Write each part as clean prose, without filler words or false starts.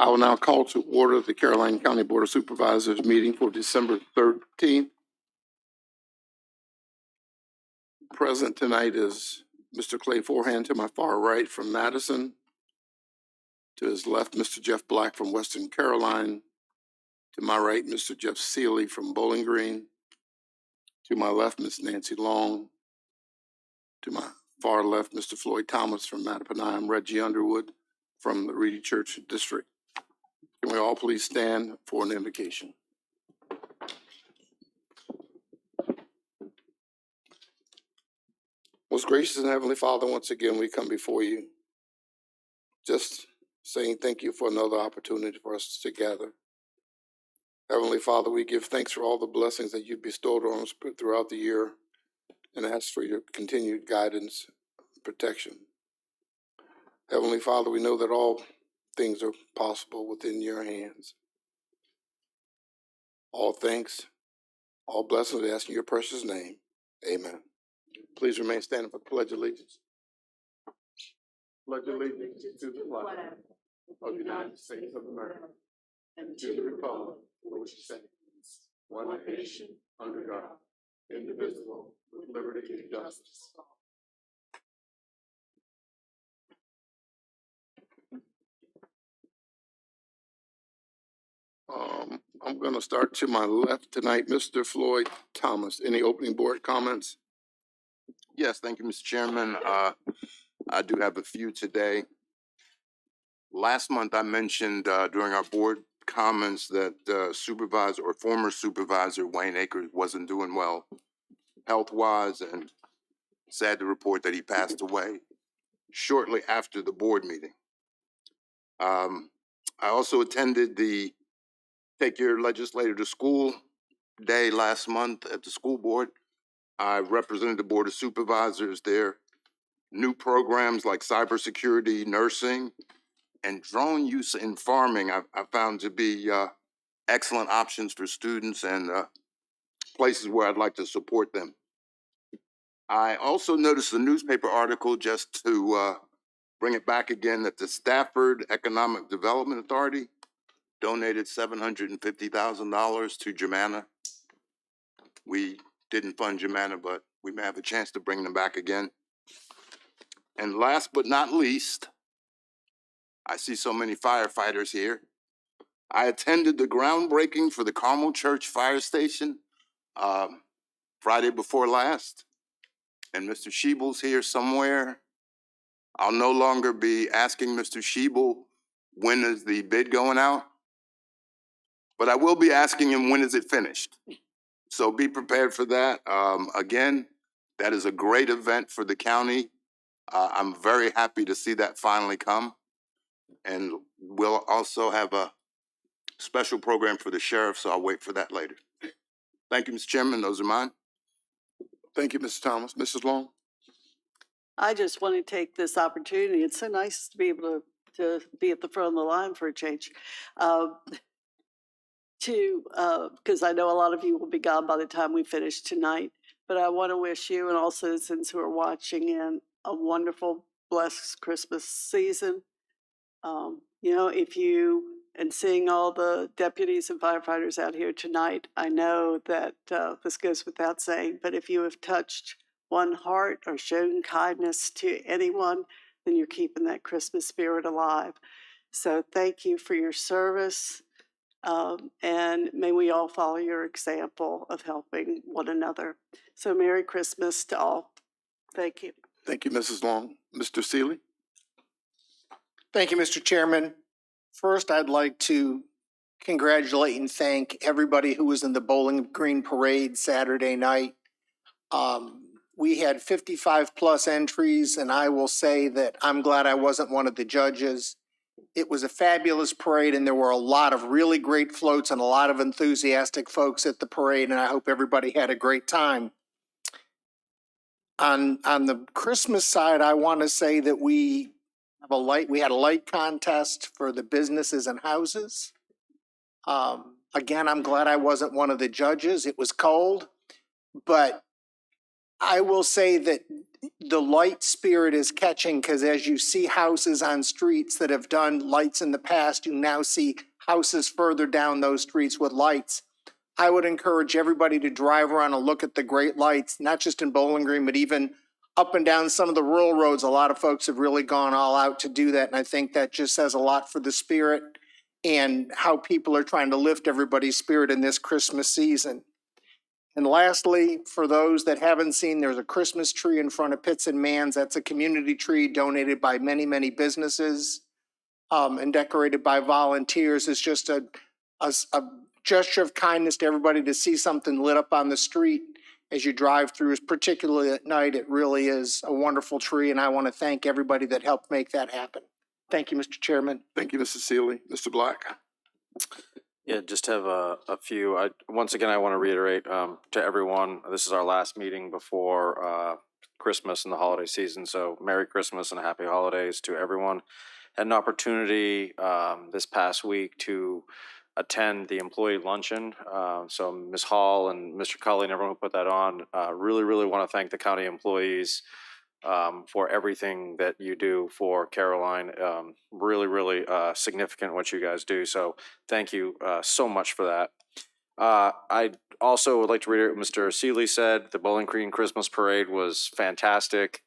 I will now call to order the Caroline County Board of Supervisors meeting for December 13th. Present tonight is Mr. Clay Forehand to my far right from Madison. To his left, Mr. Jeff Black from Western Caroline. To my right, Mr. Jeff Seeley from Bowling Green. To my left, Ms. Nancy Long. To my far left, Mr. Floyd Thomas from Mattaponi. I'm Reggie Underwood from the Reedy Church District. Can we all please stand for an invocation? Most gracious and Heavenly Father, once again, we come before you, just saying thank you for another opportunity for us to gather. Heavenly Father, we give thanks for all the blessings that you've bestowed on us throughout the year and ask for your continued guidance and protection. Heavenly Father, we know that all things are possible within your hands. All thanks, all blessings, we ask in your precious name. Amen. Please remain standing for the Pledge of Allegiance. Pledge allegiance to the flag of the United States of America and to the republic for which it stands, one nation, under God, indivisible, with liberty and justice. I'm going to start to my left tonight, Mr. Floyd Thomas. Any opening board comments? Yes, thank you, Mr. Chairman. I do have a few today. Last month, I mentioned during our board comments that supervisor or former supervisor Wayne Akers wasn't doing well health-wise, and sad to report that he passed away shortly after the board meeting. I also attended the Take Your Legislator to School Day last month at the school board. I represented the Board of Supervisors there. New programs like cybersecurity, nursing, and drone use in farming I found to be excellent options for students and places where I'd like to support them. I also noticed a newspaper article, just to bring it back again, that the Stafford Economic Development Authority donated $750,000 to Germanna. We didn't fund Germanna, but we may have a chance to bring them back again. And last but not least, I see so many firefighters here. I attended the groundbreaking for the Carmel Church Fire Station Friday before last, and Mr. Schiebel's here somewhere. I'll no longer be asking Mr. Schiebel, when is the bid going out? But I will be asking him, when is it finished? So be prepared for that. Again, that is a great event for the county. I'm very happy to see that finally come. And we'll also have a special program for the sheriff, so I'll wait for that later. Thank you, Mr. Chairman. Those are mine. Thank you, Mr. Thomas. Mrs. Long? I just want to take this opportunity. It's so nice to be able to be at the front of the line for a change. Because I know a lot of you will be gone by the time we finish tonight, but I want to wish you and all citizens who are watching in a wonderful, blessed Christmas season. And seeing all the deputies and firefighters out here tonight, I know that this goes without saying, but if you have touched one heart or shown kindness to anyone, then you're keeping that Christmas spirit alive. So thank you for your service. And may we all follow your example of helping one another. So Merry Christmas to all. Thank you. Thank you, Mrs. Long. Mr. Seeley? Thank you, Mr. Chairman. First, I'd like to congratulate and thank everybody who was in the Bowling Green Parade Saturday night. We had 55 plus entries, and I will say that I'm glad I wasn't one of the judges. It was a fabulous parade, and there were a lot of really great floats and a lot of enthusiastic folks at the parade, and I hope everybody had a great time. On the Christmas side, I want to say that we had a light contest for the businesses and houses. Again, I'm glad I wasn't one of the judges. It was cold, but I will say that the light spirit is catching because as you see houses on streets that have done lights in the past, you now see houses further down those streets with lights. I would encourage everybody to drive around and look at the great lights, not just in Bowling Green, but even up and down some of the rural roads. A lot of folks have really gone all out to do that. And I think that just says a lot for the spirit and how people are trying to lift everybody's spirit in this Christmas season. And lastly, for those that haven't seen, there's a Christmas tree in front of Pitts and Mans. That's a community tree donated by many, many businesses and decorated by volunteers. It's just a gesture of kindness to everybody to see something lit up on the street as you drive through, particularly at night. It really is a wonderful tree, and I want to thank everybody that helped make that happen. Thank you, Mr. Chairman. Thank you, Mr. Seeley. Mr. Black? Yeah, just have a few. Once again, I want to reiterate to everyone, this is our last meeting before Christmas and the holiday season. So Merry Christmas and Happy Holidays to everyone. Had an opportunity this past week to attend the employee luncheon. So Ms. Hall and Mr. Cully and everyone who put that on, really, really want to thank the county employees for everything that you do for Caroline. Really, really significant what you guys do. So thank you so much for that. I also would like to reiterate what Mr. Seeley said. The Bowling Green Christmas Parade was fantastic.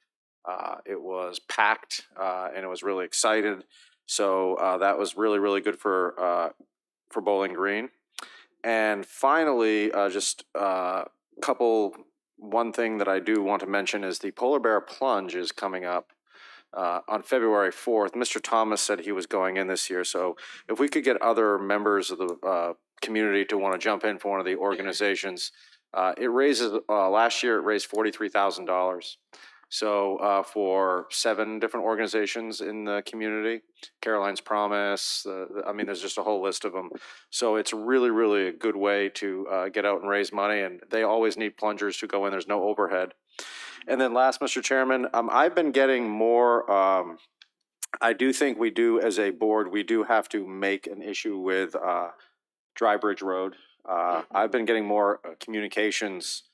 It was packed and it was really excited. So that was really, really good for Bowling Green. And finally, just one thing that I do want to mention is the Polar Bear Plunge is coming up on February 4th. Mr. Thomas said he was going in this year. So if we could get other members of the community to want to jump in for one of the organizations, it raises, last year it raised $43,000. So for 7 different organizations in the community, Caroline's Promise, I mean, there's just a whole list of them. So it's really, really a good way to get out and raise money, and they always need plungers to go in. There's no overhead. And then last, Mr. Chairman, I've been getting more, I do think we do as a board, we do have to make an issue with Dry Bridge Road. I've been getting more communications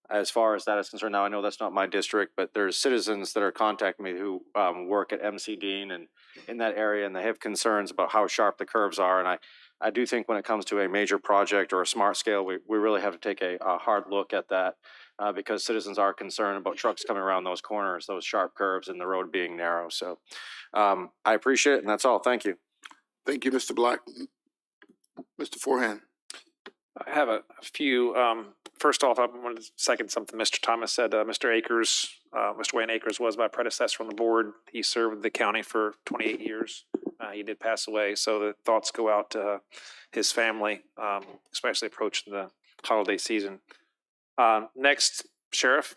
as far as that is concerned. Now, I know that's not my district, but there's citizens that are contacting me who work at MC Dean and in that area, and they have concerns about how sharp the curves are. And I do think when it comes to a major project or a smart scale, we really have to take a hard look at that because citizens are concerned about trucks coming around those corners, those sharp curves, and the road being narrow. So I appreciate it, and that's all. Thank you. Thank you, Mr. Black. Mr. Forehand? I have a few. First off, I wanted to second something Mr. Thomas said. Mr. Akers, Mr. Wayne Akers was my predecessor on the board. He served the county for 28 years. He did pass away, so the thoughts go out to his family, especially approaching the holiday season. Next, Sheriff,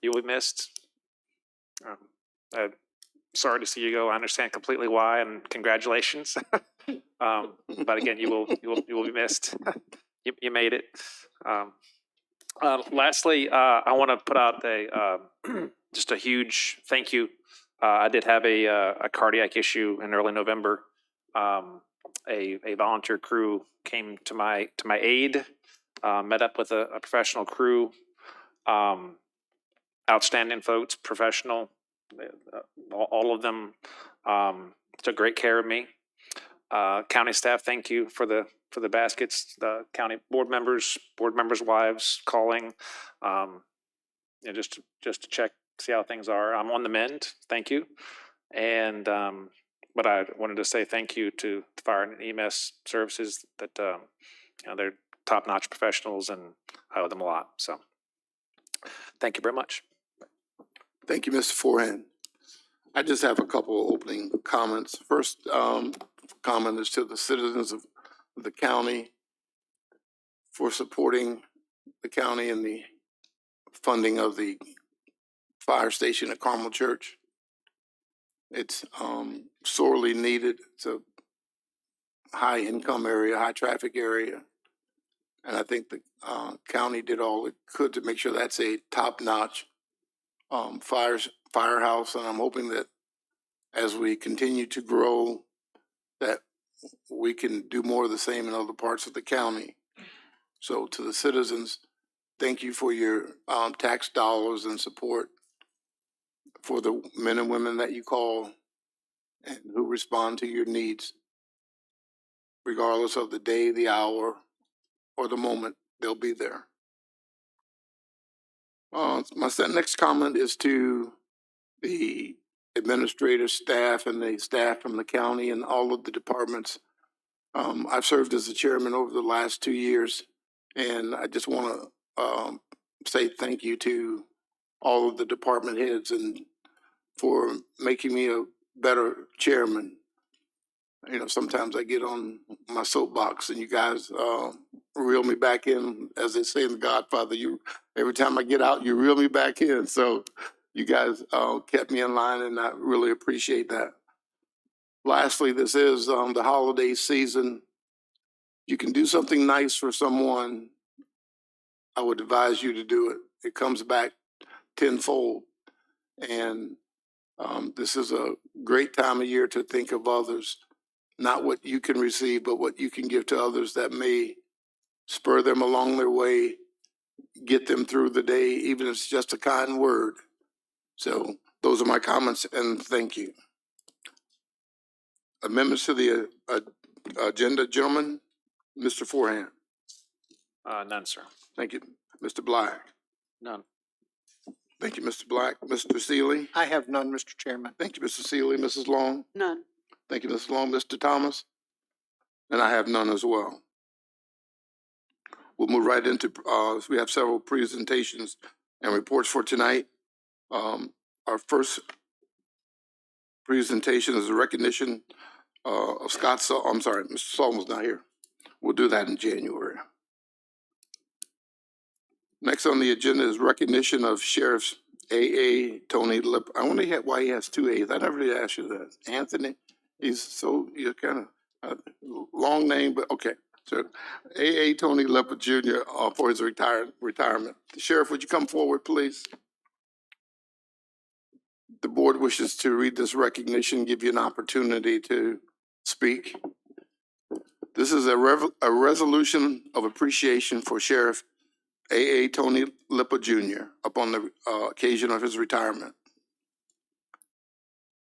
you will be missed. Sorry to see you go. I understand completely why, and congratulations. But again, you will be missed. You made it. Lastly, I want to put out just a huge thank you. I did have a cardiac issue in early November. A volunteer crew came to my aid. Met up with a professional crew. Outstanding folks, professional. All of them took great care of me. County staff, thank you for the baskets. The county board members' wives calling, just to check, see how things are. I'm on the mend. Thank you. And but I wanted to say thank you to the fire and EMS services that they're top-notch professionals, and I owe them a lot. So thank you very much. Thank you, Mr. Forehand. I just have a couple of opening comments. First comment is to the citizens of the county for supporting the county in the funding of the fire station at Carmel Church. It's sorely needed. It's a high income area, high traffic area. And I think the county did all it could to make sure that's a top-notch firehouse. And I'm hoping that as we continue to grow, that we can do more of the same in other parts of the county. So to the citizens, thank you for your tax dollars and support for the men and women that you call and who respond to your needs, regardless of the day, the hour, or the moment, they'll be there. My next comment is to the administrative staff and the staff from the county and all of the departments. I've served as the chairman over the last 2 years, and I just want to say thank you to all of the department heads and for making me a better chairman. You know, sometimes I get on my soapbox and you guys reel me back in, as they say in The Godfather. Every time I get out, you reel me back in. So you guys kept me in line, and I really appreciate that. Lastly, this is the holiday season. You can do something nice for someone, I would advise you to do it. It comes back tenfold. And this is a great time of year to think of others, not what you can receive, but what you can give to others that may spur them along their way, get them through the day, even if it's just a kind word. So those are my comments, and thank you. Amendments to the agenda, gentlemen. Mr. Forehand. None, sir. Thank you. Mr. Black. None. Thank you, Mr. Black. Mr. Seeley. I have none, Mr. Chairman. Thank you, Mr. Seeley. Mrs. Long. None. Thank you, Mrs. Long. Mr. Thomas. And I have none as well. We'll move right into, we have several presentations and reports for tonight. Our first presentation is a recognition of Scott Saul. I'm sorry, Mr. Sullivan's not here. We'll do that in January. Next on the agenda is recognition of Sheriff A.A. Tony Lip. I wonder why he has two A's. I never did ask you that. Anthony, you're kind of long name, but okay. So A.A. Tony Lipper Jr. For his retirement. Sheriff, would you come forward, please? The board wishes to read this recognition, give you an opportunity to speak. This is a resolution of appreciation for Sheriff A.A. Tony Lipper Jr. upon the occasion of his retirement.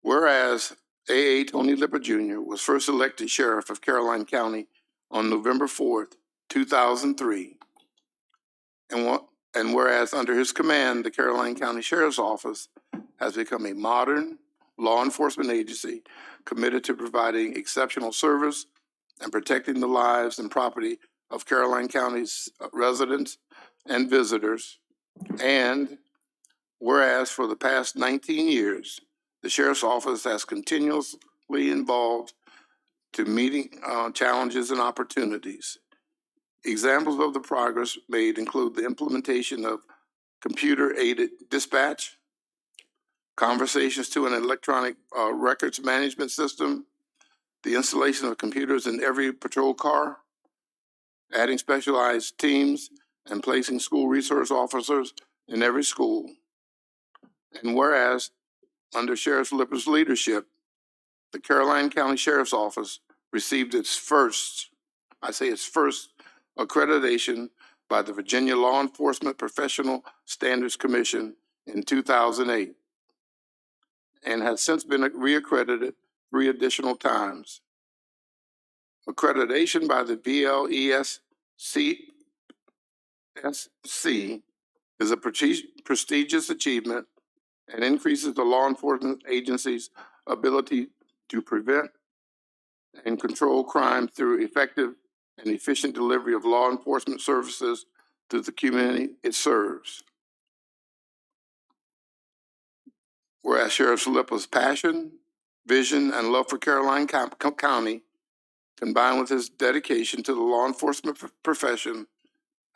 Whereas A.A. Tony Lipper Jr. was first elected Sheriff of Caroline County on November 4th, 2003, and whereas under his command, the Caroline County Sheriff's Office has become a modern law enforcement agency committed to providing exceptional service and protecting the lives and property of Caroline County's residents and visitors. And whereas for the past 19 years, the Sheriff's Office has continuously involved to meeting challenges and opportunities. Examples of the progress made include the implementation of computer-aided dispatch, conversations to an electronic records management system, the installation of computers in every patrol car, adding specialized teams, and placing school resource officers in every school. And whereas, under Sheriff Lipper's leadership, the Caroline County Sheriff's Office received its first accreditation by the Virginia Law Enforcement Professional Standards Commission in 2008, and has since been reaccredited 3 additional times. Accreditation by the VLESC is a prestigious achievement and increases the law enforcement agency's ability to prevent and control crime through effective and efficient delivery of law enforcement services to the community it serves. Whereas Sheriff Lipper's passion, vision, and love for Caroline County, combined with his dedication to the law enforcement profession,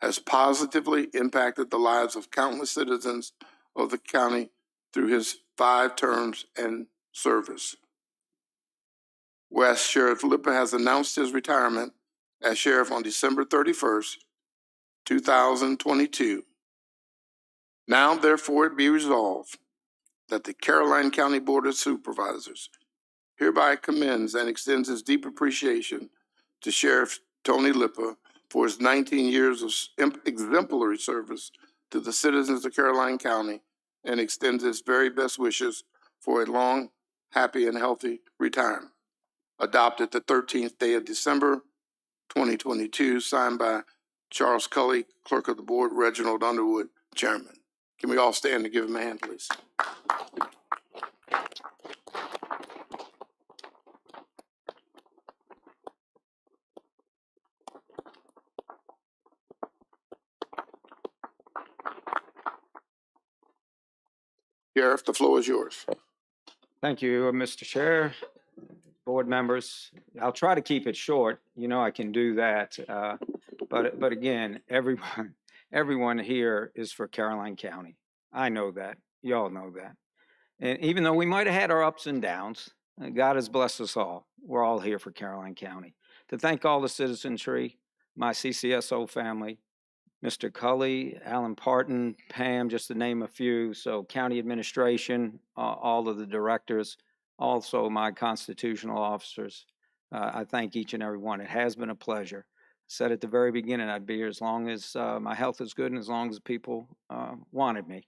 has positively impacted the lives of countless citizens of the county through his 5 terms and service. Whereas Sheriff Lipper has announced his retirement as sheriff on December 31st, 2022. Now, therefore, it be resolved that the Caroline County Board of Supervisors hereby commends and extends its deep appreciation to Sheriff Tony Lipper for his 19 years of exemplary service to the citizens of Caroline County and extends its very best wishes for a long, happy, and healthy retirement. Adopted the 13th day of December, 2022, signed by Charles Cully, Clerk of the Board, Reginald Underwood, Chairman. Can we all stand and give him a hand, please? Sheriff, the floor is yours. Thank you, Mr. Chair, board members. I'll try to keep it short. You know I can do that. But again, everyone here is for Caroline County. I know that. You all know that. And even though we might have had our ups and downs, God has blessed us all. We're all here for Caroline County. To thank all the citizenry, my CCSO family, Mr. Cully, Alan Parton, Pam, just to name a few. So county administration, all of the directors, also my constitutional officers. I thank each and every one. It has been a pleasure. Said at the very beginning, I'd be here as long as my health is good and as long as people wanted me.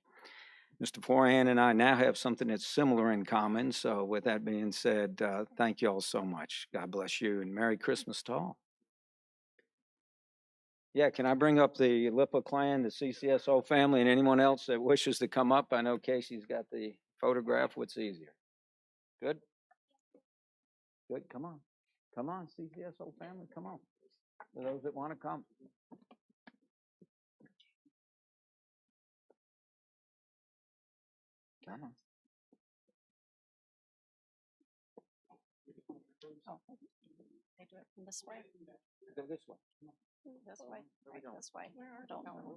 Mr. Forehand and I now have something that's similar in common. So with that being said, thank you all so much. God bless you and Merry Christmas to all. Yeah, can I bring up the Lipa clan, the CCSO family, and anyone else that wishes to come up? I know Casey's got the photograph. What's easier? Good? Good, come on. Come on, CCSO family, come on. For those that want to come. Come on. They do it from this way, Go this way. this way, right this way. I don't know.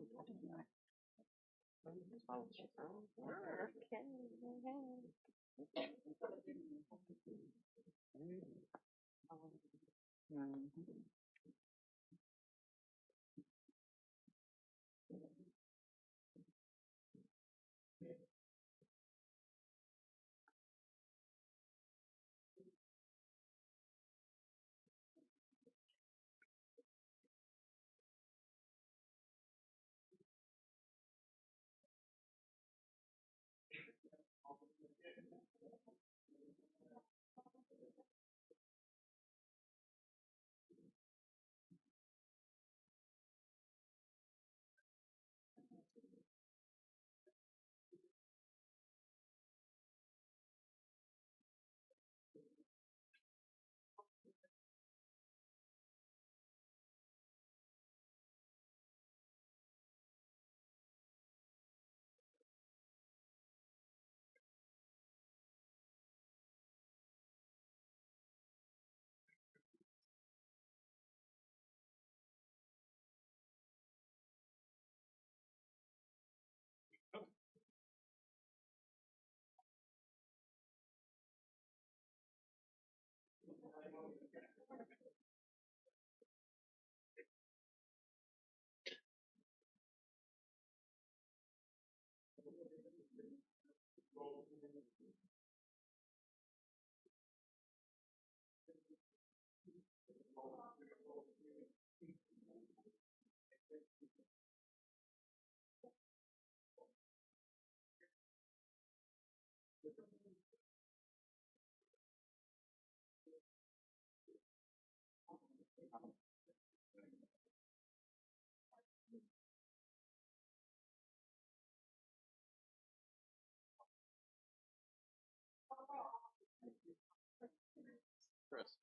Chris,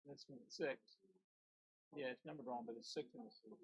that's 6. Yeah, it's numbered wrong, but it's 6 in the city.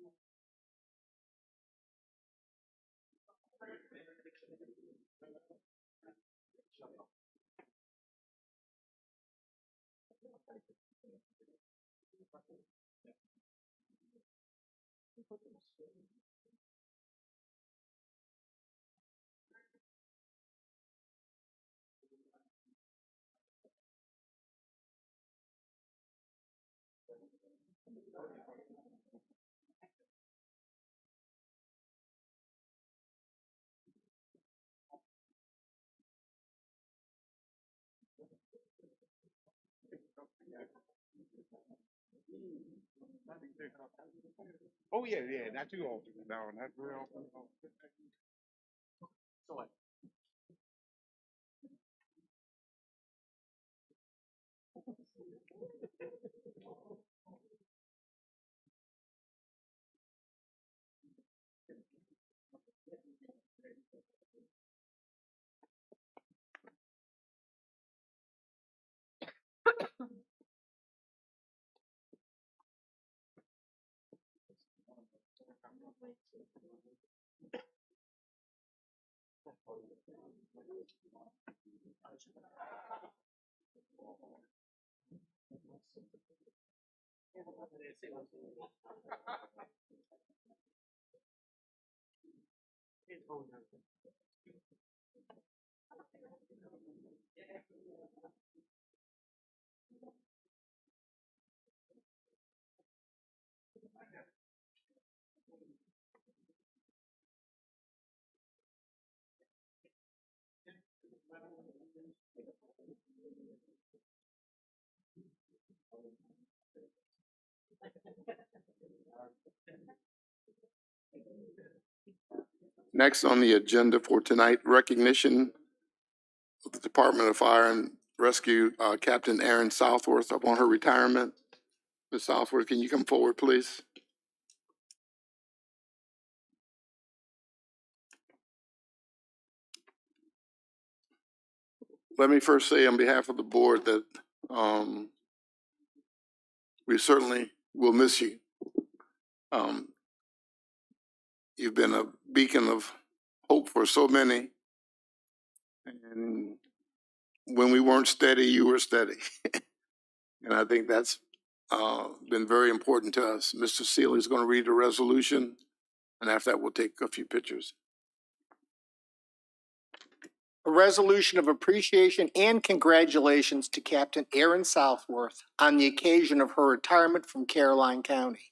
Oh, yeah, yeah, not too old. No, not real. Next on the agenda for tonight, recognition of the Department of Fire and Rescue, Captain Erin Southworth upon her retirement. Ms. Southworth, can you come forward, please? Let me first say on behalf of the board that we certainly will miss you. You've been a beacon of hope for so many. And when we weren't steady, you were steady. And I think that's been very important to us. Mr. Seeley is going to read the resolution, and after that, we'll take a few pictures. A resolution of appreciation and congratulations to Captain Erin Southworth on the occasion of her retirement from Caroline County.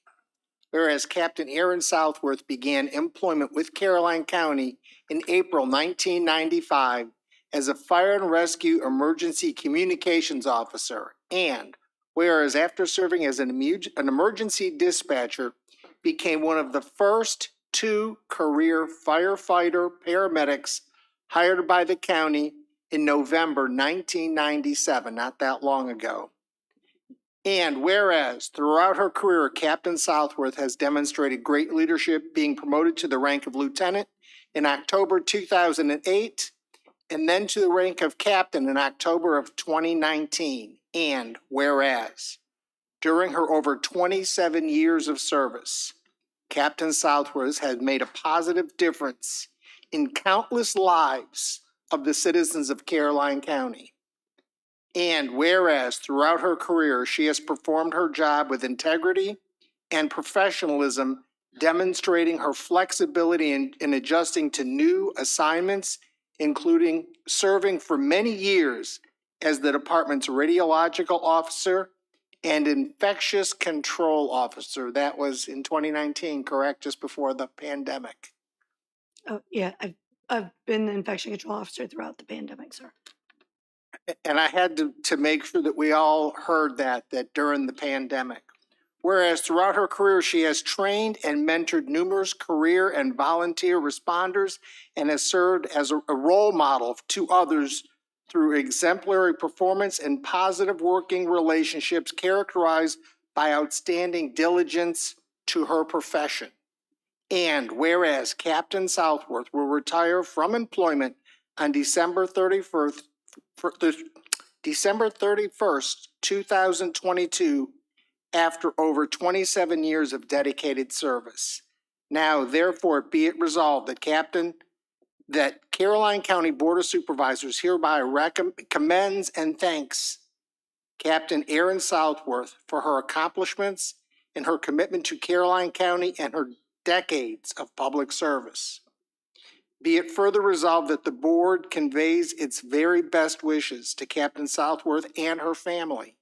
Whereas Captain Erin Southworth began employment with Caroline County in April 1995 as a fire and rescue emergency communications officer, and whereas after serving as an emergency dispatcher, became one of the first 2 career firefighter paramedics hired by the county in November 1997, not that long ago. And whereas throughout her career, Captain Southworth has demonstrated great leadership, being promoted to the rank of lieutenant in October 2008, and then to the rank of captain in October of 2019. And whereas during her over 27 years of service, Captain Southworth has made a positive difference in countless lives of the citizens of Caroline County. And whereas throughout her career, she has performed her job with integrity and professionalism, demonstrating her flexibility in adjusting to new assignments, including serving for many years as the department's radiological officer and infectious control officer. That was in 2019, correct? Just before the pandemic. Oh, yeah, I've been the infection control officer throughout the pandemic, sir. And I had to make sure that we all heard that during the pandemic. Whereas throughout her career, she has trained and mentored numerous career and volunteer responders and has served as a role model to others through exemplary performance and positive working relationships characterized by outstanding diligence to her profession. And whereas Captain Southworth will retire from employment on December 31st, 2022, after over 27 years of dedicated service. Now, therefore, be it resolved that Caroline County Board of Supervisors hereby commends and thanks Captain Erin Southworth for her accomplishments and her commitment to Caroline County and her decades of public service. Be it further resolved that the board conveys its very best wishes to Captain Southworth and her family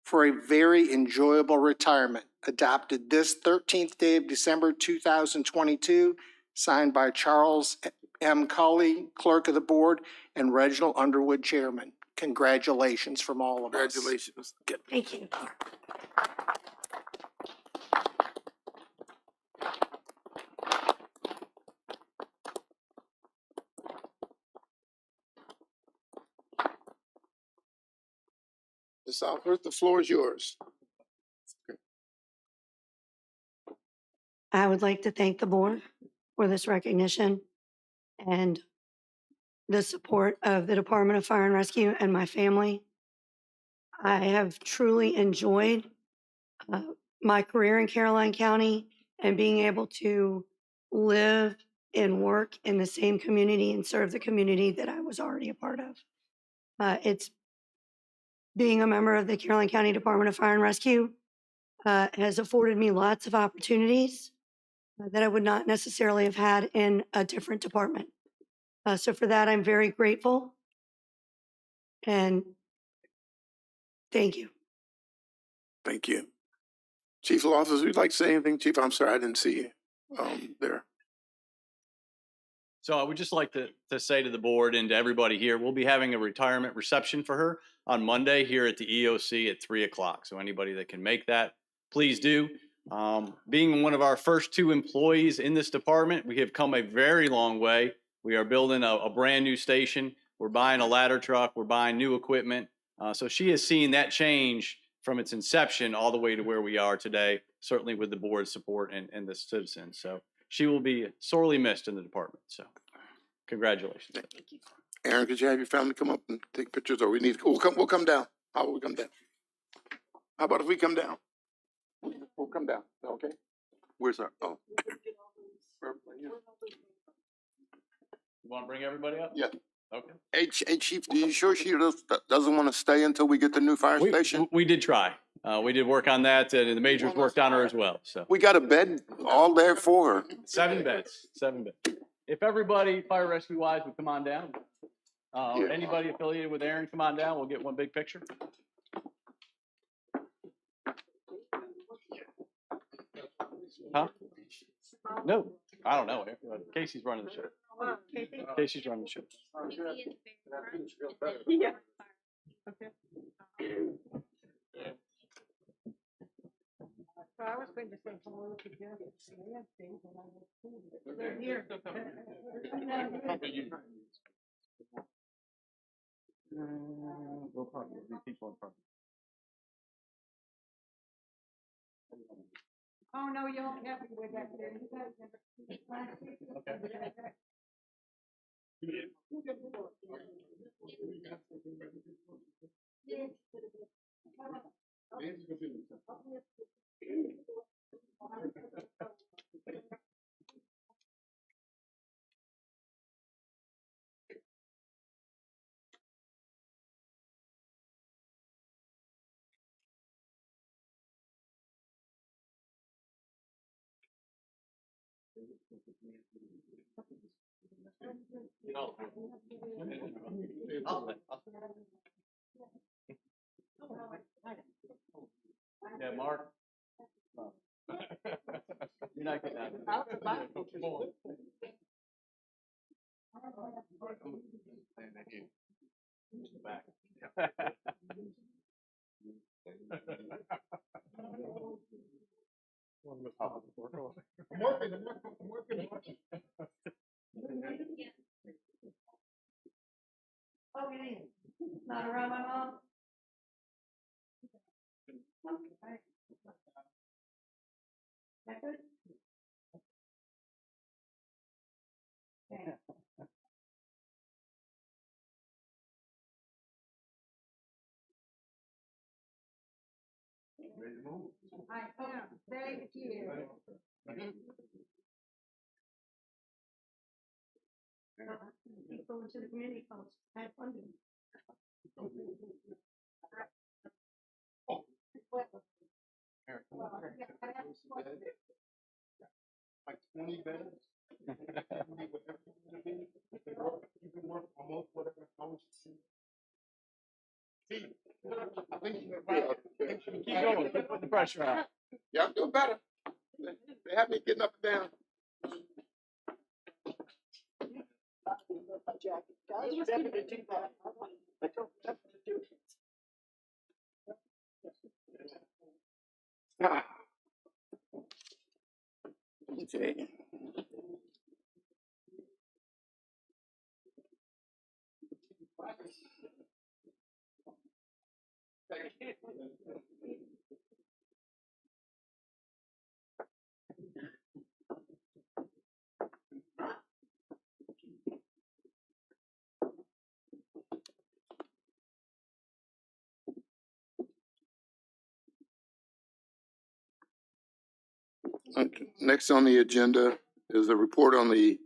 for a very enjoyable retirement, adopted this 13th day of December 2022, signed by Charles M. Cully, Clerk of the Board, and Reginald Underwood, Chairman. Congratulations from all of us. Congratulations. Thank you. Ms. Southworth, the floor is yours. I would like to thank the board for this recognition and the support of the Department of Fire and Rescue and my family. I have truly enjoyed uh, my career in Caroline County and being able to live and work in the same community and serve the community that I was already a part of. It's being a member of the Caroline County Department of Fire and Rescue has afforded me lots of opportunities that I would not necessarily have had in a different department. So for that, I'm very grateful. And thank you. Thank you. Chief of Officers, would you like to say anything? Chief, I'm sorry, I didn't see you there. So I would just like to say to the board and to everybody here, we'll be having a retirement reception for her on Monday here at the EOC at 3 o'clock. So anybody that can make that, please do. Being one of our first 2 employees in this department, we have come a very long way. We are building a brand new station. We're buying a ladder truck. We're buying new equipment. So she has seen that change from its inception all the way to where we are today, certainly with the board's support and the citizens. So she will be sorely missed in the department. So congratulations. Thank you. Aaron, could you have your family come up and take pictures, or we'll come down. How about we come down? How about if we come down? We'll come down, okay? Where's our, oh, You want to bring everybody up? Yeah. Okay. hey, Chief, are you sure she doesn't want to stay until we get the new fire station? We did try. We did work on that, and the majors worked on her as well. So We got a bed all there for her. 7 beds, 7 beds. If everybody, fire rescue wise, would come on down. Anybody affiliated with Aaron, come on down. We'll get one big picture. Huh? No, I don't know. Casey's running the show. Casey's running the show. Yeah. So I was going to say hello to Jeff. They're here. We'll probably be people in front. Oh, no, you don't have to go back there. You guys never. Yeah, Mark. You're not getting out of back. Okay. Not around my mom. That good? Okay. Thank you. Keep going to the community college. I had fun doing Like 20 beds. You can work almost whatever house. I think Keep going. Keep putting the pressure on. Yeah, I'm doing better. They have me getting up and down. Okay. Next on the agenda is a report on the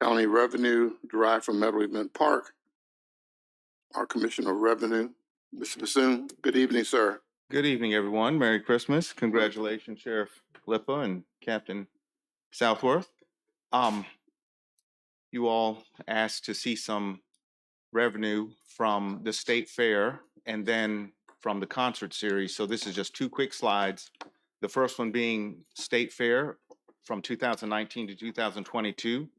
county revenue derived from Meadow Event Park. Our Commissioner of Revenue, Mr. Bassoon. Good evening, sir. Good evening, everyone. Merry Christmas. Congratulations, Sheriff Lippa and Captain Southworth. You all asked to see some revenue from the state fair and then from the concert series. So this is just two quick slides. The first one being state fair from 2019 to 2022.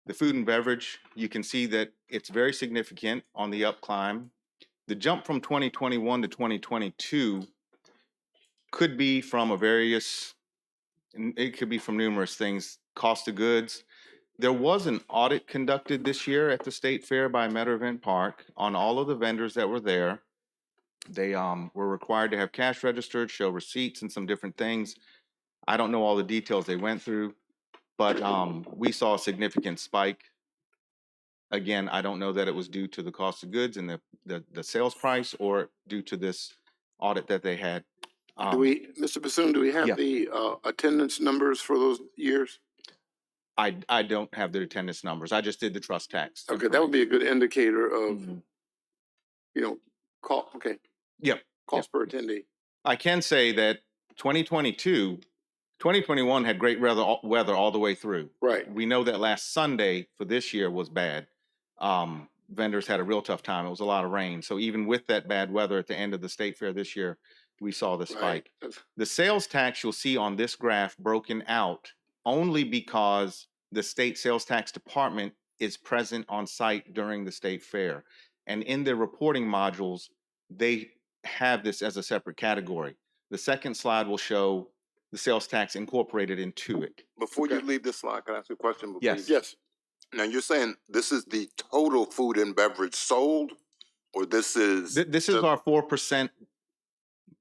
The food and beverage, you can see that it's very significant on the up climb. The jump from 2021 to 2022 could be from it could be from numerous things. Cost of goods. There was an audit conducted this year at the State Fair by Meadow Event Park on all of the vendors that were there. They were required to have cash registered, show receipts and some different things. I don't know all the details they went through, but we saw a significant spike. Again, I don't know that it was due to the cost of goods and the sales price or due to this audit that they had. Mr. Bassoon, do we have yeah. the attendance numbers for those years? I don't have the attendance numbers. I just did the trust tax. Okay, that would be a good indicator of, Mhm. you know, Yep. cost per attendee. I can say that 2021 had great weather all the way through. Right. We know that last Sunday for this year was bad. Vendors had a real tough time. It was a lot of rain. So even with that bad weather at the end of the state fair this year, we saw the spike. Right. The sales tax you'll see on this graph broken out only because the state sales tax department is present on site during the state fair. And in their reporting modules, they have this as a separate category. The second slide will show the sales tax incorporated into it. Before you leave this slide, can I ask you a question? Yes. Yes. Now, you're saying this is the total food and beverage sold, or this is? This is our 4%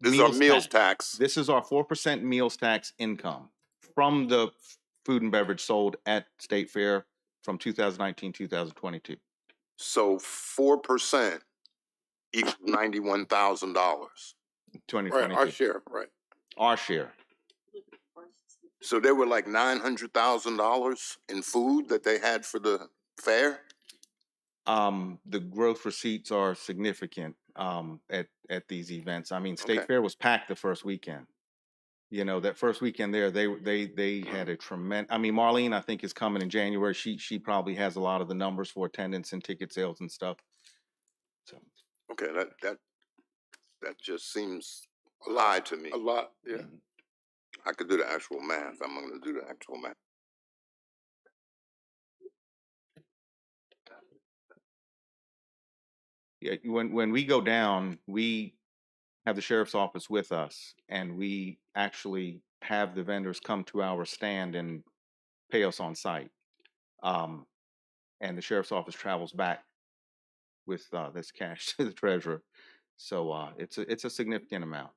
This is our meals tax. This is our 4% meals tax income from the food and beverage sold at State Fair from 2019, 2022. So 4% equals $91,000. 2022. Right, our share, right. Our share. So there were like $900,000 in food that they had for the fair? The growth receipts are significant at these events. I mean, State Okay. Fair was packed the first weekend. You know, that first weekend there, they had a tremendous. I mean, Marlene, I think, is coming in January. She probably has a lot of the numbers for attendance and ticket sales and stuff. So Okay, that just seems high to me. A lot, yeah. mhm. I could do the actual math. I'm going to do the actual math. Yeah, when we go down, we have the sheriff's office with us, and we actually have the vendors come to our stand and pay us on site. And the sheriff's office travels back with this cash to the treasurer. So it's a significant amount.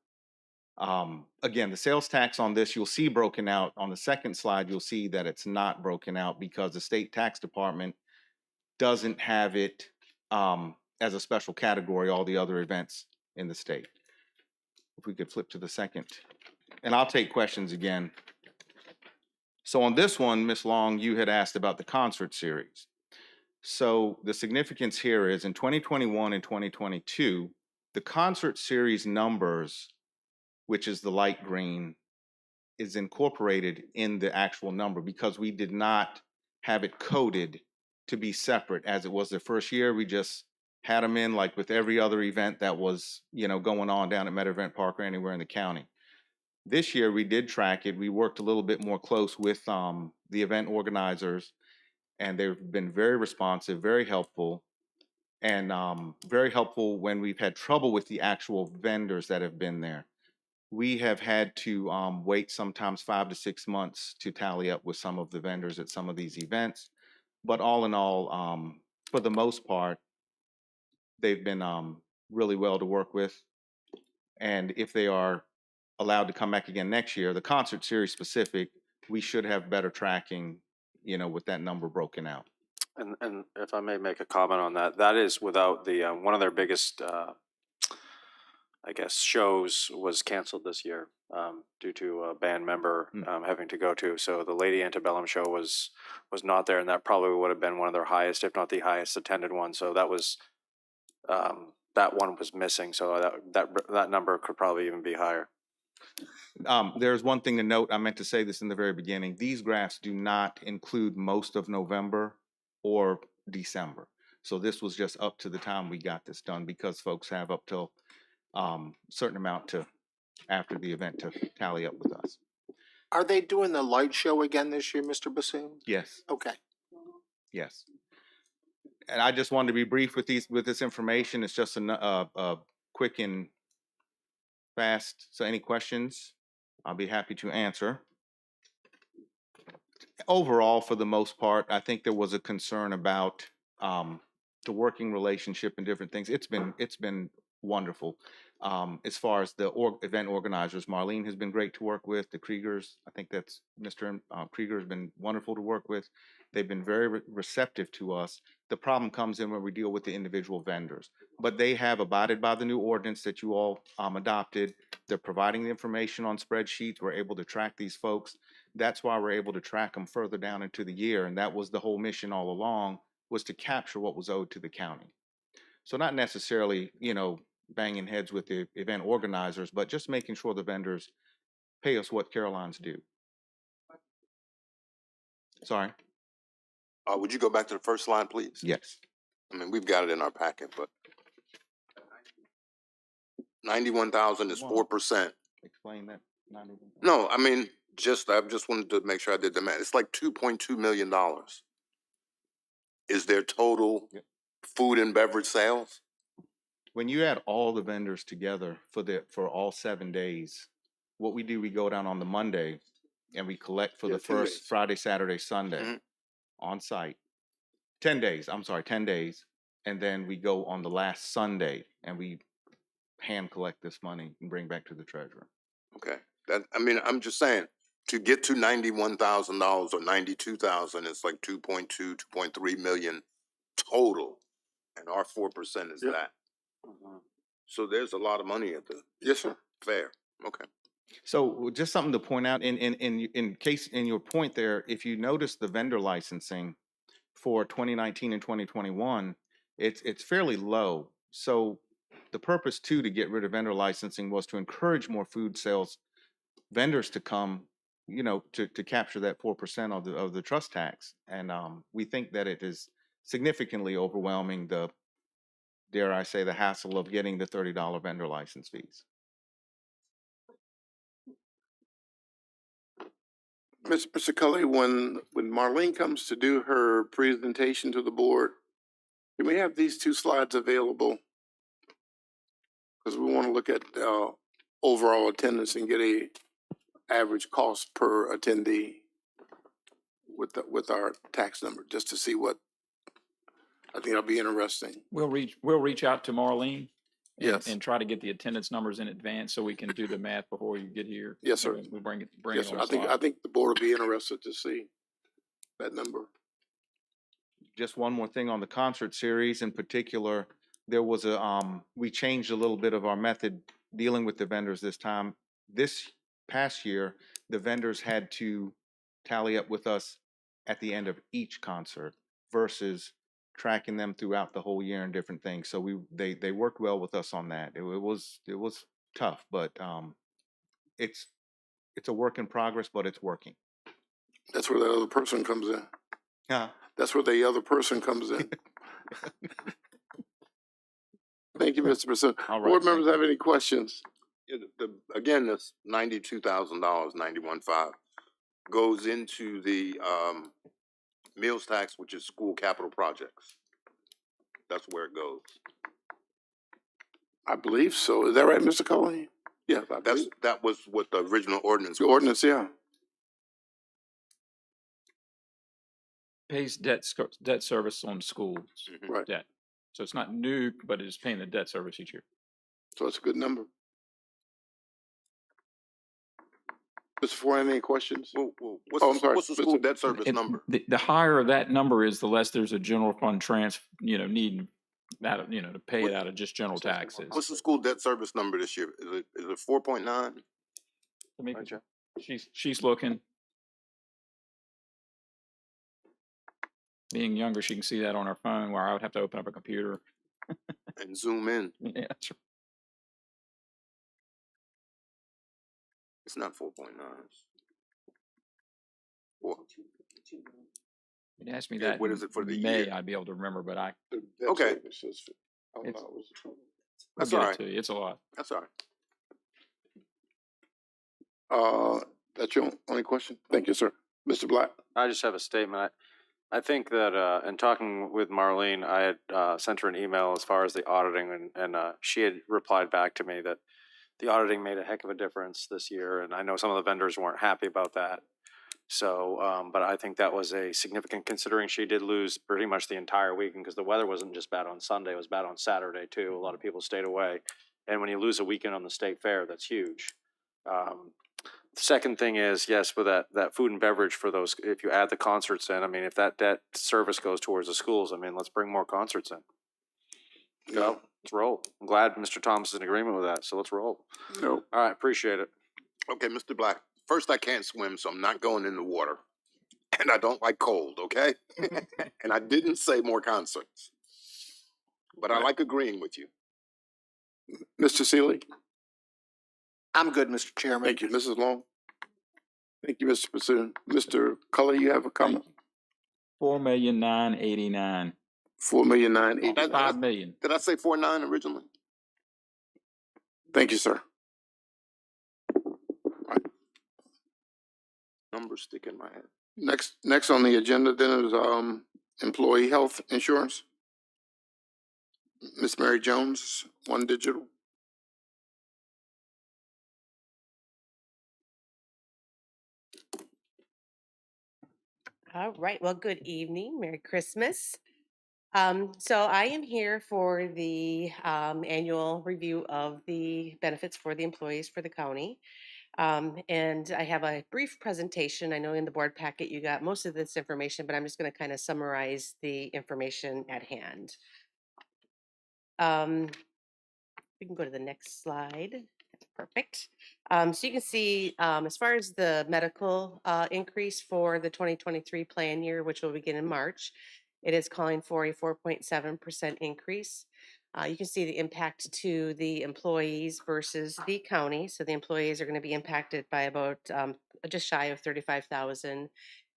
Again, the sales tax on this, you'll see broken out. On the second slide, you'll see that it's not broken out because the state tax department doesn't have it as a special category, all the other events in the state. If we could flip to the second, and I'll take questions again. So on this one, Ms. Long, you had asked about the concert series. So the significance here is in 2021 and 2022, the concert series numbers, which is the light green, is incorporated in the actual number because we did not have it coded to be separate as it was the first year. We just had them in like with every other event that was, you know, going on down at Meadow Event Park or anywhere in the county. This year we did track it. We worked a little bit more close with the event organizers, and they've been very responsive, very helpful, and very helpful when we've had trouble with the actual vendors that have been there. We have had to wait sometimes 5 to 6 months to tally up with some of the vendors at some of these events. But all in all, for the most part, they've been really well to work with. And if they are allowed to come back again next year, the concert series specific, we should have better tracking, with that number broken out. And if I may make a comment on that, that is without the, one of their biggest, I guess, shows was canceled this year due to a band member having to go to. So the Lady Antebellum show was not there, and that probably would have been one of their highest, if not the highest attended one. So that was, that one was missing. So that number could probably even be higher. There's one thing to note. I meant to say this in the very beginning. These graphs do not include most of November or December. So this was just up to the time we got this done, because folks have up till certain amount to after the event to tally up with us. Are they doing the light show again this year, Mr. Bassoon? Yes. Okay. Yes. And I just wanted to be brief with this information. It's just a quick and fast. So any questions, I'll be happy to answer. Overall, for the most part, I think there was a concern about the working relationship and different things. It's been wonderful. As far as the event organizers, Marlene has been great to work with. The Kriegers, I think that's Mr. Krieger has been wonderful to work with. They've been very receptive to us. The problem comes in when we deal with the individual vendors, but they have abided by the new ordinance that you all adopted. They're providing the information on spreadsheets. We're able to track these folks. That's why we're able to track them further down into the year. And that was the whole mission all along, was to capture what was owed to the county. So not necessarily, banging heads with the event organizers, but just making sure the vendors pay us what Carolines do. Sorry. Would you go back to the first line, please? Yes. I mean, we've got it in our packet, but 91,000 is 4%. Explain that. No, I mean, I just wanted to make sure I did the math. It's like $2.2 million. Is their total food and beverage sales? When you add all the vendors together for all 7 days, what we do, we go down on the Monday and we collect for the first Friday, Saturday, Sunday on site. 10 days, I'm sorry, 10 days. And then we go on the last Sunday and we hand collect this money and bring back to the treasurer. Okay. I'm just saying, to get to $91,000 or $92,000, it's like 2.2, 2.3 million total. And our 4% is that. So there's a lot of money at the Yes, sir. fair. Okay. So just something to point out in case in your point there, if you notice the vendor licensing for 2019 and 2021, it's fairly low. So the purpose too to get rid of vendor licensing was to encourage more food sales vendors to come, to capture that 4% of the trust tax. And we think that it is significantly overwhelming the, dare I say, the hassle of getting the $30 vendor license fees. Mr. Cully, when Marlene comes to do her presentation to the board, can we have these two slides available? Because we want to look at overall attendance and get a average cost per attendee with our tax number, just to see what, I think that'll be interesting. We'll reach out to Marlene. Yes. And try to get the attendance numbers in advance so we can do the math before you get here. Yes, sir. We bring Yes, it sir. on slide. I think the board will be interested to see that number. Just one more thing on the concert series in particular, there was we changed a little bit of our method dealing with the vendors this time. This past year, the vendors had to tally up with us at the end of each concert versus tracking them throughout the whole year and different things. So they worked well with us on that. It was tough, but it's a work in progress, but it's working. That's where the other person comes in. Yeah. That's where the other person comes in. Thank you, Mr. President. All right, Board members have any questions? Again, this $92,000, 91.5 goes into the meals tax, which is school capital projects. That's where it goes. I believe so. Is that right, Mr. Cullen? Yes, I believe. That was what the original ordinance The was. ordinance, yeah. Pays debt service on schools Right. debt. So it's not new, but it is paying the debt service each year. So it's a good number. Mr. Foran, any questions? Well, I'm sorry, what's the school Mr. debt service And number? the higher that number is, the less there's a general fund needing out of, to pay it out of just general taxes. What's the school debt service number this year? Is it 4.9? She's looking. Being younger, she can see that on her phone, where I would have to open up a computer. And zoom in. Yeah, that's right. It's not 4.9. Well, You asked me Yeah, that. what in is it for the May, year? I'd be able to remember, but I okay, It's- that's will get all it right. to you. It's a lot. That's all right. That's your only question? Thank you, sir. Mr. Black? I just have a statement. I think that in talking with Marlene, I had sent her an email as far as the auditing, and she had replied back to me that the auditing made a heck of a difference this year, and I know some of the vendors weren't happy about that. So, but I think that was a significant, considering she did lose pretty much the entire weekend, because the weather wasn't just bad on Sunday, it was bad on Saturday too. A lot of people stayed away. And when you lose a weekend on the state fair, that's huge. The second thing is, yes, with that food and beverage for those, if you add the concerts in, I mean, if that debt service goes towards the schools, I mean, let's bring more concerts in. Go, let's roll. I'm glad Mr. Thomas is in agreement with that, so let's roll. No. All right, appreciate it. Okay, Mr. Black. First, I can't swim, so I'm not going in the water. And I don't like cold, okay? And I didn't say more concerts. But I like agreeing with you. Mr. Seeley? I'm good, Mr. Chairman. Thank you. Mrs. Long? Thank you, Mr. Pursuit. Mr. Cully, you have a comment? 4,989,000. 4,980,000. 5 million. Did I say 4.9 originally? Thank you, sir. Numbers stick in my head. Next on the agenda then is employee health insurance. Miss Mary Jones, One Digital. All right. Well, good evening. Merry Christmas. So I am here for the annual review of the benefits for the employees for the county. And I have a brief presentation. I know in the board packet you got most of this information, but I'm just going to kind of summarize the information at hand. We can go to the next slide. Perfect. So you can see as far as the medical increase for the 2023 plan year, which will begin in March, it is calling for a 4.7% increase. You can see the impact to the employees versus the county. So the employees are going to be impacted by about just shy of 35,000,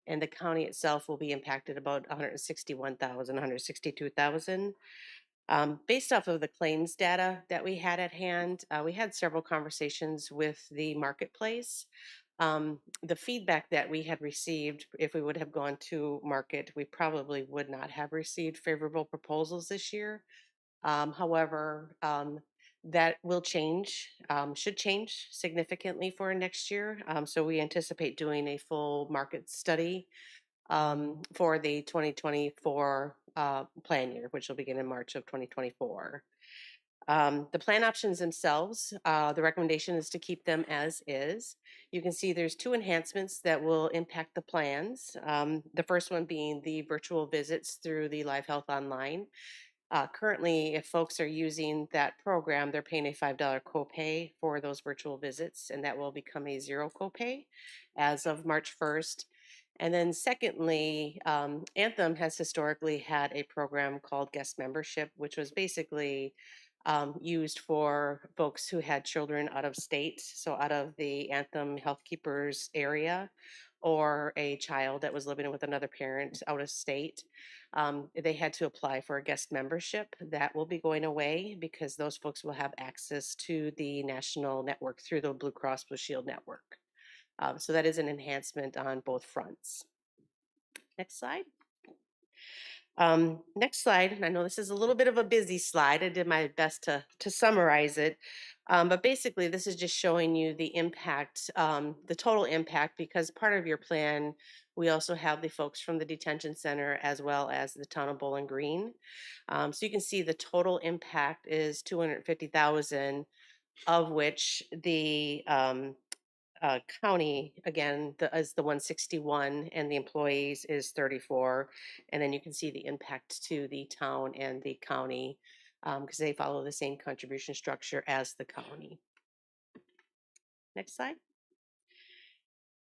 and the county itself will be impacted about 161,000, 162,000. Based off of the claims data that we had at hand, we had several conversations with the marketplace. The feedback that we had received, if we would have gone to market, we probably would not have received favorable proposals this year. However, that will change, should change significantly for next year. So we anticipate doing a full market study for the 2024 plan year, which will begin in March of 2024. The plan options themselves, the recommendation is to keep them as is. You can see there's two enhancements that will impact the plans. The first one being the virtual visits through the Live Health Online. Currently, if folks are using that program, they're paying a $5 copay for those virtual visits, and that will become a $0 copay as of March 1st. And then secondly, Anthem has historically had a program called guest membership, which was basically used for folks who had children out of state, so out of the Anthem Health Keepers area, or a child that was living with another parent out of state. They had to apply for a guest membership. That will be going away because those folks will have access to the national network through the Blue Cross Blue Shield network. So that is an enhancement on both fronts. Next slide. Next slide, and I know this is a little bit of a busy slide. I did my best to summarize it. But basically, this is just showing you the impact, the total impact, because part of your plan, we also have the folks from the detention center as well as the town of Bowling Green. So you can see the total impact is 250,000, of which the county, again, is the 161, and the employees is 34. And then you can see the impact to the town and the county, because they follow the same contribution structure as the county. Next slide.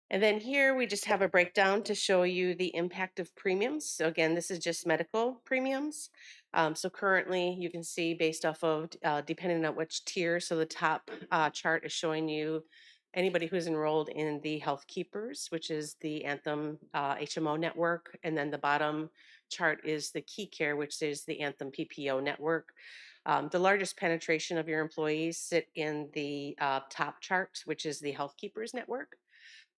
And then here we just have a breakdown to show you the impact of premiums. So again, this is just medical premiums. So currently you can see based off of, depending on which tier, so the top chart is showing you anybody who's enrolled in the Health Keepers, which is the Anthem HMO network. And then the bottom chart is the Key Care, which is the Anthem PPO network. The largest penetration of your employees sit in the top chart, which is the Health Keepers network.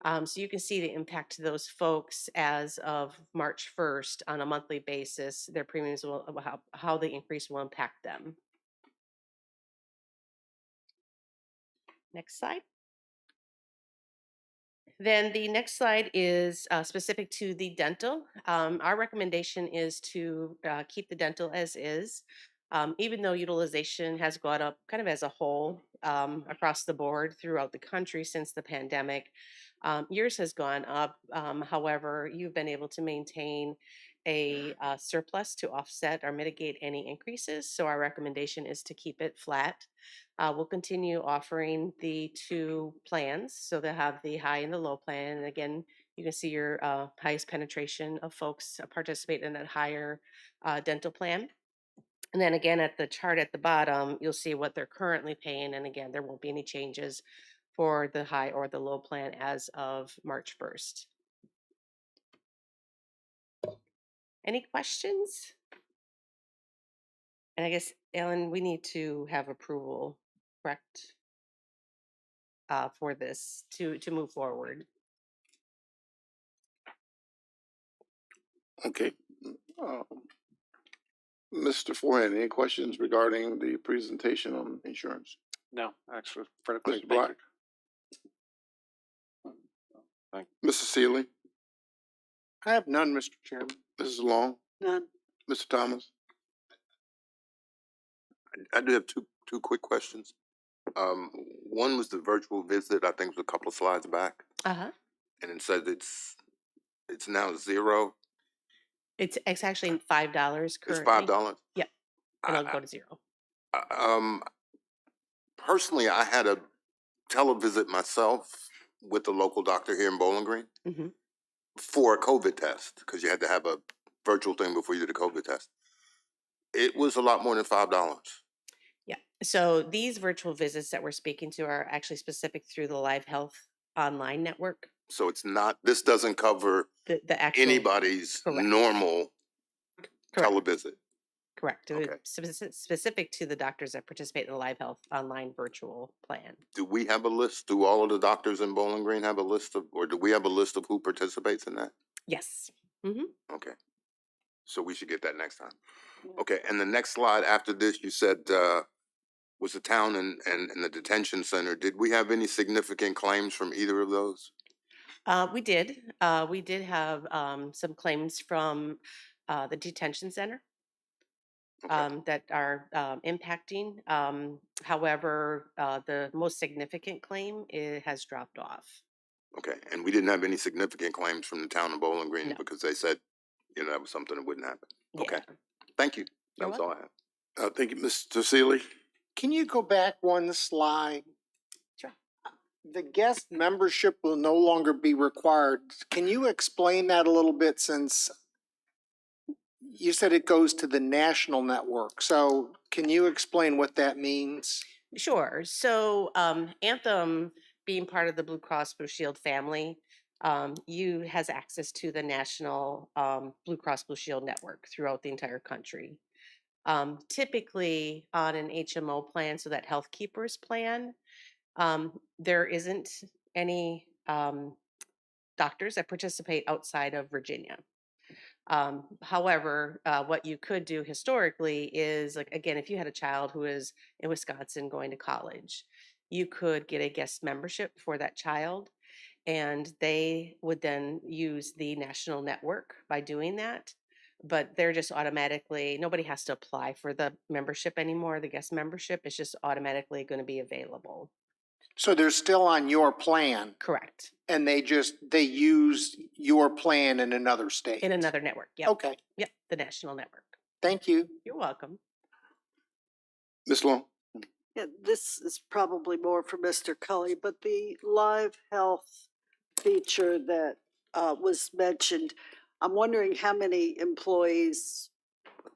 So you can see the impact to those folks as of March 1st on a monthly basis, their premiums will, how the increase will impact them. Next slide. Then the next slide is specific to the dental. Our recommendation is to keep the dental as is. Even though utilization has gone up kind of as a whole across the board throughout the country since the pandemic, yours has gone up. However, you've been able to maintain a surplus to offset or mitigate any increases. So our recommendation is to keep it flat. We'll continue offering the two plans. So they'll have the high and the low plan. And again, you can see your highest penetration of folks participate in that higher dental plan. And then again, at the chart at the bottom, you'll see what they're currently paying. And again, there won't be any changes for the high or the low plan as of March 1st. Any questions? And I guess, Ellen, we need to have approval, correct? For this to move forward. Okay. Mr. Forehand, any questions regarding the presentation on insurance? No, actually, pretty quick. Mr. Black? Thank Mrs. Seeley? I have none, Mr. Chairman. Mrs. Long? None. Mr. Thomas? I do have two quick questions. One was the virtual visit. I think it was a couple of slides back, Uh-huh. and it says it's now zero. It's actually $5 currently. It's $5. Yep. And it'll go to zero. Personally, I had a televisit myself with the local doctor here in Bowling Green Mm-hmm. for a COVID test, because you had to have a virtual thing before you did a COVID test. It was a lot more than $5. Yeah. So these virtual visits that we're speaking to are actually specific through the Live Health online network. So it's not, this doesn't cover The actual anybody's Correct. normal Correct. televisit. Correct. Okay. Specific to the doctors that participate in the Live Health online virtual plan. Do we have a list? Do all of the doctors in Bowling Green have a list of, or do we have a list of who participates in that? Yes. Mm-hmm. Okay. So we should get that next time. Okay. And the next slide after this, you said was the town and the detention center. Did we have any significant claims from either of those? We did. We did have some claims from the detention center. Okay. That are impacting. However, the most significant claim has dropped off. Okay. And we didn't have any significant claims from the town of Bowling Green No. because they said, you know, that was something that wouldn't happen. Okay. Yeah. Thank you. That You're was all I have. Thank you, Mr. Seeley. Can you go back one slide? Sure. The guest membership will no longer be required. Can you explain that a little bit, since you said it goes to the national network? So can you explain what that means? Sure. So Anthem, being part of the Blue Cross Blue Shield family, you has access to the national Blue Cross Blue Shield network throughout the entire country. Typically on an HMO plan, so that Health Keepers plan, there isn't any doctors that participate outside of Virginia. However, what you could do historically is, like, again, if you had a child who is in Wisconsin going to college, you could get a guest membership for that child, and they would then use the national network by doing that. But they're just automatically, nobody has to apply for the membership anymore. The guest membership is just automatically going to be available. So they're still on your plan Correct. and they use your plan in another state? In another network. Yep. Okay, Yep. The national network. thank you. You're welcome. Ms. Long? Yeah, this is probably more for Mr. Cully, but the live health feature that was mentioned, I'm wondering how many employees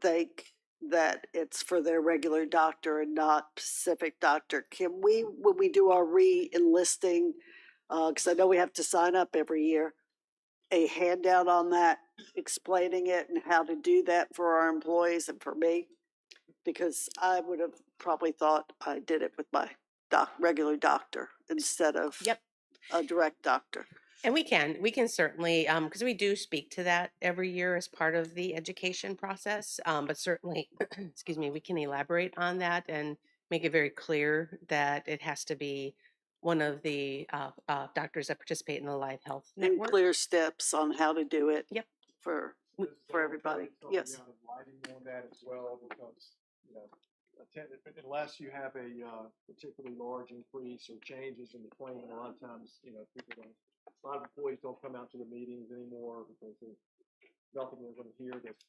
think that it's for their regular doctor and not Pacific doctor. Can we, when we do our re-enlisting, because I know we have to sign up every year, a handout on that, explaining it and how to do that for our employees and for me? Because I would have probably thought I did it with my regular doctor instead of Yep. a direct doctor. And we can certainly, because we do speak to that every year as part of the education process. But certainly, excuse me, we can elaborate on that and make it very clear that it has to be one of the doctors that participate in the Live Health And Network. clear steps on how to do it. Yep. For everybody. Yes. Lighting on that as well, because, you know, unless you have a particularly large increase or changes in the plan, a lot of times, you know, a lot of employees don't come out to the meetings anymore because there's nothing they're going to hear that's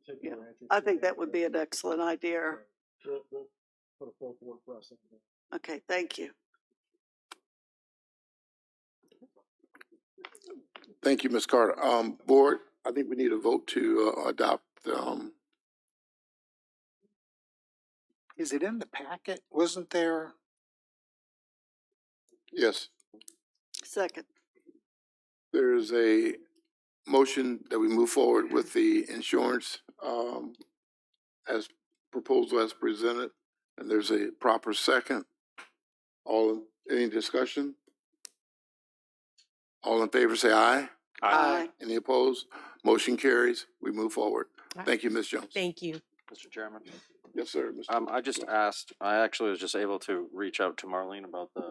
particular interest. I think that would be an excellent idea. We'll put a full court press into that. Okay, thank you. Thank you, Ms. Carter. Board, I think we need a vote to adopt, Is it in the packet? Wasn't there? yes, Second. there's a motion that we move forward with the insurance as proposal as presented, and there's a proper second. Any discussion? All in favor, say aye. Aye. Any opposed? Motion carries. We move forward. All right. Thank you, Ms. Jones. Thank you. Mr. Chairman. Yes, sir. Mr. I just asked, I actually was just able to reach out to Marlene about the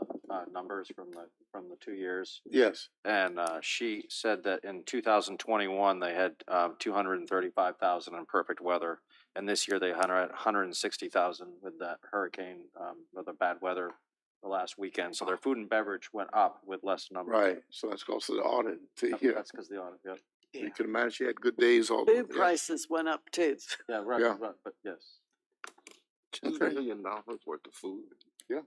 numbers from the 2 years. Yes. And she said that in 2021, they had 235,000 in perfect weather. And this year they had 160,000 with that hurricane, with the bad weather the last weekend. So their food and beverage went up with less numbers. Right. So that's because of the audit. Yeah. That's because the audit, yep. You can imagine she had good days all Food yeah. prices went up too. Yeah, right, Yeah. right, but yes. $10 million worth of food. Yeah.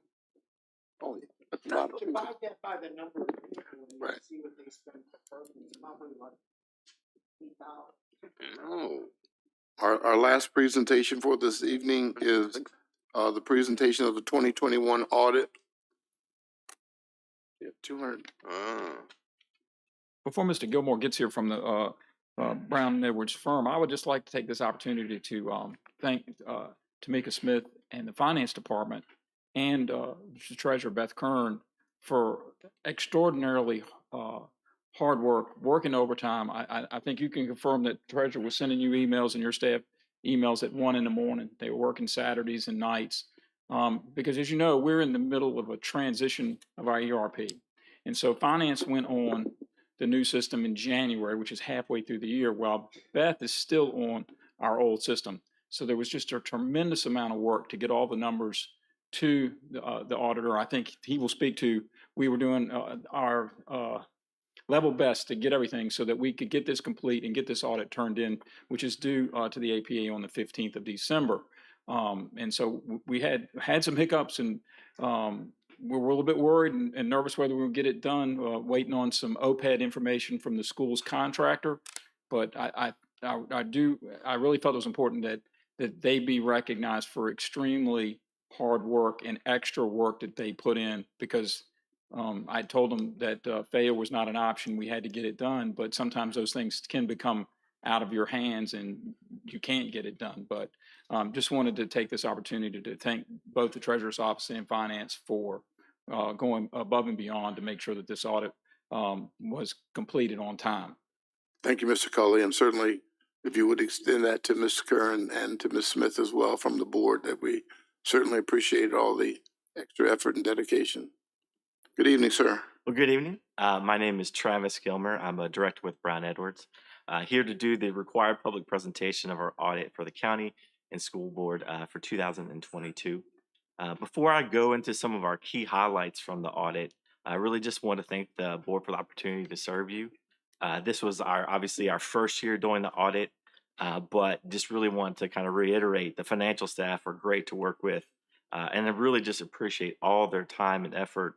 Oh, yeah. That's a lot of food. Divide that by the number of people and Right. see what they spend per person. It's probably like $8. No. Our last presentation for this evening is the presentation of the 2021 audit. Yeah, 200. Before Mr. Gilmore gets here from the Brown and Edwards firm, I would just like to take this opportunity to thank Tamika Smith and the finance department and Treasurer Beth Kern for extraordinarily hard work, working overtime. I think you can confirm that Treasurer was sending you emails and your staff emails at 1 a.m. They were working Saturdays and nights because, as you know, we're in the middle of a transition of our ERP. And so finance went on the new system in January, which is halfway through the year, while Beth is still on our old system. So there was just a tremendous amount of work to get all the numbers to the auditor. I think he will speak to, we were doing our level best to get everything so that we could get this complete and get this audit turned in, which is due to the APA on the 15th of December. And so we had some hiccups and we were a little bit worried and nervous whether we would get it done, waiting on some OPED information from the school's contractor. But I really felt it was important that they be recognized for extremely hard work and extra work that they put in, because I told them that failure was not an option. We had to get it done, but sometimes those things can become out of your hands and you can't get it done. But just wanted to take this opportunity to thank both the Treasurer's Office and Finance for going above and beyond to make sure that this audit was completed on time. Thank you, Mr. Cully, and certainly if you would extend that to Ms. Curran and to Ms. Smith as well from the board, that we certainly appreciate all the extra effort and dedication. Good evening, sir. Well, good evening. My name is Travis Gilmer. I'm a director with Brown Edwards, here to do the required public presentation of our audit for the county and school board for 2022. Before I go into some of our key highlights from the audit, I really just want to thank the board for the opportunity to serve you. This was obviously our first year doing the audit, but just really want to kind of reiterate the financial staff are great to work with, and I really just appreciate all their time and effort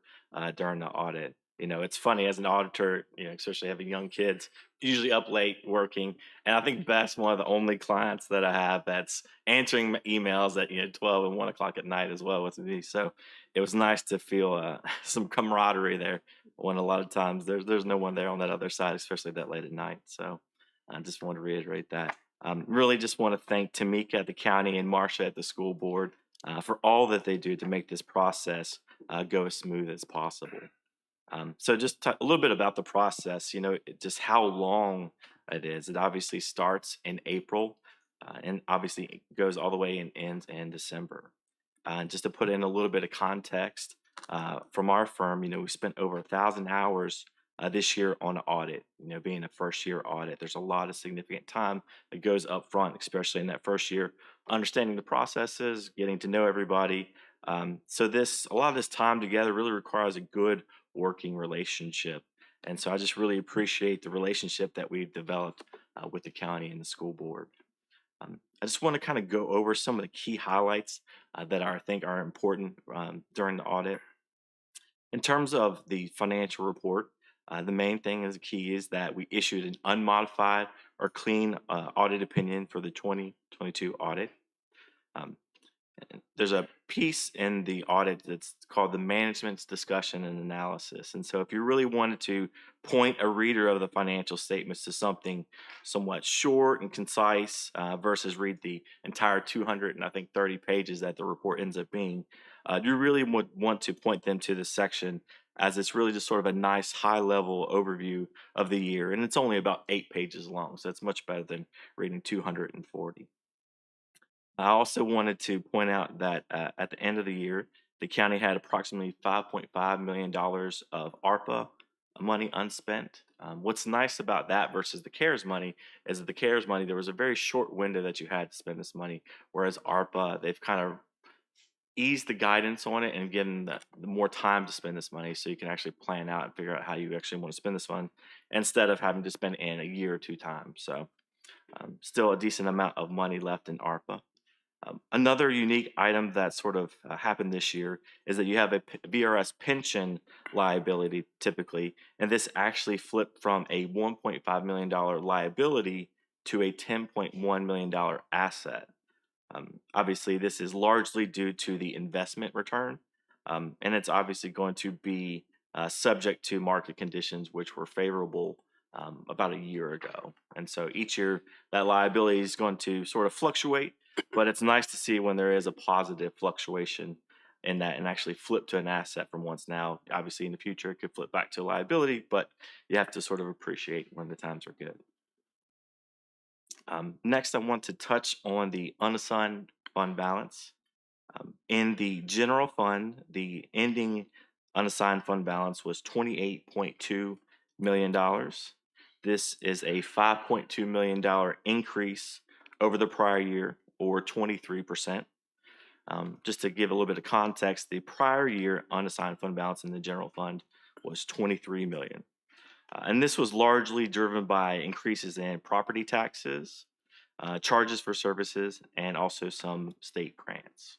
during the audit. You know, it's funny as an auditor, you know, especially having young kids, usually up late working. And I think Beth's one of the only clients that I have that's answering my emails at 12 and 1 o'clock at night as well with me. So it was nice to feel some camaraderie there when a lot of times there's no one there on that other side, especially that late at night. So I just want to reiterate that. Really just want to thank Tamika at the county and Marsha at the school board for all that they do to make this process go as smooth as possible. So just a little bit about the process, just how long it is. It obviously starts in April and obviously it goes all the way and ends in December. Just to put in a little bit of context from our firm, we spent over 1,000 hours this year on an audit. Being a first year audit, there's a lot of significant time that goes up front, especially in that first year, understanding the processes, getting to know everybody. So a lot of this time together really requires a good working relationship. And so I just really appreciate the relationship that we've developed with the county and the school board. I just want to kind of go over some of the key highlights that I think are important during the audit. In terms of the financial report, the main thing is key is that we issued an unmodified or clean audit opinion for the 2022 audit. There's a piece in the audit that's called the management's discussion and analysis. And so if you really wanted to point a reader of the financial statements to something somewhat short and concise versus read the entire 230 pages that the report ends up being, you really would want to point them to this section, as it's really just sort of a nice high level overview of the year. And it's only about 8 pages long, so it's much better than reading 240. I also wanted to point out that at the end of the year, the county had approximately $5.5 million of ARPA money unspent. What's nice about that versus the CARES money is that the CARES money, there was a very short window that you had to spend this money, whereas ARPA, they've kind of eased the guidance on it and given the more time to spend this money, so you can actually plan out and figure out how you actually want to spend this fund instead of having to spend in a year or two time. So still a decent amount of money left in ARPA. Another unique item that sort of happened this year is that you have a VRS pension liability typically, and this actually flipped from a $1.5 million liability to a $10.1 million asset. Obviously, this is largely due to the investment return, and it's obviously going to be subject to market conditions which were favorable about a year ago. And so each year that liability is going to sort of fluctuate, but it's nice to see when there is a positive fluctuation in that and actually flip to an asset from once. Now, obviously in the future it could flip back to a liability, but you have to sort of appreciate when the times are good. Next, I want to touch on the unassigned fund balance. In the general fund, the ending unassigned fund balance was $28.2 million. This is a $5.2 million increase over the prior year, or 23%. Just to give a little bit of context, the prior year unassigned fund balance in the general fund was $23 million. And this was largely driven by increases in property taxes, charges for services, and also some state grants.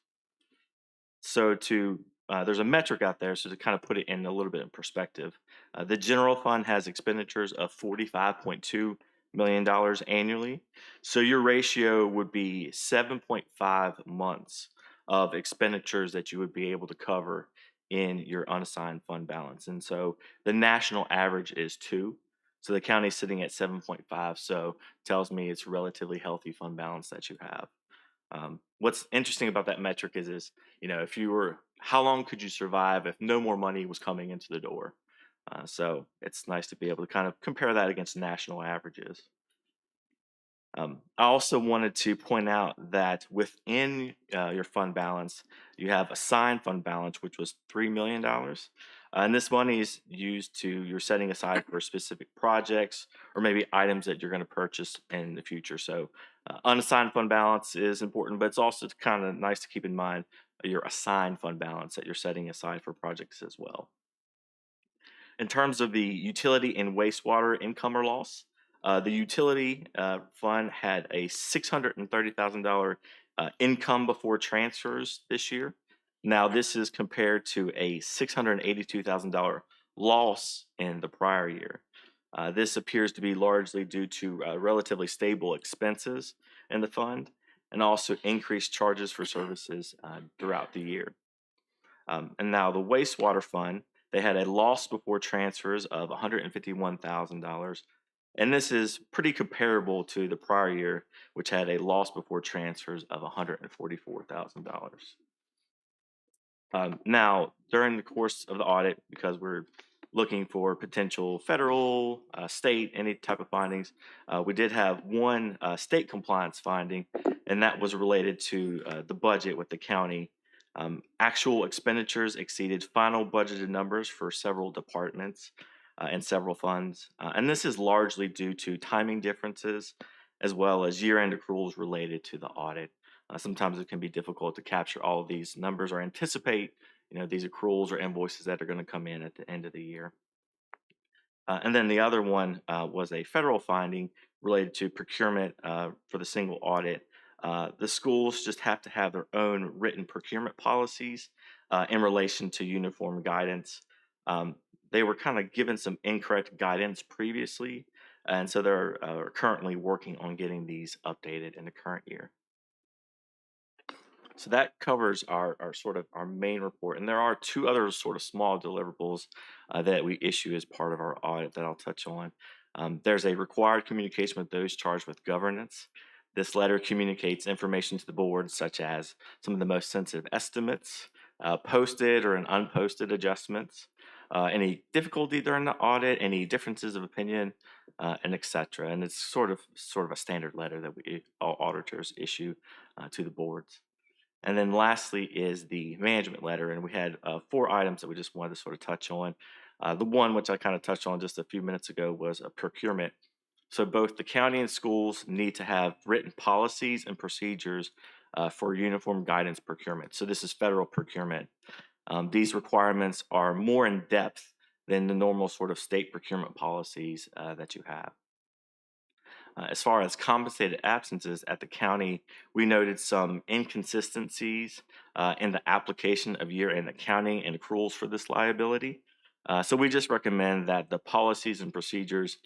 So there's a metric out there, so to kind of put it in a little bit in perspective, the general fund has expenditures of $45.2 million annually. So your ratio would be 7.5 months of expenditures that you would be able to cover in your unassigned fund balance. And so the national average is 2. So the county is sitting at 7.5. So tells me it's a relatively healthy fund balance that you have. What's interesting about that metric is if you were, how long could you survive if no more money was coming into the door? So it's nice to be able to kind of compare that against national averages. I also wanted to point out that within your fund balance, you have assigned fund balance, which was $3 million. And this money is used to, you're setting aside for specific projects or maybe items that you're going to purchase in the future. So unassigned fund balance is important, but it's also kind of nice to keep in mind your assigned fund balance that you're setting aside for projects as well. In terms of the utility and wastewater income or loss, the utility fund had a $630,000 income before transfers this year. Now, this is compared to a $682,000 loss in the prior year. This appears to be largely due to relatively stable expenses in the fund and also increased charges for services throughout the year. And now the wastewater fund, they had a loss before transfers of $151,000. And this is pretty comparable to the prior year, which had a loss before transfers of $144,000. Now, during the course of the audit, because we're looking for potential federal, state, any type of findings, we did have one state compliance finding, and that was related to the budget with the county. Actual expenditures exceeded final budgeted numbers for several departments and several funds. And this is largely due to timing differences as well as year-end accruals related to the audit. Sometimes it can be difficult to capture all of these numbers or anticipate, these accruals or invoices that are going to come in at the end of the year. And then the other one was a federal finding related to procurement for the single audit. The schools just have to have their own written procurement policies in relation to uniform guidance. They were kind of given some incorrect guidance previously, and so they're currently working on getting these updated in the current year. So that covers our sort of our main report, and there are two other sort of small deliverables that we issue as part of our audit that I'll touch on. There's a required communication with those charged with governance. This letter communicates information to the board, such as some of the most sensitive estimates, posted or unposted adjustments, any difficulty during the audit, any differences of opinion, and etc. And it's sort of a standard letter that all auditors issue to the boards. And then lastly is the management letter, and we had 4 items that we just wanted to sort of touch on. The one which I kind of touched on just a few minutes ago was a procurement. So both the county and schools need to have written policies and procedures for uniform guidance procurement. So this is federal procurement. These requirements are more in depth than the normal sort of state procurement policies that you have. As far as compensated absences at the county, we noted some inconsistencies in the application of year-end accounting and accruals for this liability. So we just recommend that the policies and procedures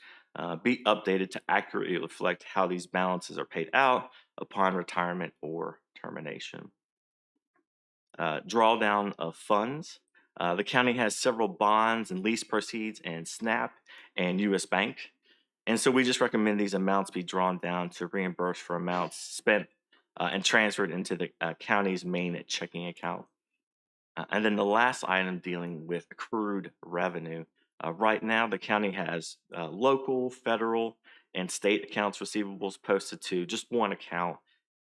be updated to accurately reflect how these balances are paid out upon retirement or termination. Drawdown of funds. The county has several bonds and lease proceeds in SNAP and U.S. Bank. And so we just recommend these amounts be drawn down to reimburse for amounts spent and transferred into the county's main checking account. And then the last item dealing with accrued revenue. Right now, the county has local, federal, and state accounts receivables posted to just one account.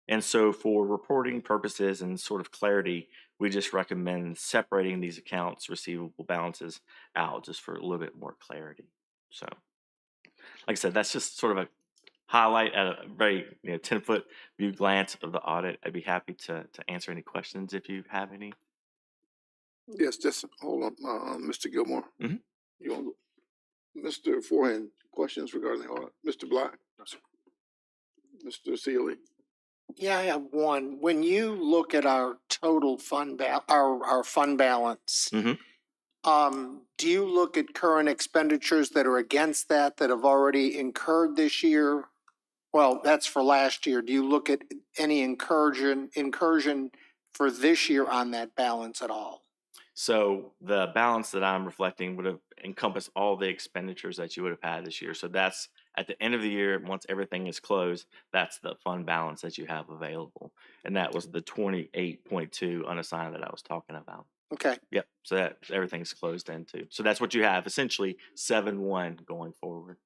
And so for reporting purposes and sort of clarity, we just recommend separating these accounts receivable balances out just for a little bit more clarity. So like I said, that's just sort of a highlight at a very 10-foot view glance of the audit. I'd be happy to answer any questions if you have any. Yes, just hold on, Mr. Gilmore. Mhm. You want Mr. Forehand, questions regarding the audit? Mr. Black? No, sir. Mr. Sealy? Yeah, I have one. When you look at our total fund our fund balance, Mhm. Do you look at current expenditures that are against that have already incurred this year? Well, that's for last year. Do you look at any incursion for this year on that balance at all? So the balance that I'm reflecting would have encompassed all the expenditures that you would have had this year. So that's at the end of the year, once everything is closed, that's the fund balance that you have available. And that was the 28.2 unassigned that I was talking about. Okay. Yep. So that everything's closed into. So that's what you have, essentially 7-1 going forward.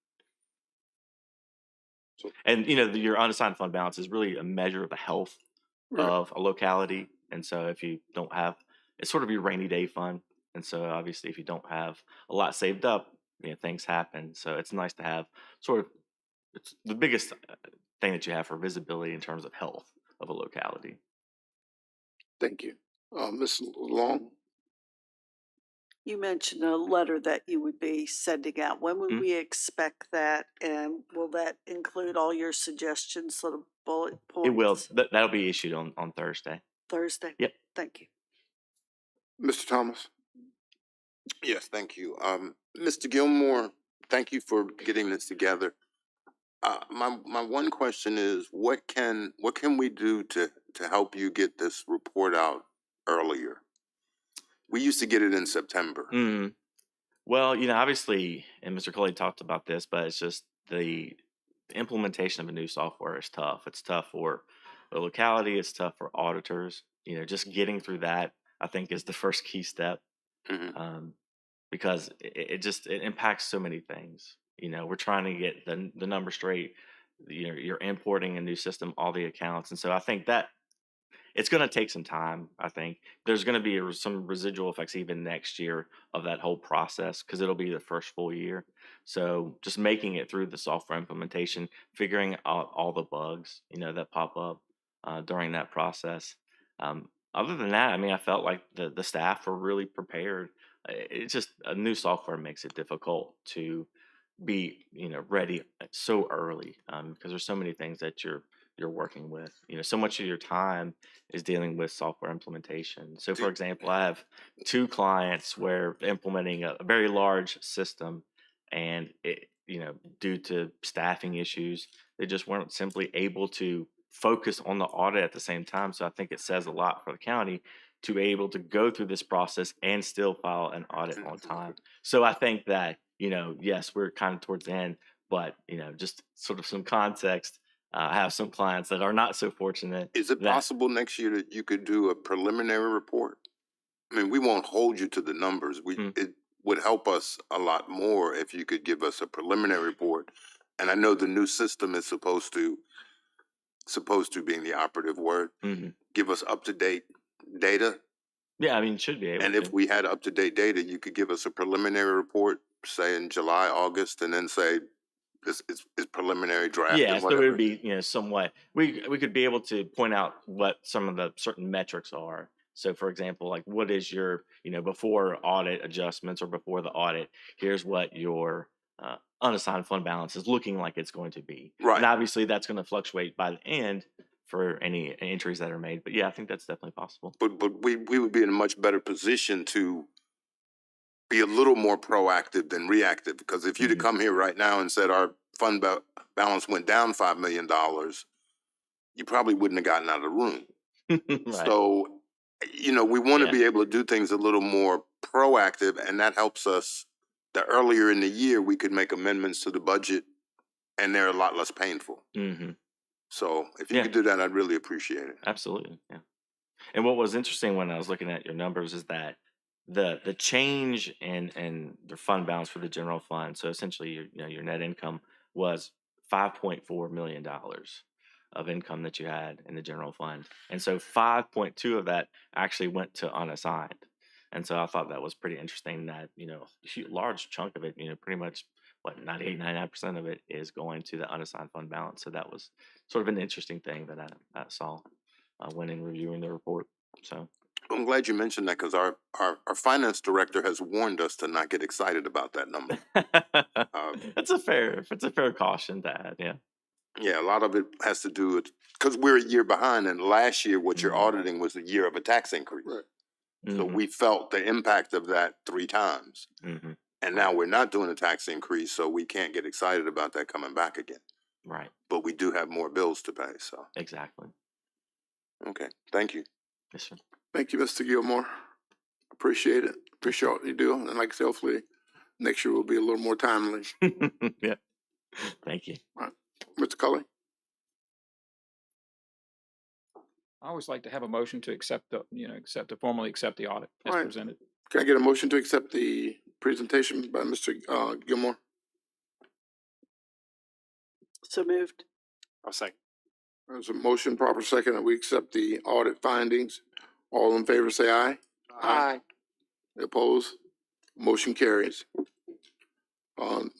And, you know, your unassigned fund balance is really a measure of the health Right. of a locality. And so if you don't have, it's sort of your rainy day fund. And so obviously if you don't have a lot saved up, you know, things happen. So it's nice to have sort of, it's the biggest thing that you have for visibility in terms of health of a locality. Thank you. Ms. Long? You mentioned a letter that you would be sending out. When would Mhm. we expect that? And will that include all your suggestions, sort of bullet points? It will, that'll be issued on Thursday. Thursday? Yep. Thank you. Mr. Thomas? Yes, thank you. Mr. Gilmore, thank you for getting this together. My one question is, what can we do to help you get this report out earlier? We used to get it in September. Mm. Well, you know, obviously, and Mr. Coley talked about this, but it's just the implementation of a new software is tough. It's tough for the locality. It's tough for auditors. You know, just getting through that, I think, is the first key step, Mhm. because it impacts so many things. You know, we're trying to get the number straight. You're importing a new system, all the accounts, and so I think that it's going to take some time. I think there's going to be some residual effects even next year of that whole process because it'll be the first full year. So just making it through the software implementation, figuring out all the bugs, you know, that pop up during that process. Other than that, I mean, I felt like the staff were really prepared. It's just a new software makes it difficult to be, you know, ready so early because there's so many things that you're working with. You know, so much of your time is dealing with software implementation. So, for example, I have 2 clients where implementing a very large system, and it, you know, due to staffing issues, they just weren't simply able to focus on the audit at the same time. So, I think it says a lot for the county to be able to go through this process and still file an audit on time. So, I think that, you know, yes, we're kind of towards the end, but, you know, just sort of some context. I have some clients that are not so fortunate. Is it that- possible next year that you could do a preliminary report? I mean, we won't hold you to the numbers. It would help us a lot more if you could give us a preliminary report. And I know the new system is supposed to being the operative word, Mhm. give us up-to-date data. Yeah, I mean, should be able And to. if we had up-to-date data, you could give us a preliminary report, say in July, August, and then say it's preliminary draft Yeah, and so it whatever. would be, you know, somewhat, we could be able to point out what some of the certain metrics are. So for example, like what is your, you know, before audit adjustments or before the audit, here's what your unassigned fund balance is looking like it's going to be. Right. And obviously that's going to fluctuate by the end for any entries that are made. But yeah, I think that's definitely possible. But we would be in a much better position to be a little more proactive than reactive, because if you'd have come here right now and said our fund balance went down $5 million, you probably wouldn't have gotten out of the room. Right. So, you know, we want to Yeah. be able to do things a little more proactive, and that helps us. The earlier in the year we could make amendments to the budget, and they're a lot less painful. Mm-hmm. So if you Yeah. could do that, I'd really appreciate it. Absolutely. Yeah. And what was interesting when I was looking at your numbers is that the change in the fund balance for the general fund, so essentially your, you know, your net income was $5.4 million of income that you had in the general fund. And so 5.2 of that actually went to unassigned. And so I thought that was pretty interesting that, you know, a large chunk of it, you know, pretty much what 99% of it is going to the unassigned fund balance. So that was sort of an interesting thing that I saw when in reviewing the report. So I'm glad you mentioned that, because our finance director has warned us to not get excited about that number. it's a fair caution to add. Yeah. Yeah, a lot of it has to do with, because we're a year behind, and last year what you're auditing was the year of a tax increase. Right. So Mhm. we felt the impact of that 3 times. Mhm. And now we're not doing a tax increase, so we can't get excited about that coming back again. Right. But we do have more bills to pay, so. Exactly. Okay, thank you. Yes, sir. Thank you, Mr. Gilmore. Appreciate it. Appreciate what you do. And like I said, hopefully next year will be a little more timely. Yeah. Thank you. All right. Mr. Cully? I always like to have a motion to formally accept the audit as Right. presented. Can I get a motion to accept the presentation by Mr. Gilmore? So moved. I'll second. There's a motion, proper second, that we accept the audit findings. All in favor, say aye. Aye. Opposed? Motion carries.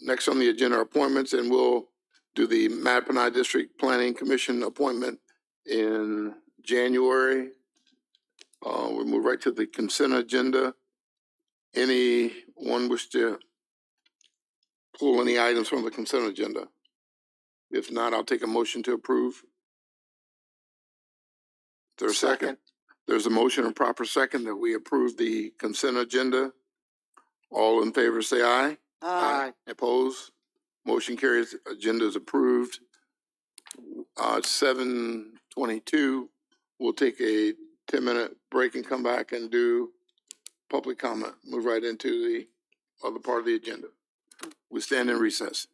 Next on the agenda are appointments, and we'll do the Mattaponi District Planning Commission appointment in January. We'll move right to the consent agenda. Anyone wish to pull any items from the consent agenda? If not, I'll take a motion to approve. Is there a second? There's a motion and proper second that we approve the consent agenda. All in favor, say aye. Aye. Opposed? Motion carries. Agenda is approved. 7:22. We'll take a 10-minute break and come back and do public comment. Move right into the other part of the agenda. We stand in recess.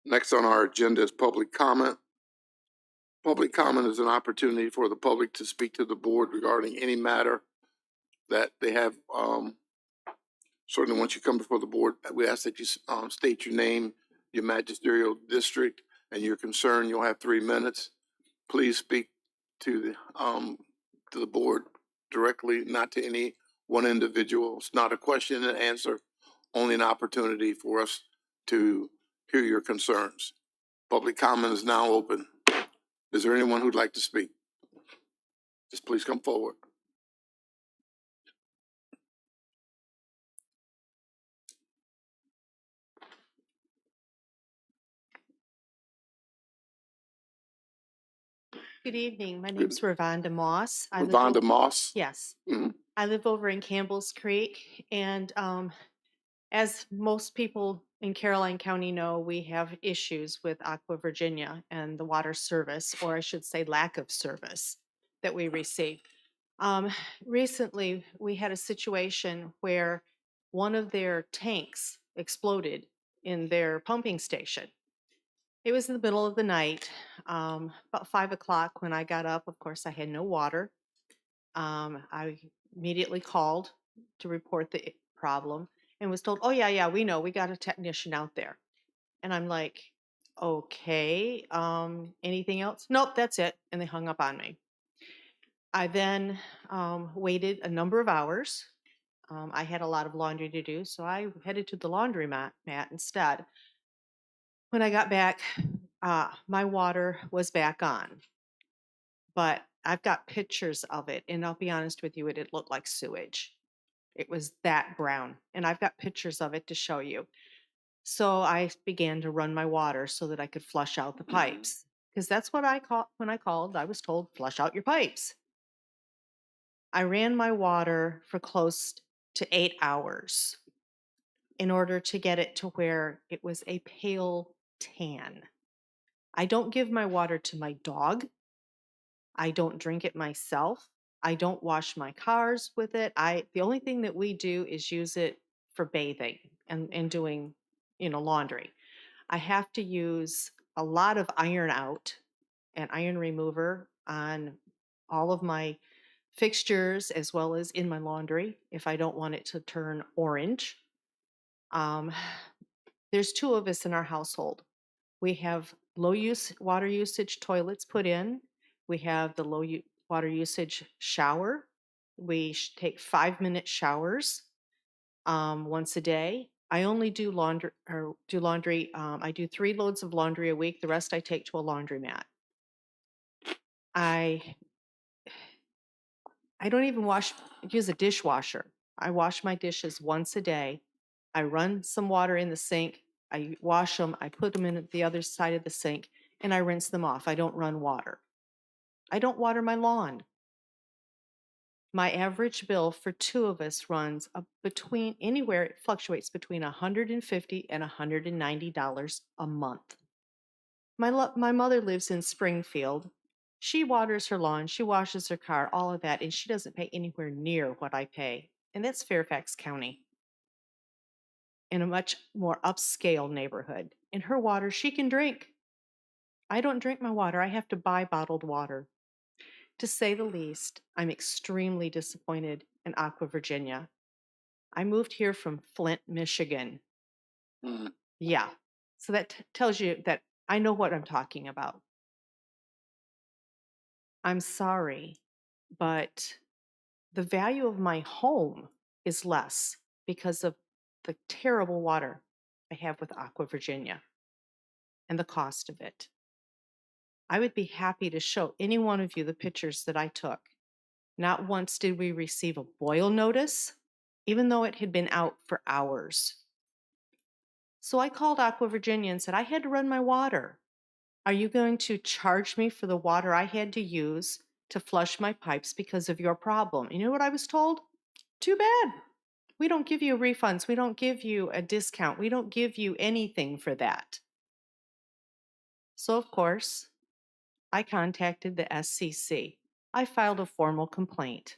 Next on our agenda is public comment. Public comment is an opportunity for the public to speak to the board regarding any matter that they have. Certainly, once you come before the board, we ask that you state your name, your magisterial district, and your concern. You'll have 3 minutes. Please speak to the board directly, not to any one individual. It's not a question and answer, only an opportunity for us to hear your concerns. Public comment is now open. Is there anyone who'd like to speak? Just please come forward. Good evening. My name's Ravonda Moss. Ravonda Moss? Yes. Mhm. I live over in Campbell's Creek, and as most people in Caroline County know, we have issues with Aqua Virginia and the water service, or I should say lack of service that we receive. Recently, we had a situation where one of their tanks exploded in their pumping station. It was in the middle of the night, about 5 o'clock when I got up. Of course, I had no water. I immediately called to report the problem and was told, oh, yeah, we know, we got a technician out there. And I'm like, okay, anything else? Nope, that's it. And they hung up on me. I then waited a number of hours. I had a lot of laundry to do, so I headed to the laundromat instead. When I got back, my water was back on, but I've got pictures of it, and I'll be honest with you, it looked like sewage. It was that brown, and I've got pictures of it to show you. So I began to run my water so that I could flush out the pipes, because that's what when I called, I was told, flush out your pipes. I ran my water for close to 8 hours in order to get it to where it was a pale tan. I don't give my water to my dog. I don't drink it myself. I don't wash my cars with it. The only thing that we do is use it for bathing and doing, laundry. I have to use a lot of iron out and iron remover on all of my fixtures as well as in my laundry if I don't want it to turn orange. There's 2 of us in our household. We have water usage toilets put in. We have the water usage shower. We take 5-minute showers once a day. I only do laundry. I do 3 loads of laundry a week. The rest I take to a laundromat. I don't even use a dishwasher. I wash my dishes once a day. I run some water in the sink. I wash them. I put them in the other side of the sink, and I rinse them off. I don't run water. I don't water my lawn. My average bill for 2 of us runs it fluctuates between $150 and $190 a month. My mother lives in Springfield. She waters her lawn, she washes her car, all of that, and she doesn't pay anywhere near what I pay. And that's Fairfax County, in a much more upscale neighborhood. And her water she can drink. I don't drink my water. I have to buy bottled water. To say the least, I'm extremely disappointed in Aqua Virginia. I moved here from Flint, Michigan. Yeah. So that tells you that I know what I'm talking about. I'm sorry, but the value of my home is less because of the terrible water I have with Aqua Virginia and the cost of it. I would be happy to show any one of you the pictures that I took. Not once did we receive a boil notice, even though it had been out for hours. So I called Aqua Virginia and said, I had to run my water. Are you going to charge me for the water I had to use to flush my pipes because of your problem? You know what I was told? Too bad. We don't give you refunds. We don't give you a discount. We don't give you anything for that. So, of course, I contacted the SCC. I filed a formal complaint.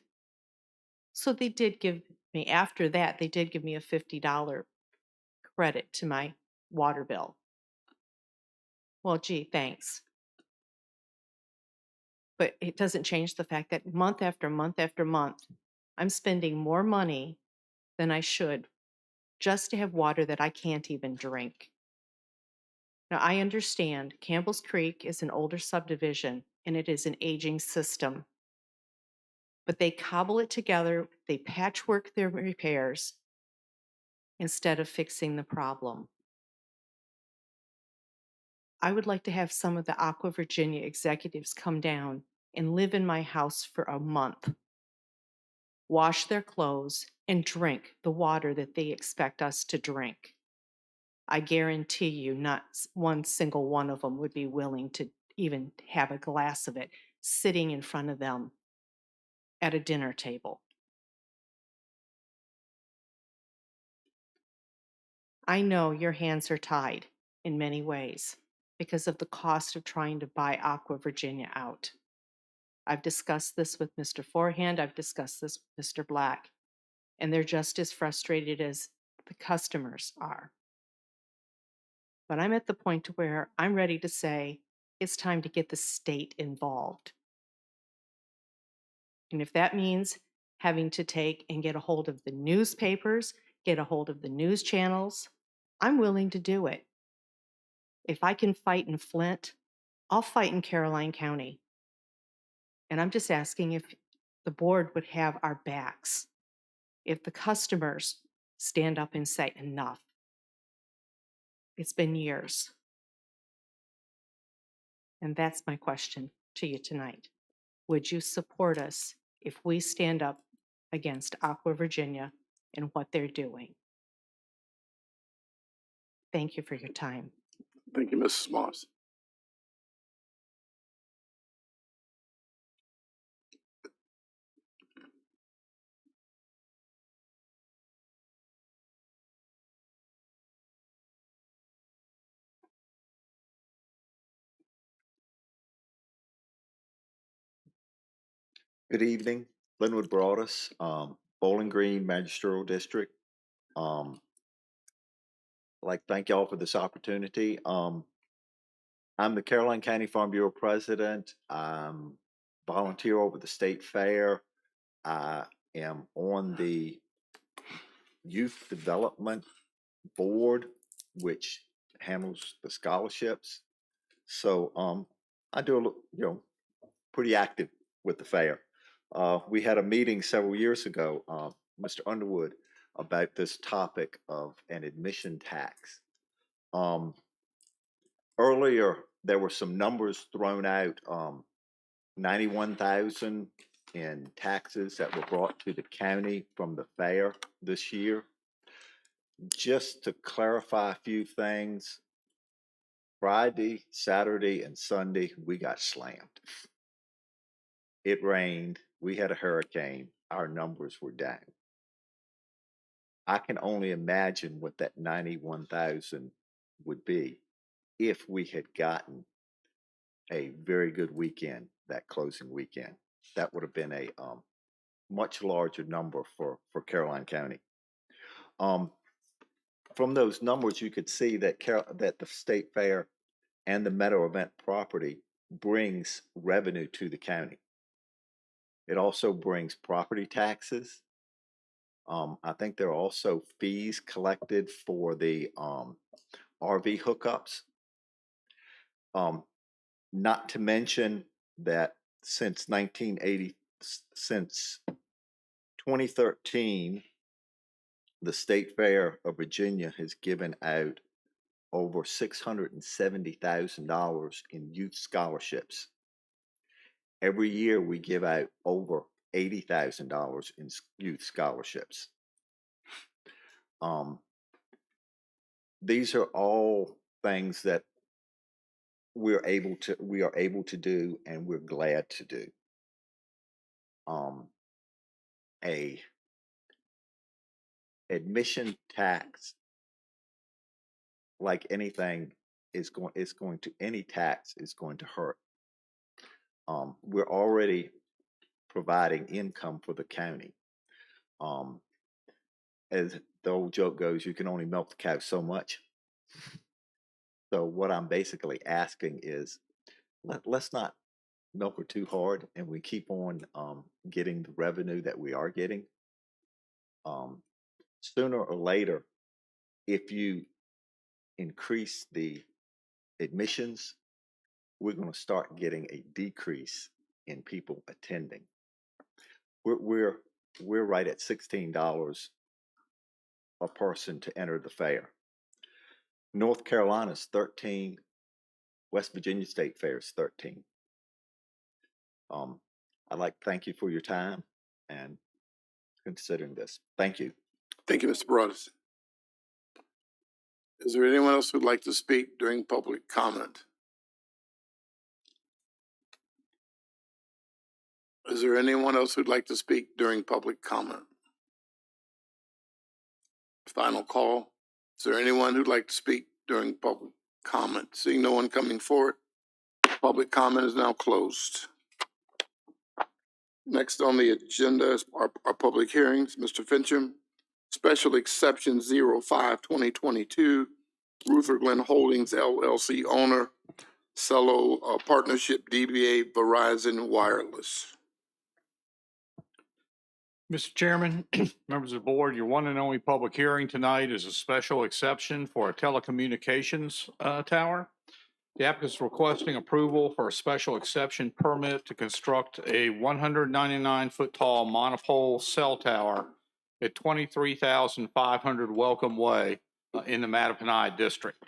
So they did give me, after that, they did give me a $50 credit to my water bill. Well, gee, thanks. But it doesn't change the fact that month after month after month, I'm spending more money than I should just to have water that I can't even drink. Now, I understand Campbell's Creek is an older subdivision and it is an aging system, but they cobble it together, they patchwork their repairs instead of fixing the problem. I would like to have some of the Aqua Virginia executives come down and live in my house for a month, wash their clothes, and drink the water that they expect us to drink. I guarantee you not one single one of them would be willing to even have a glass of it sitting in front of them at a dinner table. I know your hands are tied in many ways because of the cost of trying to buy Aqua Virginia out. I've discussed this with Mr. Forehand, I've discussed this with Mr. Black, and they're just as frustrated as the customers are. But I'm at the point to where I'm ready to say it's time to get the state involved. And if that means having to take and get a hold of the newspapers, get a hold of the news channels, I'm willing to do it. If I can fight in Flint, I'll fight in Caroline County. And I'm just asking if the board would have our backs. If the customers stand up and say enough. It's been years. And that's my question to you tonight. Would you support us if we stand up against Aqua Virginia and what they're doing? Thank you for your time. Thank you, Mrs. Moss. Good evening, Linwood Broadus, Bowling Green Magisterial District. Thank y'all for this opportunity. I'm the Caroline County Farm Bureau President. Volunteer over the State Fair. I am on the Youth Development Board, which handles the scholarships. So I do pretty active with the fair. We had a meeting several years ago, Mr. Underwood, about this topic of an admission tax. Earlier, there were some numbers thrown out, 91,000 in taxes that were brought to the county from the fair this year. Just to clarify a few things, Friday, Saturday, and Sunday, we got slammed. It rained, we had a hurricane, our numbers were down. I can only imagine what that 91,000 would be if we had gotten a very good weekend, that closing weekend. That would have been a much larger number for Caroline County. From those numbers, you could see that that the State Fair and the Meadow Event property brings revenue to the county. It also brings property taxes. I think there are also fees collected for the RV hookups. Not to mention that since 2013, the State Fair of Virginia has given out over $670,000 in youth scholarships. Every year we give out over $80,000 in youth scholarships. These are all things that we are able to do, and we're glad to do. A admission tax, like anything, any tax is going to hurt. We're already providing income for the county. As the old joke goes, you can only milk the cow so much. So what I'm basically asking is, let's not milk her too hard, and we keep on getting the revenue that we are getting. Sooner or later, if you increase the admissions, we're going to start getting a decrease in people attending. We're right at $16 a person to enter the fair. North Carolina's 13. West Virginia State Fair is 13. I'd like to thank you for your time and considering this. Thank you. Thank you, Mr. Broadus. Is there anyone else who'd like to speak during public comment? Is there anyone else who'd like to speak during public comment? Final call. Is there anyone who'd like to speak during public comment? Seeing no one coming forward, public comment is now closed. Next on the agenda is our public hearings. Mr. Fincham, Special Exception 05-2022, Ruther Glen Holdings LLC owner, Cello Partnership DBA Verizon Wireless. Mr. Chairman, members of the board, your one and only public hearing tonight is a special exception for a telecommunications tower. The applicant is requesting approval for a special exception permit to construct a 199-foot tall monopole cell tower at 23,500 Welcome Way in the Mattaponi district.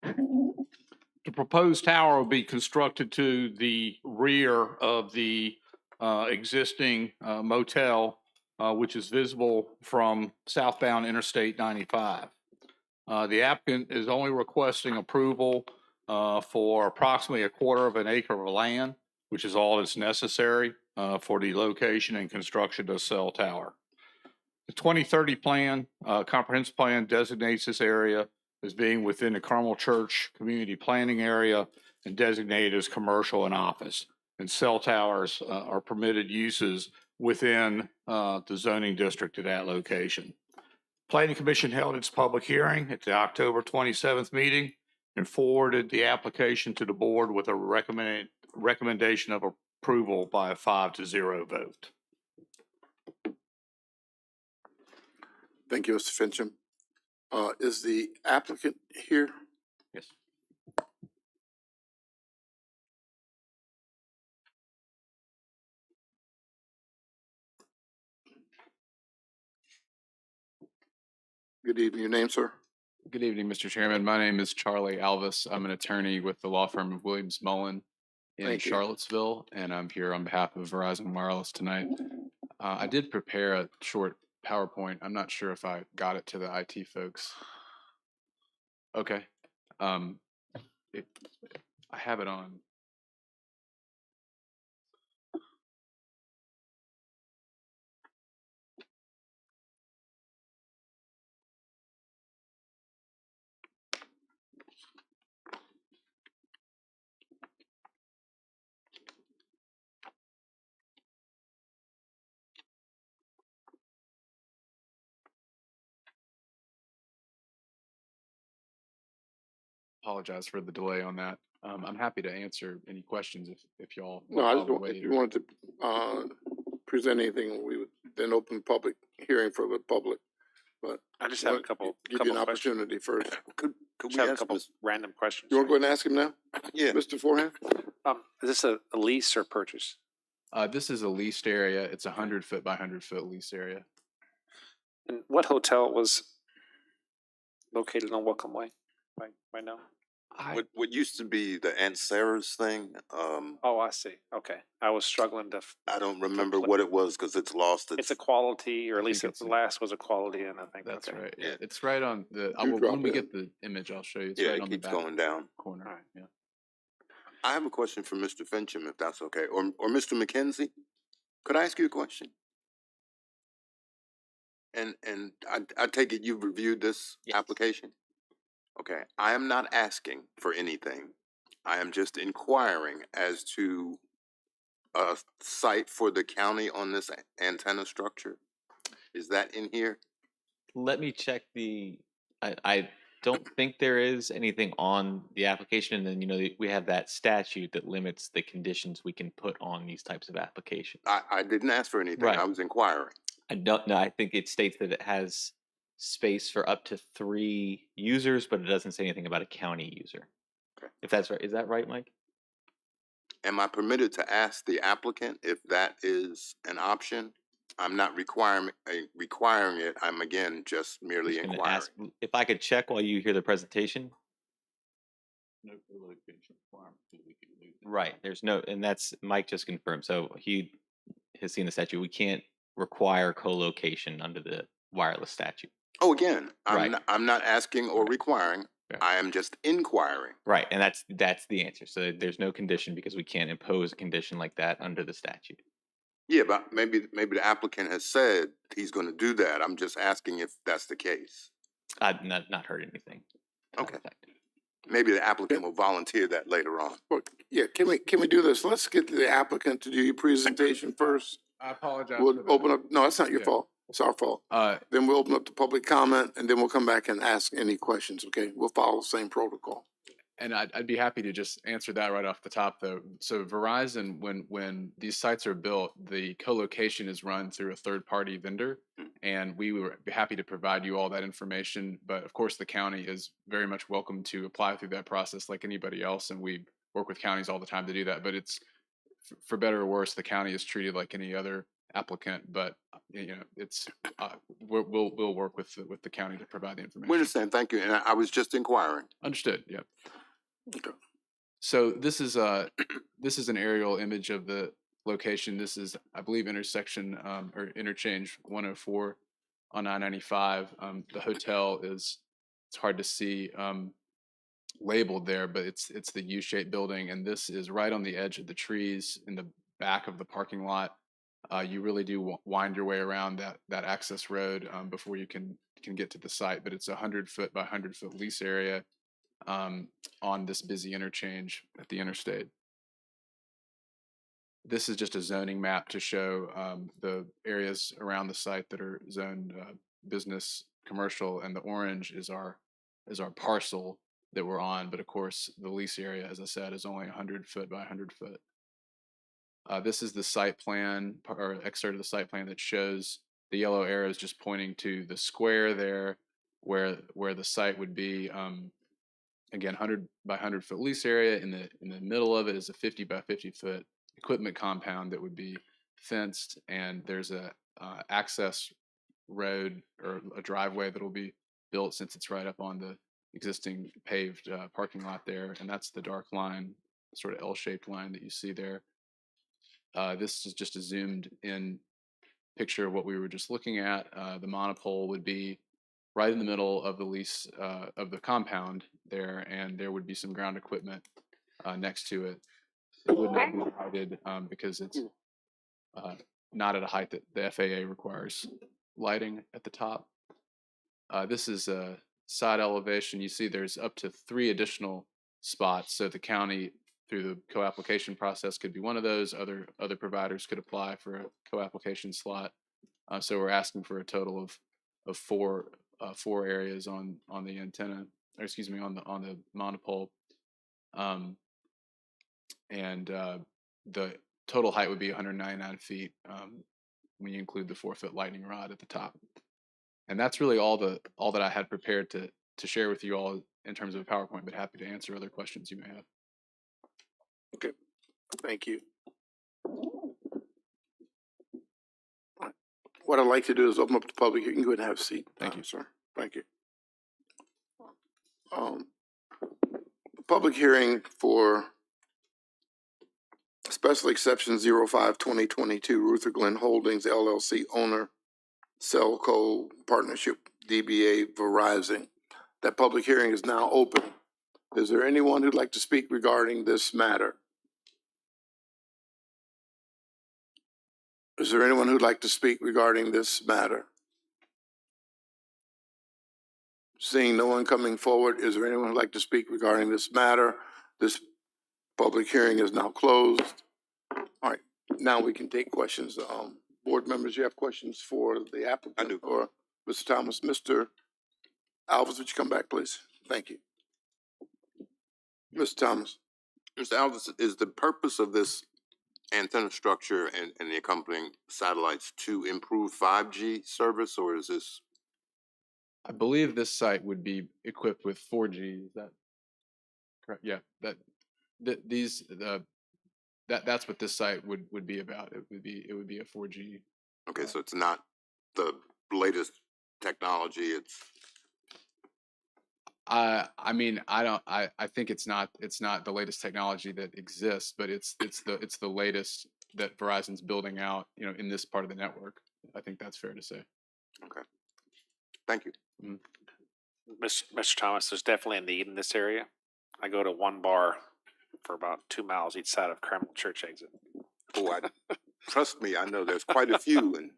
The proposed tower will be constructed to the rear of the existing motel, which is visible from southbound Interstate 95. The applicant is only requesting approval for approximately 1/4 acre of land, which is all that's necessary for the location and construction of the cell tower. The 2030 plan, comprehensive plan, designates this area as being within the Carmel Church community planning area and designated as commercial and office. And cell towers are permitted uses within the zoning district at that location. Planning Commission held its public hearing at the October 27th meeting and forwarded the application to the board with a recommendation of approval by a 5-0 vote. Thank you, Mr. Fincham. Is the applicant here? Yes. Good evening. Your name, sir? Good evening, Mr. Chairman. My name is Charlie Alvis. I'm an attorney with the law firm of Williams Mullen in Charlottesville, and I'm here on behalf of Verizon Wireless tonight. I did prepare a short PowerPoint. I'm not sure if I got it to the IT folks. Okay. I have it on. Apologize for the delay on that. I'm happy to answer any questions if y'all. No, I just want, if you wanted to present anything, we would then open public hearing for the public. But I just have a couple. Give you an opportunity first. Could Just we have a ask couple Ms. random questions. You want to go ahead and ask him now? Yeah. Mr. Forehand? Is this a lease or purchase? This is a leased area. It's 100-foot by 100-foot lease area. And what hotel was located on Welcome Way right now? What used to be the Aunt Sarah's thing, Oh, I see. Okay. I was struggling to. I don't remember what it was because it's lost. It's a quality, or at least think the last was a quality, and I think That's okay. right. Yeah, it's right on the. drop When we in. get the image, I'll show you. It's Yeah, right it on the keeps back going down. corner. All right. Yeah. I have a question for Mr. Fincham, if that's okay, or Mr. McKenzie. Could I ask you a question? And I take it you've reviewed this application? Okay, I am not asking for anything. I am just inquiring as to a site for the county on this antenna structure. Is that in here? Let me check the I don't think there is anything on the application, and then, you know, we have that statute that limits the conditions we can put on these types of applications. I didn't ask for anything. Right. I was inquiring. I don't know. I think it states that it has space for up to 3 users, but it doesn't say anything about a county user. Okay. If that's right. Is that right, Mike? Am I permitted to ask the applicant if that is an option? I'm not requiring it. I'm again just merely Just gonna inquiring. ask if I could check while you hear the presentation. No co-location requirement. Right. There's no, and that's Mike just confirmed. So he has seen the statute. We can't require co-location under the wireless statute. Oh, again, Right. I'm not asking or requiring. Yeah. I am just inquiring. Right, and that's the answer. So there's no condition because we can't impose a condition like that under the statute. Yeah, but maybe the applicant has said he's going to do that. I'm just asking if that's the case. I've not heard anything. Okay. Maybe the applicant will volunteer that later on. Well, yeah, can we do this? Let's get the applicant to do your presentation first. I apologize. We'll open up, no, it's not your Yeah. fault. It's our fault. Then we'll open up the public comment and then we'll come back and ask any questions, okay? We'll follow the same protocol. And I'd be happy to just answer that right off the top, though. So Verizon, when these sites are built, the co-location is run through a third-party vendor, and we were happy to provide you all that information. But of course, the county is very much welcome to apply through that process like anybody else, and we work with counties all the time to do that. But it's, for better or worse, the county is treated like any other applicant. But you know, it's we'll work with the county to provide the information. We understand. Thank you. And I was just inquiring. Understood. Yep. Okay. So this is an aerial image of the location. This is, I believe, intersection or interchange 104 on 995. The hotel it's hard to see labeled there, but it's the U-shaped building, and this is right on the edge of the trees in the back of the parking lot. You really do wind your way around that access road before you can get to the site, but it's a 100-foot by 100-foot lease area on this busy interchange at the interstate. This is just a zoning map to show the areas around the site that are zoned business, commercial, and the orange is our parcel that we're on. But of course, the lease area, as I said, is only 100-foot by 100-foot. This is the site plan or excerpt of the site plan that shows the yellow arrows just pointing to the square there, where the site would be. Again, 100 by 100-foot lease area. In the middle of it is a 50 by 50-foot equipment compound that would be fenced, and there's a access road or a driveway that will be built since it's right up on the existing paved parking lot there, and that's the dark line, sort of L-shaped line that you see there. This is just a zoomed in picture of what we were just looking at. The monopole would be right in the middle of the lease of the compound there, and there would be some ground equipment next to it. It would not be lighted because it's not at a height that the FAA requires lighting at the top. This is a side elevation. You see there's up to 3 additional spots, so the county, through the co-application process, could be one of those. Other providers could apply for a co-application slot. So we're asking for a total of 4 areas on the antenna, or excuse me, on the monopole, and the total height would be 199 feet when you include the 4-foot lightning rod at the top. And that's really all that I had prepared to share with you all in terms of a PowerPoint, but happy to answer other questions you may have. Okay, thank you. What I'd like to do is open up the public. You can go ahead and have a seat. Thank you, sir. Thank you. Public hearing for special exception 05-2022 Ruther Glen Holdings LLC owner Cellco Partnership DBA Verizon. That public hearing is now open. Is there anyone who'd like to speak regarding this matter? Is there anyone who'd like to speak regarding this matter? Seeing no one coming forward, is there anyone who'd like to speak regarding this matter? This public hearing is now closed. All right, now we can take questions. Board members, you have questions for the applicant? I do. Or Mr. Thomas? Mr. Alvis, would you come back, please? Thank you. Mr. Thomas. Mr. Alvis, is the purpose of this antenna structure and the accompanying satellites to improve 5G service, or is this? I believe this site would be equipped with 4G. Is that correct? Yeah, that's what this site would be about. It would be a 4G. Okay, so it's not the latest technology. It's I mean, I think it's not the latest technology that exists, but it's the latest that Verizon's building out, you know, in this part of the network. I think that's fair to say. okay. Thank you. Mr. Thomas, there's definitely a need in this area. I go to one bar for about 2 miles each side of Carmel Church exit. Oh, trust me, I know there's quite a few,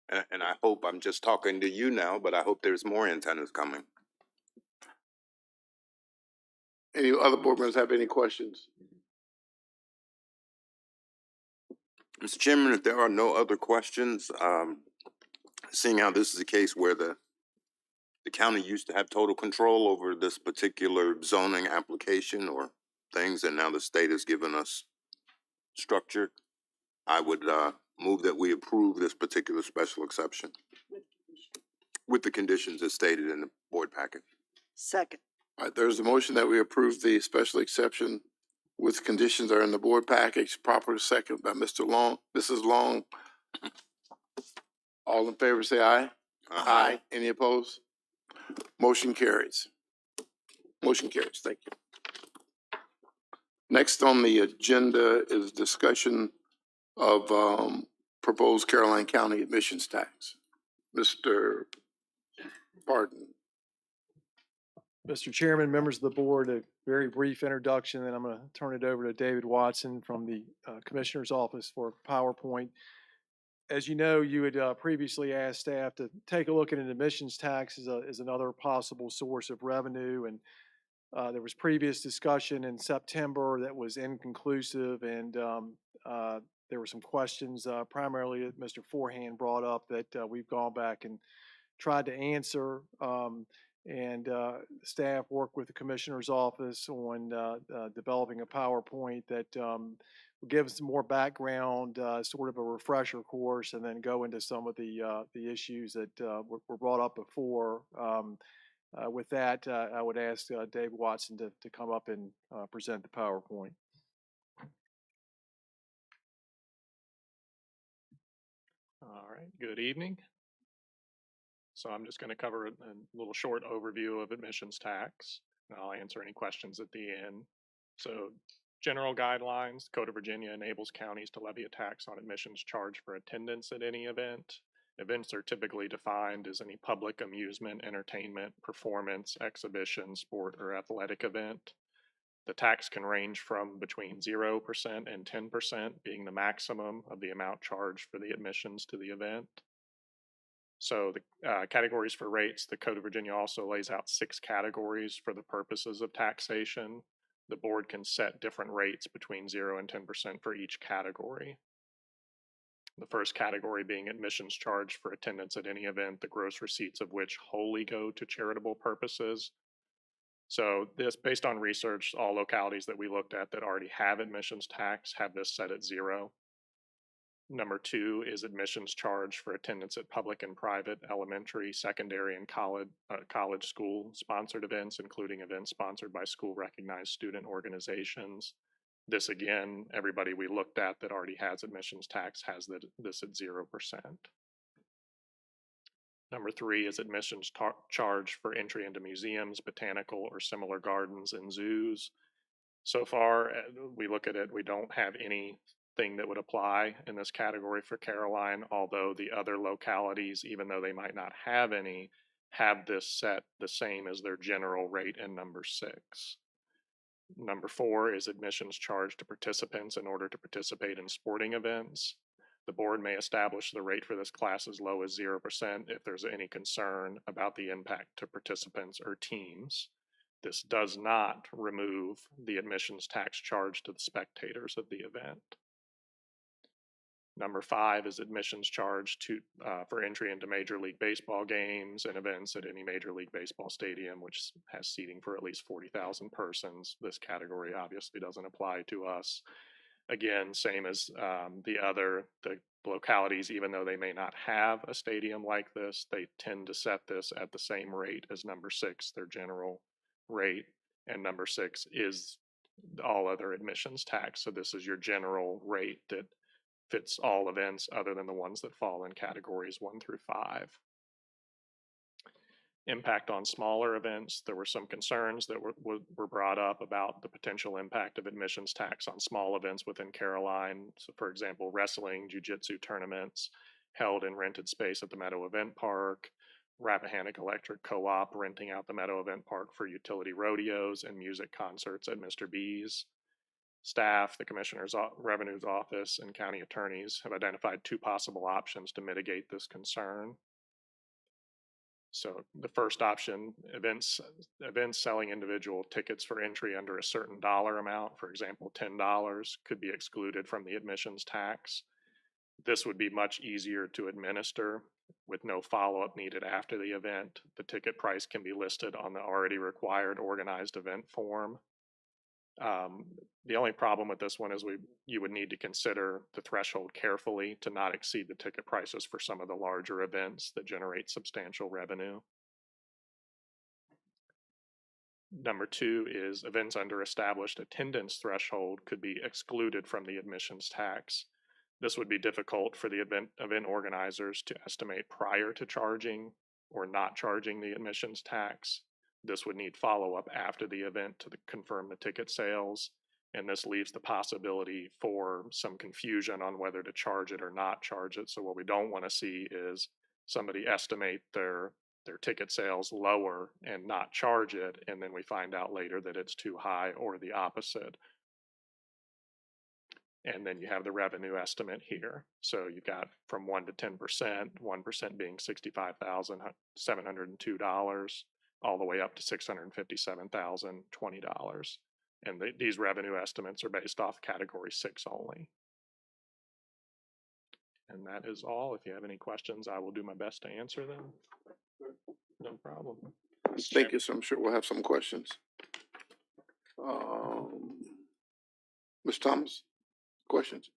and I hope I'm just talking to you now, but I hope there's more antennas coming. Any other board members have any questions? Mr. Chairman, if there are no other questions, seeing how this is a case where the county used to have total control over this particular zoning application or things, and now the state has given us structure, I would move that we approve this particular special exception with the conditions as stated in the board packet. Second. All right, there's a motion that we approve the special exception with conditions that are in the board package, proper second by Mr. Long. Mrs. Long. All in favor, say aye. Aye. Any opposed? Motion carries. Motion carries. Thank you. Next on the agenda is discussion of proposed Caroline County admissions tax. Mr. Pardon. Mr. Chairman, members of the board, a very brief introduction, and I'm going to turn it over to David Watson from the Commissioner's Office for PowerPoint. As you know, you had previously asked staff to take a look at an admissions tax as another possible source of revenue, and there was previous discussion in September that was inconclusive, and there were some questions primarily that Mr. Forehand brought up that we've gone back and tried to answer. And staff worked with the Commissioner's Office on developing a PowerPoint that will give us some more background, sort of a refresher course, and then go into some of the issues that were brought up before. With that, I would ask Dave Watson to come up and present the PowerPoint. All right, good evening. So I'm just going to cover a little short overview of admissions tax, and I'll answer any questions at the end. So general guidelines, Code of Virginia enables counties to levy a tax on admissions charged for attendance at any event. Events are typically defined as any public amusement, entertainment, performance, exhibition, sport, or athletic event. The tax can range from between 0% and 10%, being the maximum of the amount charged for the admissions to the event. So the categories for rates, the Code of Virginia also lays out 6 categories for the purposes of taxation. The board can set different rates between 0 and 10% for each category. The first category being admissions charged for attendance at any event, the gross receipts of which wholly go to charitable purposes. So this, based on research, all localities that we looked at that already have admissions tax have this set at 0. Number 2 is admissions charged for attendance at public and private, elementary, secondary, and college school sponsored events, including events sponsored by school recognized student organizations. This again, everybody we looked at that already has admissions tax has this at 0%. Number 3 is admissions charged for entry into museums, botanical, or similar gardens and zoos. So far, we look at it, we don't have anything that would apply in this category for Caroline, although the other localities, even though they might not have any, have this set the same as their general rate in number 6. Number 4 is admissions charged to participants in order to participate in sporting events. The board may establish the rate for this class as low as 0% if there's any concern about the impact to participants or teams. This does not remove the admissions tax charge to the spectators of the event. Number 5 is admissions charge for entry into Major League Baseball games and events at any Major League Baseball stadium, which has seating for at least 40,000 persons. This category obviously doesn't apply to us. Again, same as the localities, even though they may not have a stadium like this, they tend to set this at the same rate as number 6, their general rate. And number 6 is all other admissions tax. So this is your general rate that fits all events other than the ones that fall in categories 1 through 5. Impact on smaller events. There were some concerns that were brought up about the potential impact of admissions tax on small events within Caroline. So for example, wrestling, jiu-jitsu tournaments held in rented space at the Meadow Event Park, Rappahannock Electric Co-op renting out the Meadow Event Park for utility rodeos and music concerts at Mr. B's. Staff, the Commissioner's Revenue's Office, and county attorneys have identified 2 possible options to mitigate this concern. So the first option, events selling individual tickets for entry under a certain dollar amount, for example, $10, could be excluded from the admissions tax. This would be much easier to administer with no follow-up needed after the event. The ticket price can be listed on the already required organized event form. The only problem with this one is you would need to consider the threshold carefully to not exceed the ticket prices for some of the larger events that generate substantial revenue. Number 2 is events under established attendance threshold could be excluded from the admissions tax. This would be difficult for the event organizers to estimate prior to charging or not charging the admissions tax. This would need follow-up after the event to confirm the ticket sales, and this leaves the possibility for some confusion on whether to charge it or not charge it. So what we don't want to see is somebody estimate their ticket sales lower and not charge it, and then we find out later that it's too high or the opposite. And then you have the revenue estimate here. So you've got from 1 to 10%, 1% being $65,702, all the way up to $657,020. And these revenue estimates are based off category 6 only. And that is all. If you have any questions, I will do my best to answer them. No problem. Thank you. So I'm sure we'll have some questions. Ms. Thomas, questions?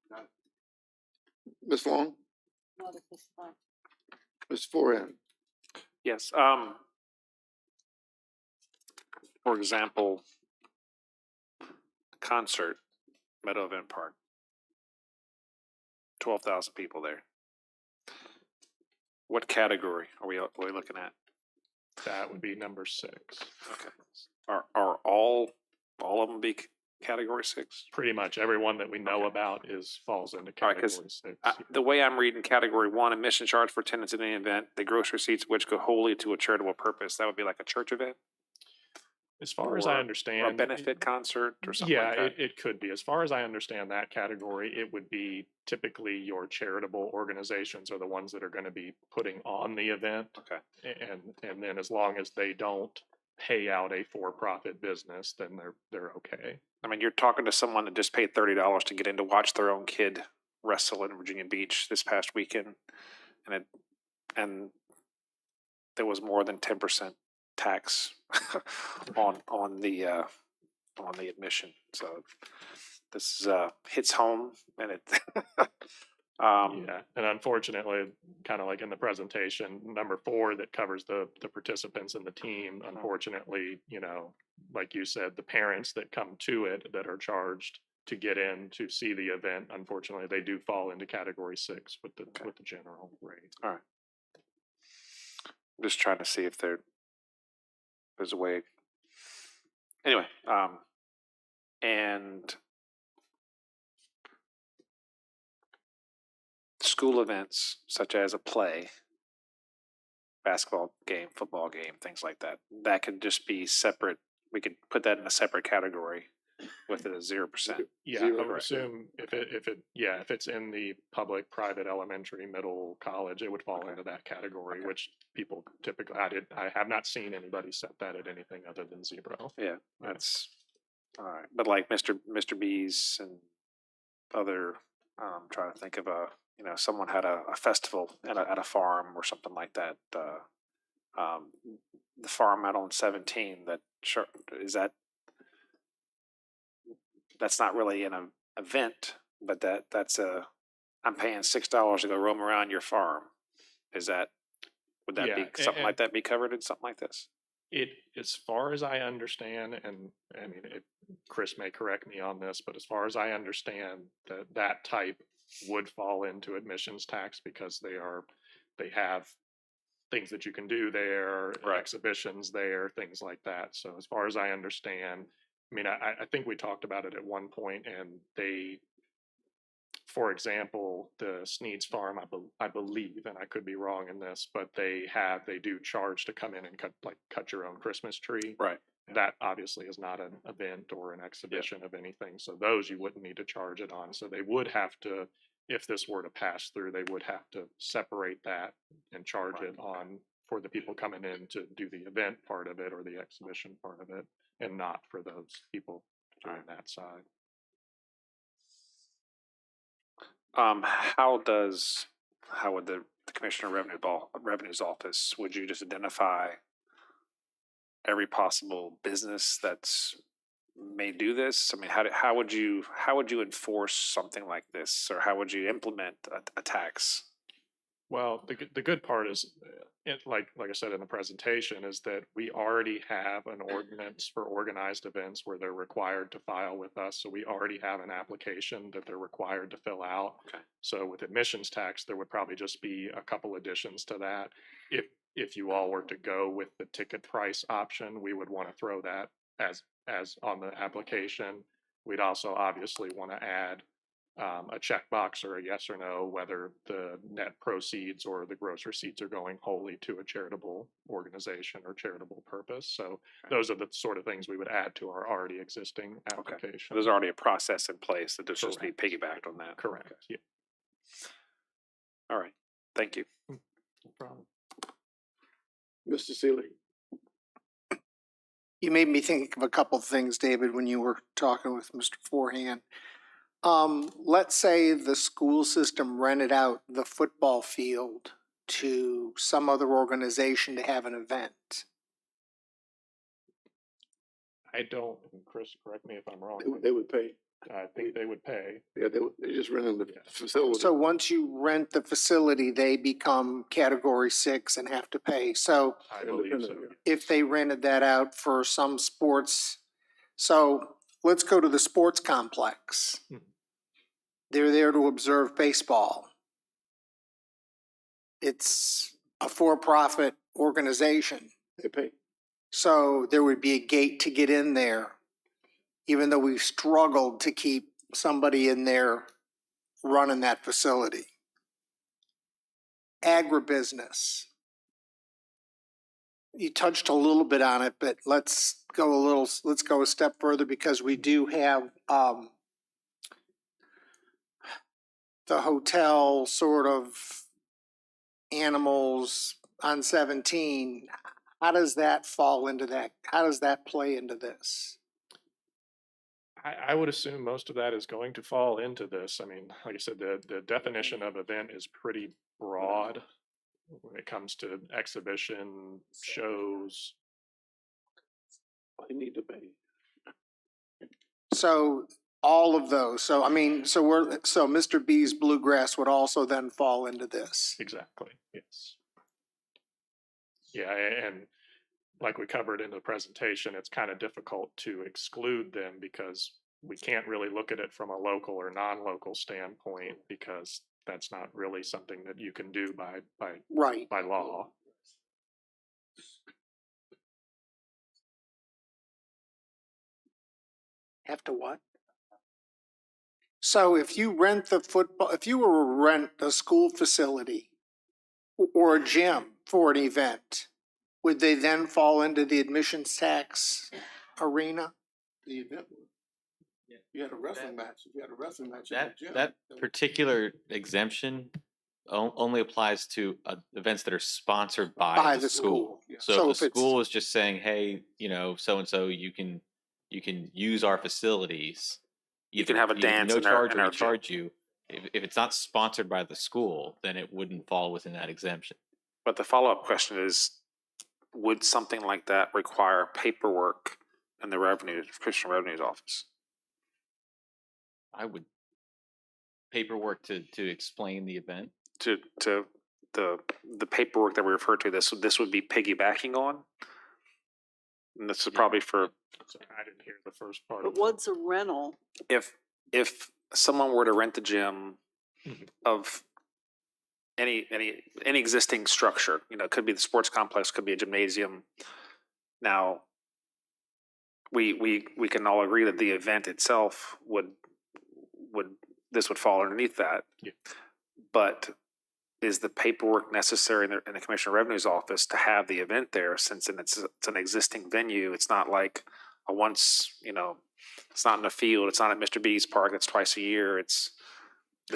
Ms. Long? Ms. Forehand? Yes. For example, concert, Meadow Event Park, 12,000 people there. What category are we looking at? That would be number 6. Okay. Are all of them be category 6? Pretty much everyone that we know about falls into category 6. The way I'm reading category 1, admission charge for attendance at any event, the gross receipts of which go wholly to a charitable purpose. That would be like a church event? As far as I understand, or a benefit concert or something like that? it could be. As far as I understand that category, it would be typically your charitable organizations are the ones that are going to be putting on the event. Okay. And then as long as they don't pay out a for-profit business, then they're okay. I mean, you're talking to someone that just paid $30 to get in to watch their own kid wrestle in Virginia Beach this past weekend, and there was more than 10% tax on the admission. So this hits home, and it. Yeah, and unfortunately, kind of like in the presentation, number 4 that covers the participants in the team. Unfortunately, like you said, the parents that come to it that are charged to get in to see the event, unfortunately, they do fall into category 6 with the general rate. All right. I'm just trying to see if there's a way. Anyway, and school events such as a play, basketball game, football game, things like that, that could just be separate. We could put that in a separate category with it as 0%. Yeah, I would assume if it's in the public, private, elementary, middle, college, it would fall into that category, which people typically, I have not seen anybody set that at anything other than 0. Yeah, that's all right. But like Mr. B's and other, I'm trying to think of you know, someone had a festival at a farm or something like that, the farm out on 17, that sure, that's not really an event, but that's I'm paying $6 to go roam around your farm. Would that Yeah, be something like that be covered in something like this? It, as far as I understand, and I mean, Chris may correct me on this, but as far as I understand, that type would fall into admissions tax because they have things that you can do there, exhibitions there, things like that. So as far as I understand, I mean, I think we talked about it at one point, and they, for example, the Sneed's Farm, I believe, and I could be wrong in this, but they do charge to come in and cut your own Christmas tree. Right. That obviously is not an event or an exhibition of anything. So those you wouldn't need to charge it on. So they would have to, if this were to pass through, they would have to separate that and charge it on for the people coming in to do the event part of it or the exhibition part of it, and not for those people doing that side. How would the Commissioner of Revenue's office, would you just identify every possible business that's may do this? I mean, how would you enforce something like this, or how would you implement a tax? Well, the good part is, like I said in the presentation, is that we already have an ordinance for organized events where they're required to file with us. So we already have an application that they're required to fill out. Okay. So with admissions tax, there would probably just be a couple additions to that. If you all were to go with the ticket price option, we would want to throw that as on the application. We'd also obviously want to add a checkbox or a yes or no, whether the net proceeds or the gross receipts are going wholly to a charitable organization or charitable purpose. So those are the sort of things we would add to our already existing application. There's already a process in place that this just be piggybacked on that. Correct. Okay. Yeah. All right. Thank you. No problem. Mr. Seeley. You made me think of a couple of things, David, when you were talking with Mr. Forehand. Let's say the school system rented out the football field to some other organization to have an event. I don't, Chris, correct me if I'm wrong. They would pay. I think they would pay. Yeah, they just rented the facility. So once you rent the facility, they become category 6 and have to pay. So I believe so. if they rented that out for some sports, so let's go to the sports complex. They're there to observe baseball. It's a for-profit organization. They pay. So there would be a gate to get in there, even though we've struggled to keep somebody in there running that facility. Agribusiness. You touched a little bit on it, but let's go a step further, because we do have the hotel sort of animals on 17. How does that fall into that? How does that play into this? I would assume most of that is going to fall into this. I mean, like I said, the definition of event is pretty broad when it comes to exhibition, shows. They need to pay. So all of those. So I mean, so Mr. B's Bluegrass would also then fall into this. Exactly. Yes. Yeah, and like we covered in the presentation, it's kind of difficult to exclude them because we can't really look at it from a local or non-local standpoint, because that's not really something that you can do by law. Have to what? So if you rent the football, if you were to rent a school facility or a gym for an event, would they then fall into the admissions tax arena? The event would. Yeah. You had a wrestling match. If you had a wrestling match. That particular exemption only applies to events that are sponsored by the school. Yeah. So if the school is just saying, hey, so and so, you can use our facilities. You can have a dance. No in charge, our or we charge you. If it's not sponsored by the school, then it wouldn't fall within that exemption. But the follow-up question is, would something like that require paperwork in the Christian Revenue's office? I would paperwork to explain the event. To the paperwork that we refer to, this would be piggybacking on? And this is probably for, Sorry, I didn't hear the first part But of that. what's a rental? if someone were to rent the gym Mhm. of any existing structure, it could be the sports complex, could be a gymnasium. Now, we can all agree that the event itself would fall underneath that. Yeah. But is the paperwork necessary in the Commissioner of Revenue's office to have the event there, since it's an existing venue? It's not like a once, it's not in a field, it's not at Mr. B's park, that's twice a year. Is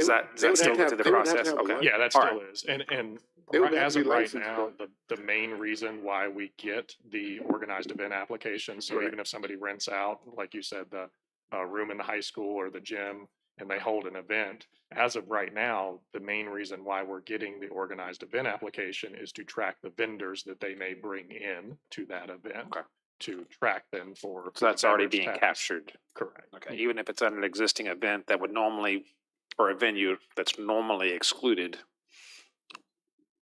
that still to the process? Okay. Yeah, that All still right. is. And They would have as to of be right licensed now, the main reason why we get the organized event application, so even if somebody rents out, like you said, the room in the high school or the gym, and they hold an event, as of right now, the main reason why we're getting the organized event application is to track the vendors that they may bring in to that event, to track them for. So that's already beverage being tax. captured. Correct. Okay, even if it's at an existing event that would normally, or a venue that's normally excluded,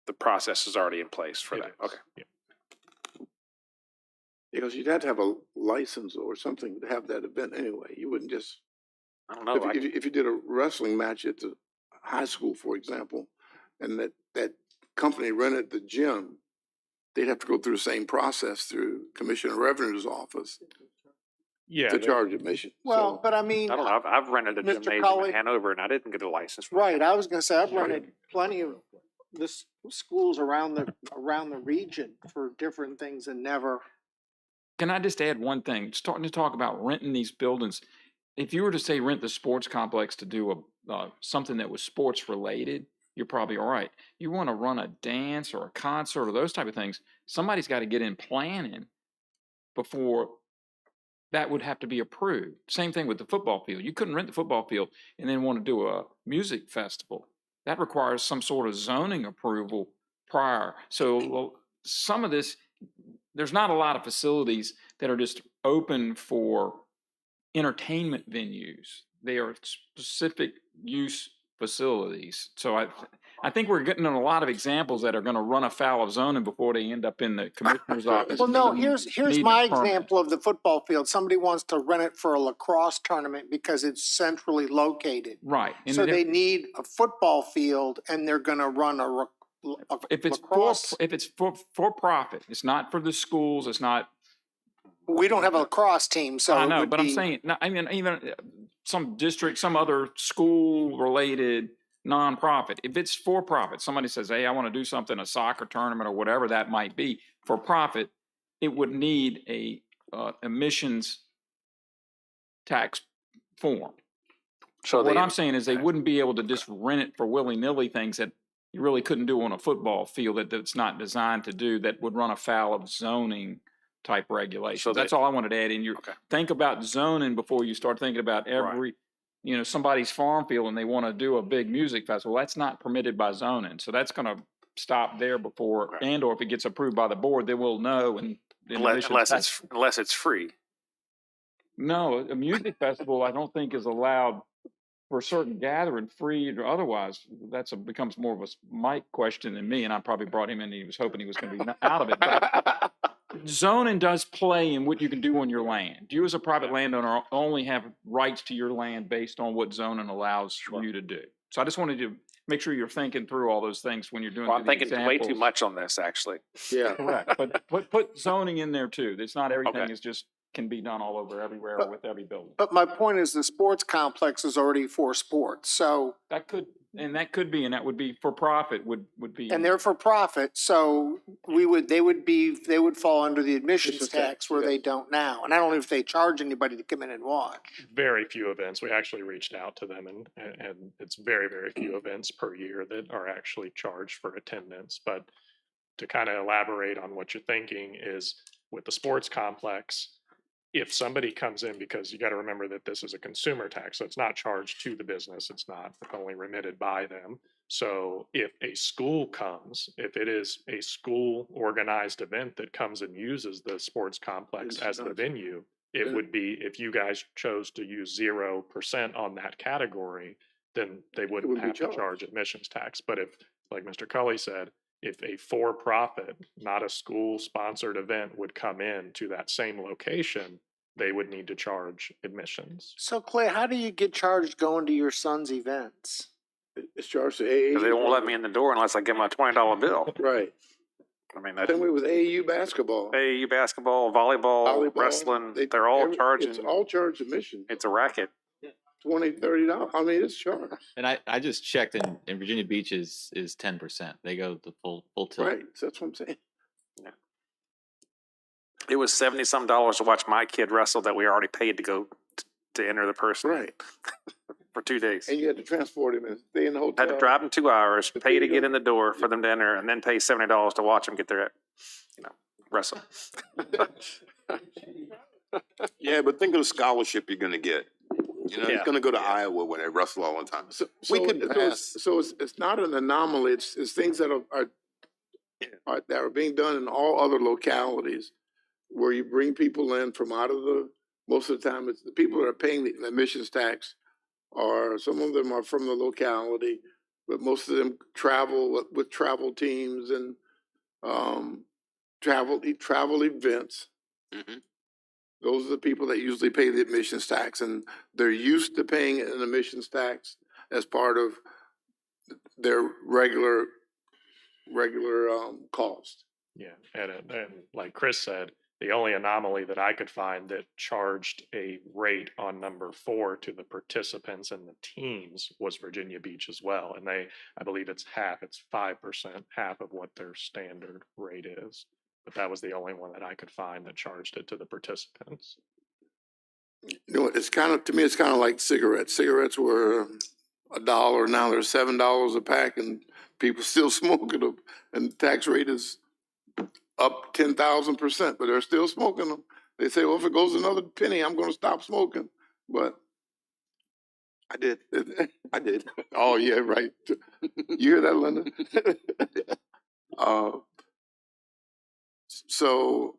the process is already in place for that. Okay. Yeah. Because you'd have to have a license or something to have that event anyway. You wouldn't just, I don't know. if you did a wrestling match at the high school, for example, and that company rented the gym, they'd have to go through the same process through Commissioner of Revenue's office Yeah. to charge admission. Well, So, but I mean, I don't know. I've rented a Mr. gymnasium Colley- in Hanover, and I didn't get a license. right, I was gonna say, I've rented plenty of this schools around the region for different things and never. Can I just add one thing? Starting to talk about renting these buildings. If you were to say rent the sports complex to do something that was sports related, you're probably all right. You want to run a dance or a concert or those type of things, somebody's got to get in planning before that would have to be approved. Same thing with the football field. You couldn't rent the football field and then want to do a music festival. That requires some sort of zoning approval prior. So some of this, there's not a lot of facilities that are just open for entertainment venues. They are specific use facilities. So I think we're getting a lot of examples that are going to run afoul of zoning before they end up in the commissioner's office. Well, no, here's needing my a permit. example of the football field. Somebody wants to rent it for a lacrosse tournament because it's centrally located. Right. And So they need a football field and they're gonna run a if it's lacrosse. for profit, it's not for the schools, it's not. We don't have a lacrosse team, so I it know, would but I'm be- saying, I mean, even some district, some other school-related nonprofit. If it's for profit, somebody says, "Hey, I want to do something, a soccer tournament or whatever that might be, for profit," it would need a emissions tax form. So what I'm saying is they wouldn't be able to just rent it for willy-nilly things that you really couldn't do on a football field that's not designed to do, that would run afoul of zoning type regulations. So That's all I wanted to add in. Think about zoning before you start thinking about every, somebody's farm field and they want to do a big music festival. That's not permitted by zoning. So that's going to stop there before, and or if it gets approved by the board, then we'll know. And Unless it's free. No, a music festival I don't think is allowed for a certain gathering, free or otherwise. Becomes more of a Mike question than me, and I probably brought him in and he was hoping he was going to be out of it. But zoning does play in what you can do on your land. You as a private landowner only have rights to your land based on what zoning allows you to do. So I just wanted to make sure you're thinking through all those things when you're doing Well, I'm the thinking way too examples. much on this, actually. Yeah. Correct, but put zoning in there too. It's not everything is just can be done all over everywhere or with every building. But my point is the sports complex is already for sports, so. That could be, and that would be for profit would be. And they're for profit, so they would fall under the admissions tax where they don't now. And I don't know if they charge anybody to come in and watch. Very few events. We actually reached out to them and it's very, very few events per year that are actually charged for attendance. But to kind of elaborate on what you're thinking is with the sports complex, if somebody comes in, because you got to remember that this is a consumer tax, so it's not charged to the business, it's not only remitted by them. So if a school comes, if it is a school organized event that comes and uses the sports complex as the venue, it would be, if you guys chose to use 0% on that category, then they wouldn't have to charge admissions tax. But if, like Mr. Cully said, if a for-profit, not a school-sponsored event would come in to that same location, they would need to charge admissions. So Clay, how do you get charged going to your son's events? It's charged to AA. They won't let me in the door unless I give them a $20 bill. Right. I mean, Same way with AAU basketball. AAU basketball, volleyball, wrestling, they're all charging. It's all charged admission. It's a racket. $20, $30. I mean, it's charged. And I just checked, in Virginia Beach is 10%. They go the full tilt. Right. That's what I'm saying. Yeah. It was $70-some to watch my kid wrestle that we already paid to go to enter the person. Right. For 2 days. And you had to transport him and stay in the hotel. Had to drive them 2 hours, pay to get in the door for them to enter, and then pay $70 to watch them get their, wrestle. Yeah, but think of the scholarship you're gonna get. You know, he's gonna go to Iowa when they wrestle all the time. We could pass. So it's not an anomaly. It's things that are being done in all other localities, where you bring people in from out of the. Most of the time, it's the people that are paying the admissions tax, or some of them are from the locality, but most of them travel with travel teams and travel events. Mm-hmm. Those are the people that usually pay the admissions tax, and they're used to paying an admissions tax as part of their regular cost. Yeah, and like Chris said, the only anomaly that I could find that charged a rate on number 4 to the participants and the teams was Virginia Beach as well. And I believe it's 5%, half of what their standard rate is. But that was the only one that I could find that charged it to the participants. You know, to me, it's kind of like cigarettes. Cigarettes were $1, now they're $7 a pack, and people still smoking them. And the tax rate is up 10,000%, but they're still smoking them. They say, well, if it goes another penny, I'm going to stop smoking. But I did. I did. Oh, yeah, right. You hear that, Linda? So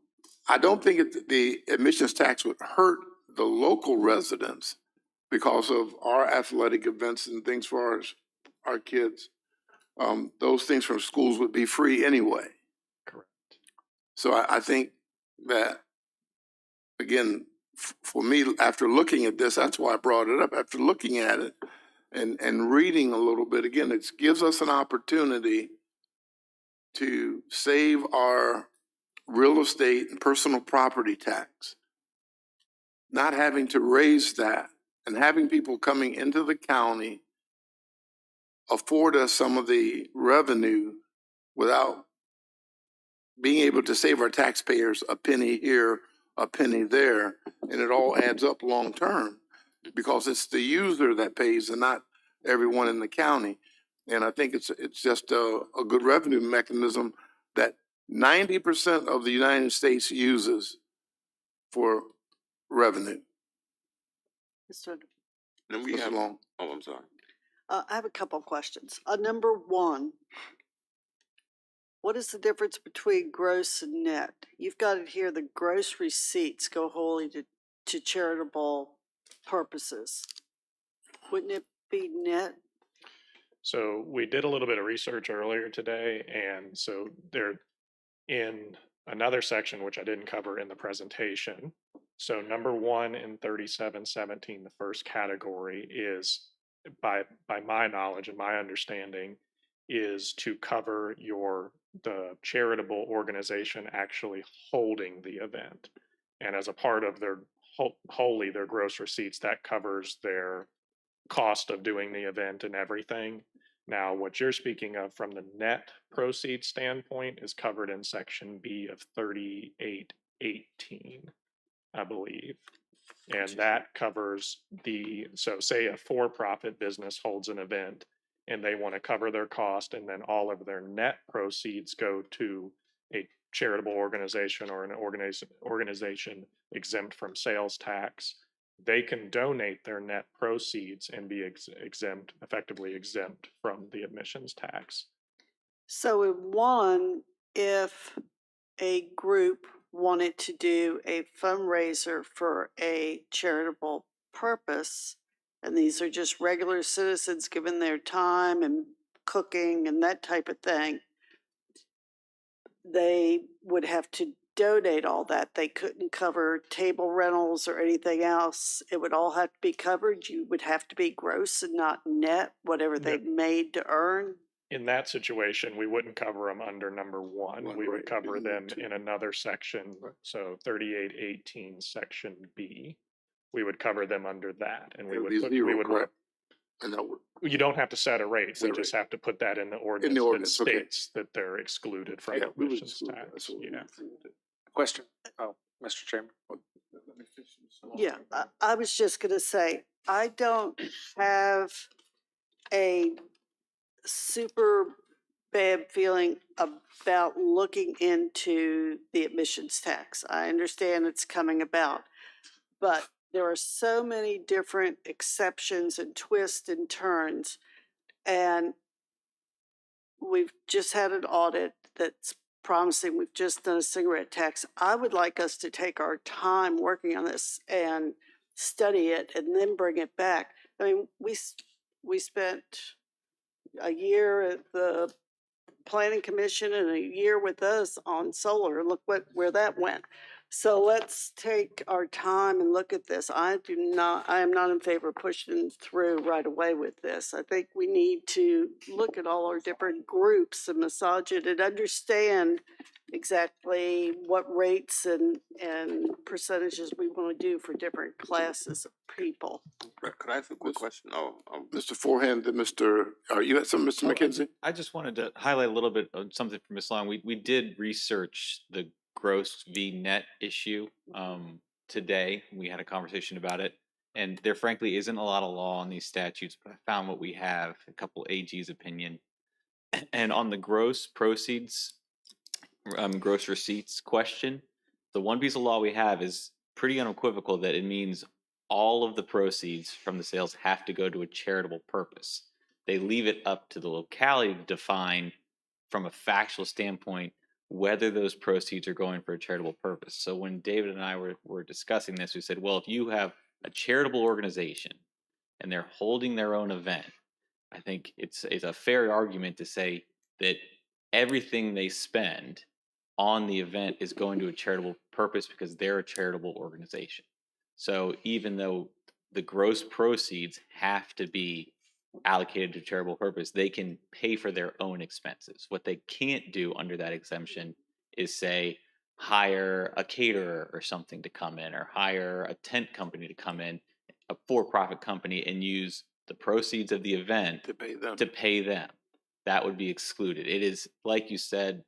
I don't think the admissions tax would hurt the local residents because of our athletic events and things for our kids. Those things from schools would be free anyway. Correct. So I think that, again, for me, after looking at this, that's why I brought it up. After looking at it and reading a little bit, again, it gives us an opportunity to save our real estate and personal property tax, not having to raise that, and having people coming into the county afford us some of the revenue without being able to save our taxpayers a penny here, a penny there, and it all adds up long term because it's the user that pays and not everyone in the county. And I think it's just a good revenue mechanism that 90% of the United States uses for revenue. Mr. And we have long. Oh, I'm sorry. I have a couple of questions. Number 1, what is the difference between gross and net? You've got it here, the gross receipts go wholly to charitable purposes. Wouldn't it be net? So we did a little bit of research earlier today, and so they're in another section, which I didn't cover in the presentation. So number 1 in 3717, the first category is, by my knowledge and my understanding, is to cover the charitable organization actually holding the event. And as a part of their wholly their gross receipts, that covers their cost of doing the event and everything. Now, what you're speaking of from the net proceeds standpoint is covered in section B of 3818, I believe. And that covers so say a for-profit business holds an event and they want to cover their cost, and then all of their net proceeds go to a charitable organization or an organization exempt from sales tax, they can donate their net proceeds and be effectively exempt from the admissions tax. So in one, if a group wanted to do a fundraiser for a charitable purpose, and these are just regular citizens giving their time and cooking and that type of thing, they would have to donate all that. They couldn't cover table rentals or anything else. It would all have to be covered. You would have to be gross and not net, whatever they made to earn. In that situation, we wouldn't cover them under number one. We would cover them in another section. So 3818 section B, we would cover them under that, and we would put, we would correct? And that would, you don't have to set a rate. Set We a just have to put that in the ordinance, ordinance, that okay. states that they're excluded from yeah, we would admissions exclude that. tax. That's what we Yeah. would. Question? Oh, Mr. Chairman. Yeah, I was just gonna say, I don't have a super bad feeling about looking into the admissions tax. I understand it's coming about, but there are so many different exceptions and twists and turns. And we've just had an audit that's promising. We've just done a cigarette tax. I would like us to take our time working on this and study it and then bring it back. I mean, we spent a year at the planning commission and a year with us on solar. Look where that went. So let's take our time and look at this. I am not in favor of pushing through right away with this. I think we need to look at all our different groups and massage it and understand exactly what rates and percentages we want to do for different classes of people. Could I ask a quick question? Oh, Mr. Forehand, then you had some, Mr. McKenzie? I just wanted to highlight a little bit of something from Ms. Long. We did research the gross v net issue today. We had a conversation about it, and there frankly isn't a lot of law on these statutes, but I found what we have, a couple AG's opinion. And on the gross proceeds, gross receipts question, the one piece of law we have is pretty unequivocal that it means all of the proceeds from the sales have to go to a charitable purpose. They leave it up to the locality to define from a factual standpoint whether those proceeds are going for a charitable purpose. So when David and I were discussing this, we said, well, if you have a charitable organization and they're holding their own event, I think it's a fair argument to say that everything they spend on the event is going to a charitable purpose because they're a charitable organization. So even though the gross proceeds have to be allocated to charitable purpose, they can pay for their own expenses. What they can't do under that exemption is say hire a caterer or something to come in, or hire a tent company to come in, a for-profit company, and use the proceeds of the event to pay them. That would be excluded. It is, like you said,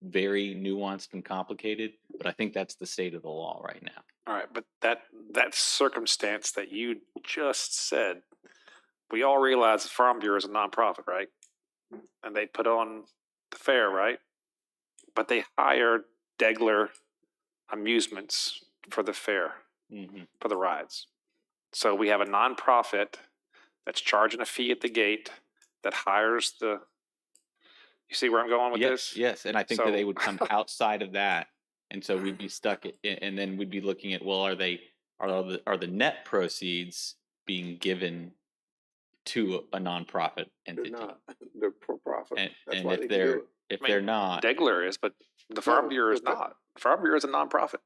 very nuanced and complicated, but I think that's the state of the law right now. All right, but that circumstance that you just said, we all realize the Farm Bureau is a nonprofit, right? And they put on the fair, right? But they hire Degler Amusements for the fair, for the rides. So we have a nonprofit that's charging a fee at the gate that hires the. You see where I'm going with this? Yes, and I think that they would come outside of that, and so we'd be stuck, and then we'd be looking at, well, are the net proceeds being given to a nonprofit entity? They're not. They're for profit. And why if they they're do it. they're not, Degler is, but the Farm Bureau is not. The Farm Bureau is a nonprofit.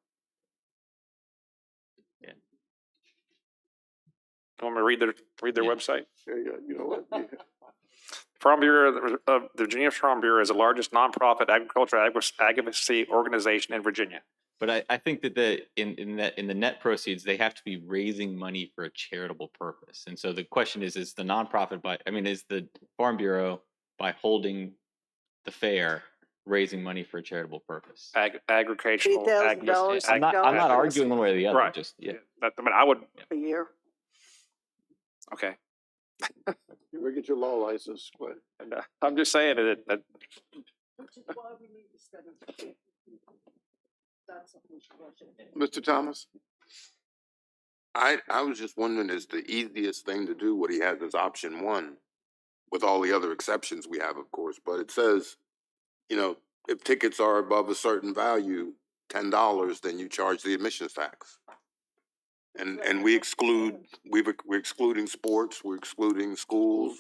Yeah. You want me to read their website? Yeah, you know what? Yeah. Farm Bureau, the Virginia Farm Bureau is the largest nonprofit agricultural advocacy organization in Virginia. But I think that in the net proceeds, they have to be raising money for a charitable purpose. And so the question is the nonprofit is the Farm Bureau, by holding the fair, raising money for a charitable purpose? Agricultural. $3,000. I'm not arguing one way or the other. Right. Just yeah. I would. A year. Okay. You ever get your law license? What? And, I'm just saying that Which is why we need to study. That's something we should watch. Mr. Thomas? I was just wondering, is the easiest thing to do what he has as option one, with all the other exceptions we have, of course, but it says, you know, if tickets are above a certain value, $10, then you charge the admissions tax. And we exclude, we're excluding sports, we're excluding schools,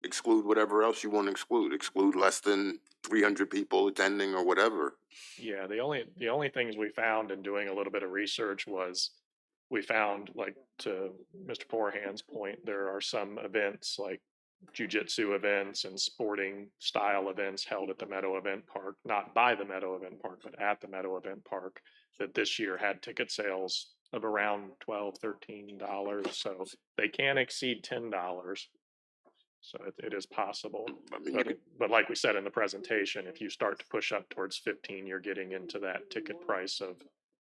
exclude whatever else you want to exclude less than 300 people attending or whatever. Yeah, the only things we found in doing a little bit of research was we found, like, to Mr. Forehand's point, there are some events like jujitsu events and sporting style events held at the Meadow Event Park, not by the Meadow Event Park, but at the Meadow Event Park, that this year had ticket sales of around $12, $13. So they can exceed $10. So it is possible. I mean, But like we said in the presentation, if you start to push up towards 15, you're getting into that ticket price of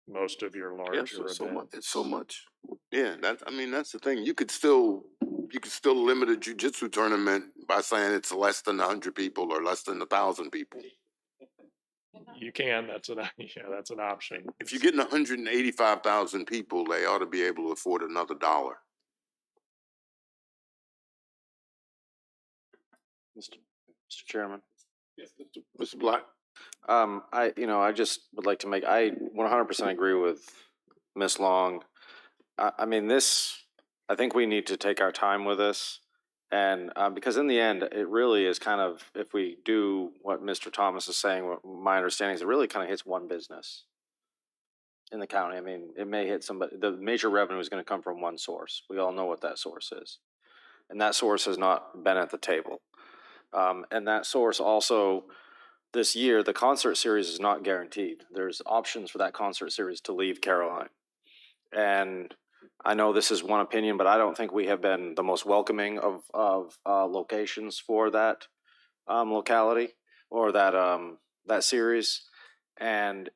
most of your larger Yes, events. it's so much. Yeah, I mean, that's the thing. You could still limit a jujitsu tournament by saying it's less than 100 people or less than 1,000 people. You can, that's an option. If you're getting 185,000 people, they ought to be able to afford another dollar. Mr. Chairman. Yes, Mr. Black. I just would like to make, I 100% agree with Ms. Long. I mean, I think we need to take our time with this. And because in the end, it really is kind of, if we do what Mr. Thomas is saying, what my understanding is, it really kind of hits one business in the county. I mean, it may hit somebody, the major revenue is going to come from one source. We all know what that source is. And that source has not been at the table. And that source also, this year, the concert series is not guaranteed. There's options for that concert series to leave Caroline. And I know this is one opinion, but I don't think we have been the most welcoming of locations for that locality or that series. And,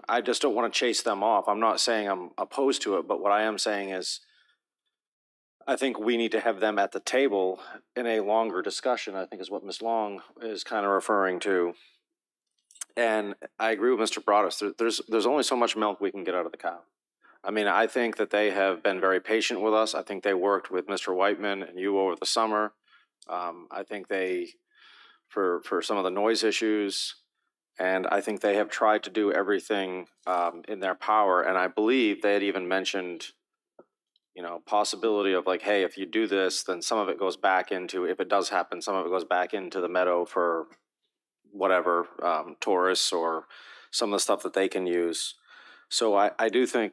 I just don't want to chase them off. I'm not saying I'm opposed to it, but what I am saying is I think we need to have them at the table in a longer discussion, I think is what Ms. Long is kind of referring to. And I agree with Mr. Broadus. There's only so much milk we can get out of the cow. I mean, I think that they have been very patient with us. I think they worked with Mr. Whiteman and you over the summer. I think they, for some of the noise issues, and I think they have tried to do everything in their power. And I believe they had even mentioned, possibility of like, hey, if you do this, then some of it goes back into, if it does happen, some of it goes back into the meadow for whatever, tourists or some of the stuff that they can use. So I do think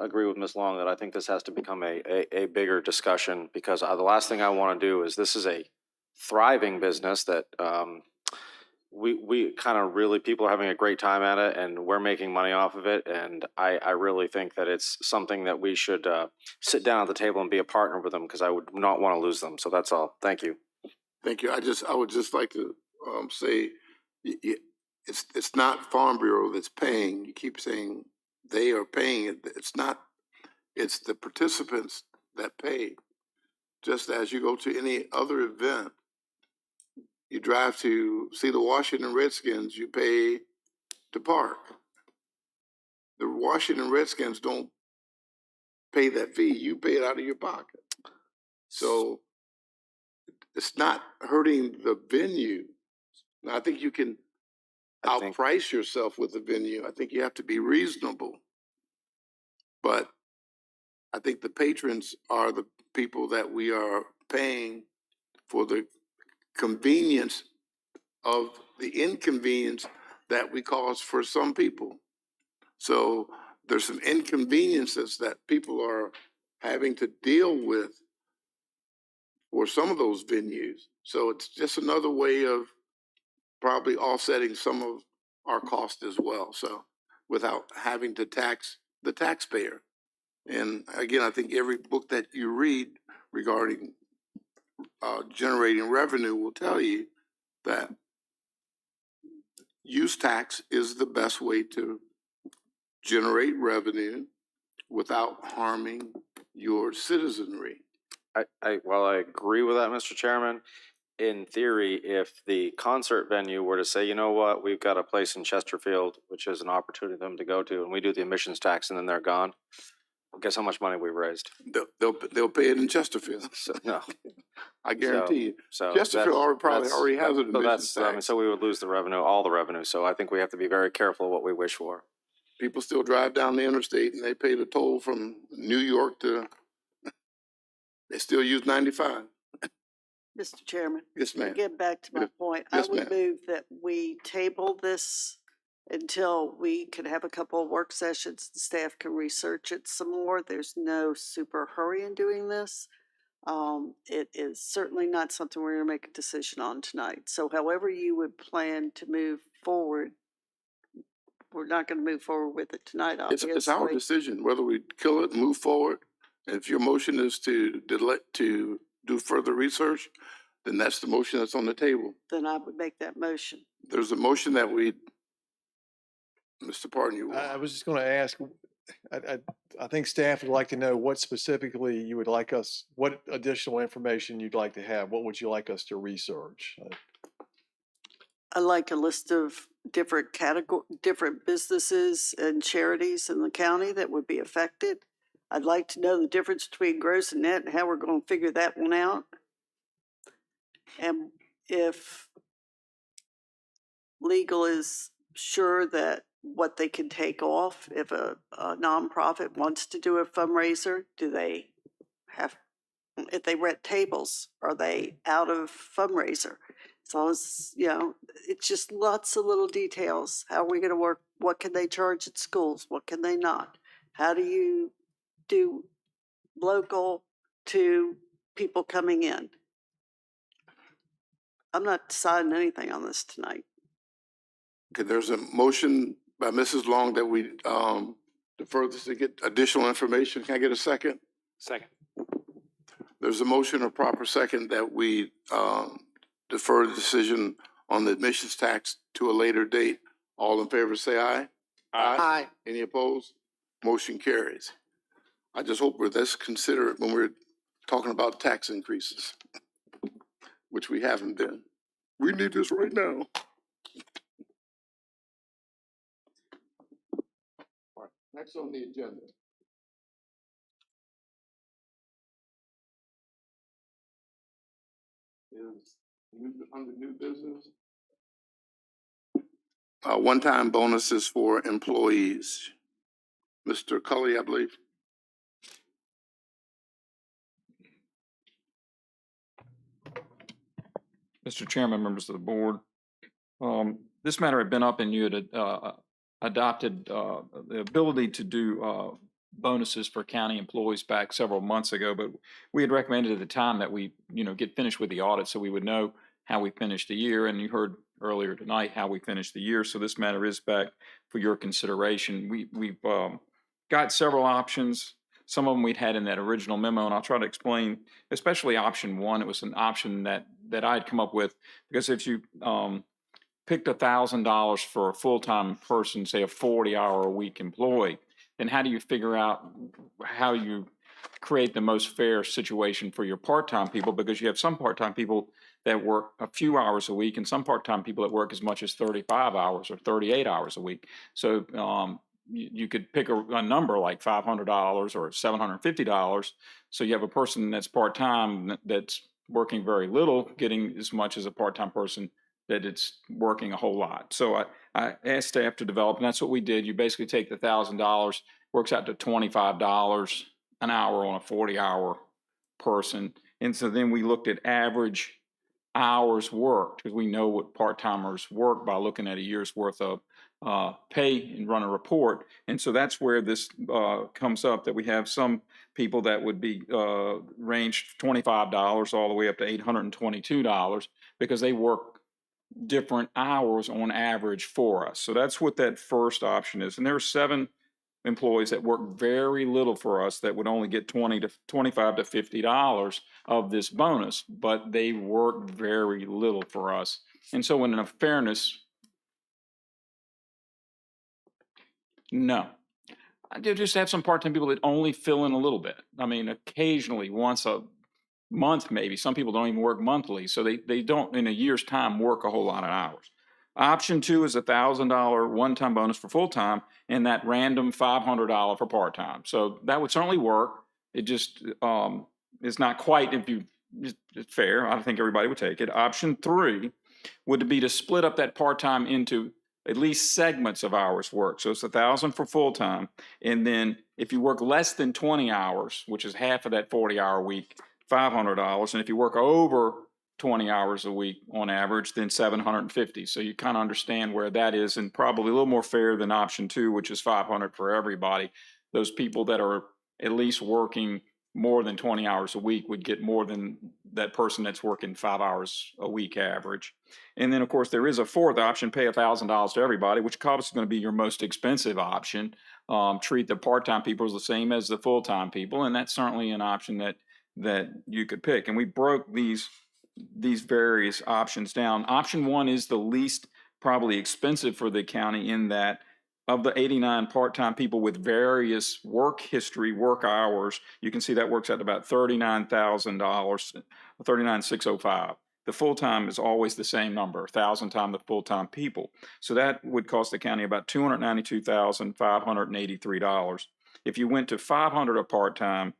agree with Ms. Long that I think this has to become a bigger discussion, because the last thing I want to do is, this is a thriving business that we kind of really, people are having a great time at it and we're making money off of it. And I really think that it's something that we should sit down at the table and be a partner with them, because I would not want to lose them. So that's all. Thank you. Thank you. I would just like to say, it's not Farm Bureau that's paying. You keep saying they are paying it. It's not. It's the participants that pay. Just as you go to any other event, you drive to see the Washington Redskins, you pay to park. The Washington Redskins don't pay that fee. You pay it out of your pocket. So it's not hurting the venue. Now, I think you can outprice yourself with the venue. I think you have to be reasonable. But I think the patrons are the people that we are paying for the convenience of the inconvenience that we cause for some people. So there's some inconveniences that people are having to deal with for some of those venues. So it's just another way of probably offsetting some of our cost as well. So without having to tax the taxpayer. And again, I think every book that you read regarding generating revenue will tell you that use tax is the best way to generate revenue without harming your citizenry. While I agree with that, Mr. Chairman, in theory, if the concert venue were to say, you know what, we've got a place in Chesterfield, which is an opportunity for them to go to, and we do the admissions tax and then they're gone, guess how much money we've raised? They'll pay it in Chesterfield. So, no. I guarantee you. So Chesterfield already has an so admissions I mean, tax. so we would lose the revenue, all the revenue. So I think we have to be very careful what we wish for. People still drive down the interstate and they pay the toll from New York to, they still use 95. Mr. Chairman. Yes, ma'am. To get back to my Yes. point, Yes, I would ma'am. move that we table this until we can have a couple of work sessions. The staff can research it some more. There's no super hurry in doing this. It is certainly not something we're going to make a decision on tonight. So however you would plan to move forward, we're not going to move forward with it tonight, obviously. It's our decision whether we kill it and move forward. And if your motion is to do further research, then that's the motion that's on the table. Then I would make that motion. There's a motion that Mr. Pardon you. I was just going to ask, I think staff would like to know what specifically you would like us, what additional information you'd like to have. What would you like us to research? I like a list of different different businesses and charities in the county that would be affected. I'd like to know the difference between gross and net and how we're going to figure that one out. And if legal is sure that what they can take off, if a nonprofit wants to do a fundraiser, do they have, if they rent tables, are they out of fundraiser? So it's, it's just lots of little details. How are we going to work? What can they charge at schools? What can they not? How do you do local to people coming in? I'm not deciding anything on this tonight. Okay, there's a motion by Mrs. Long that we defer this to get additional information. Can I get a second? Second. There's a motion or proper second that we defer the decision on the admissions tax to a later date. All in favor say aye. Aye. Any opposed? Motion carries. I just hope we're this considerate when we're talking about tax increases, which we haven't been. We need this right now. All right, next on the agenda is under new business. One-time bonuses for employees. Mr. Cully, I believe. Mr. Chairman, members of the board, this matter had been up and you had adopted the ability to do bonuses for county employees back several months ago, but we had recommended at the time that we, get finished with the audit so we would know how we finished the year. And you heard earlier tonight how we finished the year. So this matter is back for your consideration. We've got several options. Some of them we'd had in that original memo, and I'll try to explain, especially option one. It was an option that I'd come up with, because if you picked $1,000 for a full-time person, say a 40-hour-a-week employee, then how do you figure out how you create the most fair situation for your part-time people? Because you have some part-time people that work a few hours a week and some part-time people that work as much as 35 hours or 38 hours a week. So you could pick a number like $500 or $750. So you have a person that's part-time that's working very little, getting as much as a part-time person that it's working a whole lot. So I asked staff to develop, and that's what we did. You basically take the $1,000, works out to $25 an hour on a 40-hour person. And so then we looked at average hours worked, because we know what part-timers work by looking at a year's worth of pay and run a report. And so that's where this comes up, that we have some people that would be ranged $25 all the way up to $822 because they work different hours on average for us. So that's what that first option is. And there are 7 employees that work very little for us that would only get $25 to $50 of this bonus, but they work very little for us. And so in fairness, no. I do just have some part-time people that only fill in a little bit. I mean, occasionally, once a month maybe. Some people don't even work monthly, so they don't in a year's time work a whole lot of hours. Option 2 is $1,000 one-time bonus for full-time and that random $500 for part-time. So that would certainly work. It just is not quite, if you, it's fair. I think everybody would take it. Option 3 would be to split up that part-time into at least segments of hours work. So it's 1,000 for full-time. And then if you work less than 20 hours, which is half of that 40-hour week, $500. And if you work over 20 hours a week on average, then 750. So you kind of understand where that is, and probably a little more fair than option 2, which is 500 for everybody. Those people that are at least working more than 20 hours a week would get more than that person that's working 5 hours a week average. And then of course there is a fourth option, pay $1,000 to everybody, which probably is going to be your most expensive option. Treat the part-time people as the same as the full-time people, and that's certainly an option that you could pick. And we broke these various options down. Option 1 is the least probably expensive for the county in that of the 89 part-time people with various work history, work hours, you can see that works out about $39,000, $39,605. The full-time is always the same number, 1,000 times the full-time people. So that would cost the county about $292,583. If you went to 500 a part-time,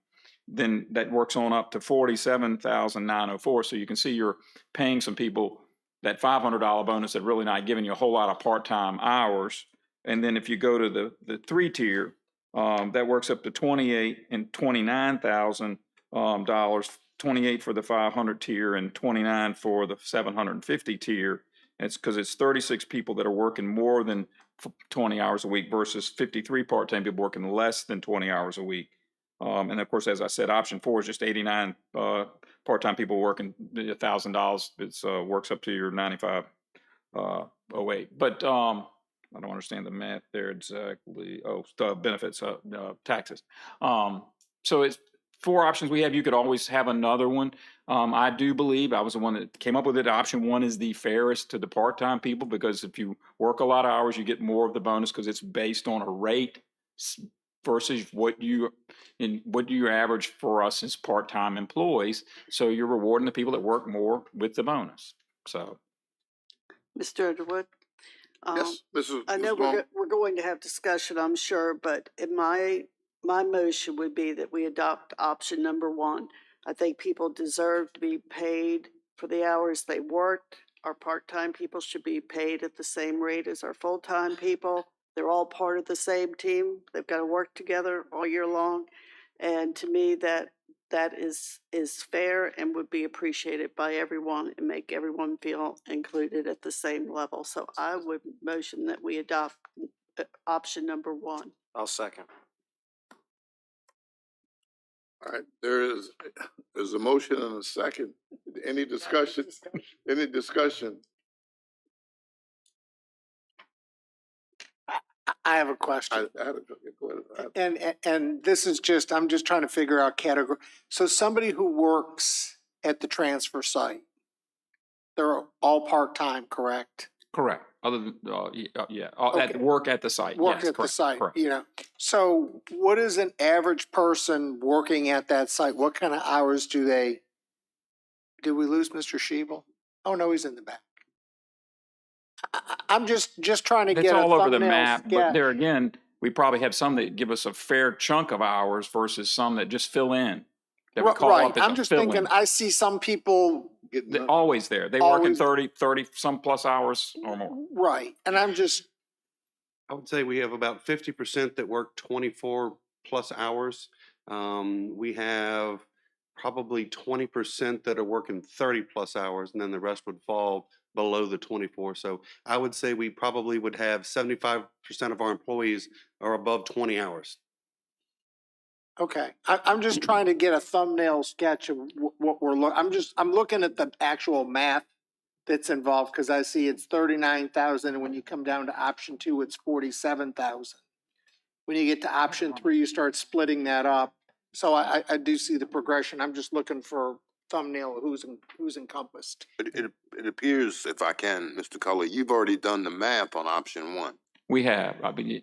then that works on up to $47,904. So you can see you're paying some people that $500 bonus that really not giving you a whole lot of part-time hours. And then if you go to the 3-tier, that works up to $28,000 and $29,000, 28 for the 500 tier and 29 for the 750 tier. It's because it's 36 people that are working more than 20 hours a week versus 53 part-time people working less than 20 hours a week. And of course, as I said, option 4 is just 89 part-time people working $1,000. It works up to your 9508. But I don't understand the math there exactly. Oh, benefits, taxes. So it's 4 options we have. You could always have another one. I do believe I was the one that came up with it. Option 1 is the fairest to the part-time people because if you work a lot of hours, you get more of the bonus because it's based on a rate versus what you average for us as part-time employees. So you're rewarding the people that work more with the bonus. So, Mr. Underwood? Yes, Mrs. I know we're going to have discussion, I'm sure, but in my motion would be that we adopt option number 1. I think people deserve to be paid for the hours they worked. Our part-time people should be paid at the same rate as our full-time people. They're all part of the same team. They've got to work together all year long. And to me, that is fair and would be appreciated by everyone and make everyone feel included at the same level. So I would motion that we adopt option number 1. I'll second. All right, there's a motion and a second. Any discussion? Any discussion? I have a question. I had go ahead. And this is just, I'm just trying to figure out category. So somebody who works at the transfer site, they're all part-time, correct? Correct. Other than, Okay. at work at the site. Work Yes, at the correct, site, correct. you know. So what is an average person working at that site? What kind of hours do did we lose Mr. Sheeble? Oh, no, he's in the back. I'm just trying to It's get a all over the thumbnail map, but sketch. there again, we probably have some that give us a fair chunk of hours versus some that just fill in. That we call Right, up as I'm a just fill-in. thinking, I see some people. They're always there. They work in Always. 30 some plus hours or more. Right, and I'm just, I would say we have about 50% that work 24 plus hours. We have probably 20% that are working 30 plus hours, and then the rest would fall below the 24. So I would say we probably would have 75% of our employees are above 20 hours. okay, I'm just trying to get a thumbnail sketch of what we're looking, I'm looking at the actual math that's involved, because I see it's 39,000, and when you come down to option 2, it's 47,000. When you get to option 3, you start splitting that up. So I do see the progression. I'm just looking for thumbnail of who's encompassed. It appears, if I can, Mr. Cully, you've already done the math on option 1. We have. I mean,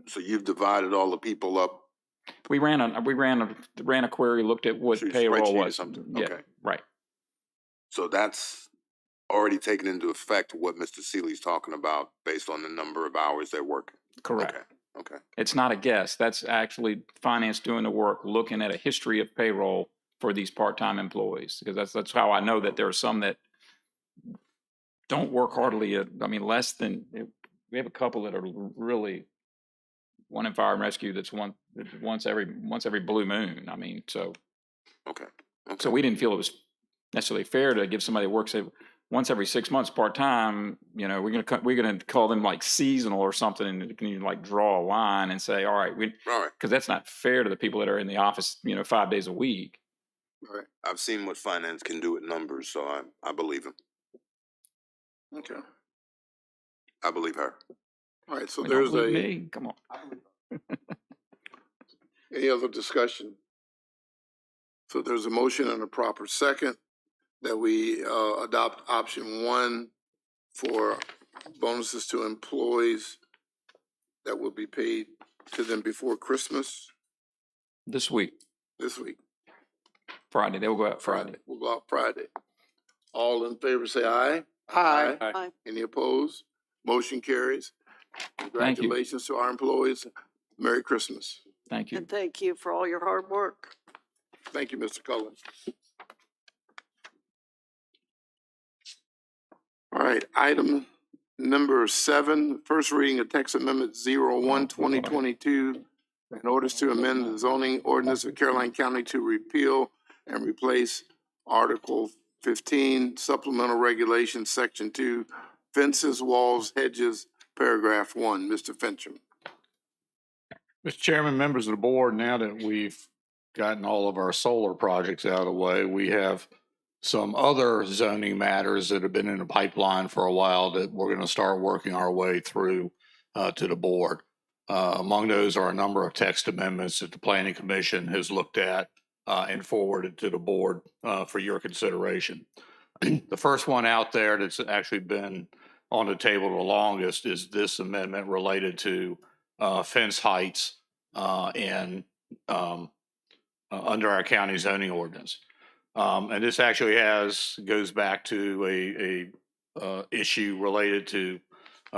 So you've divided all the people up We ran a query, looked at what Spreadsheet payroll or was. something, Yeah, okay. right. So that's already taken into effect what Mr. Seeley's talking about based on the number of hours they're working. Correct. Okay, okay. It's not a guess. That's actually finance doing the work, looking at a history of payroll for these part-time employees. Because that's how I know that there are some that don't work hardly. Less than, we have a couple that are really, one in fire and rescue that's once every blue moon. So. Okay. So we didn't feel it was necessarily fair to give somebody who works once every 6 months part-time, we're gonna call them like seasonal or something, and can you like draw a line and say, all right, because that's not fair to the people that are in the office, 5 days a week. All right. I've seen what finance can do with numbers, so I believe him. Okay. I believe her. All right, so Don't there's believe me. Come on. any other discussion? So there's a motion and a proper second that we adopt option 1 for bonuses to employees that will be paid to them before Christmas This week, this week. Friday, they will go out Friday. We'll go out Friday. All in favor say aye. Aye. Aye. Any opposed? Motion carries. Congratulations to our employees. Merry Christmas. Thank you. And thank you for all your hard work. Thank you, Mr. Cullen. All right, item number 7, first reading of text amendment 01-2022. In orders to amend the zoning ordinance of Caroline County to repeal and replace Article 15, supplemental regulations, Section 2, fences, walls, hedges, paragraph 1. Mr. Fincham. Mr. Chairman, members of the board, now that we've gotten all of our solar projects out of the way, we have some other zoning matters that have been in the pipeline for a while that we're going to start working our way through to the board. Among those are a number of text amendments that the Planning Commission has looked at and forwarded to the board for your consideration. The first one out there that's actually been on the table the longest is this amendment related to fence heights and under our county zoning ordinance. And this actually goes back to a issue related to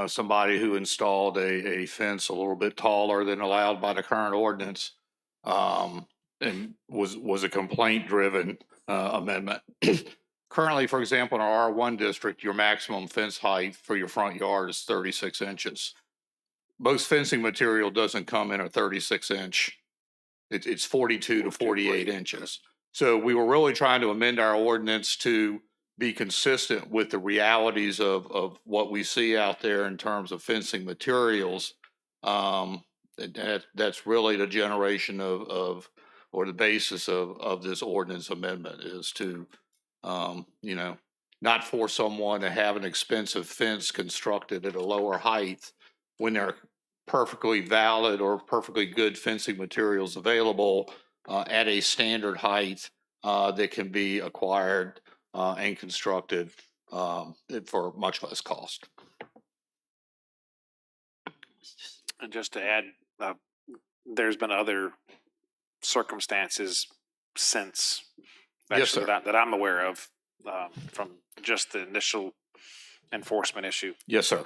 somebody who installed a fence a little bit taller than allowed by the current ordinance, and was a complaint-driven amendment. Currently, for example, in our R1 district, your maximum fence height for your front yard is 36 inches. Most fencing material doesn't come in a 36-inch. It's 42 to 48 inches. So we were really trying to amend our ordinance to be consistent with the realities of what we see out there in terms of fencing materials. That's really the generation of or the basis of this ordinance amendment is to, not force someone to have an expensive fence constructed at a lower height when there are perfectly valid or perfectly good fencing materials available at a standard height that can be acquired and constructed for much less cost. And just to add, there's been other circumstances since Yes, sir. that I'm aware of from just the initial enforcement issue. Yes, sir.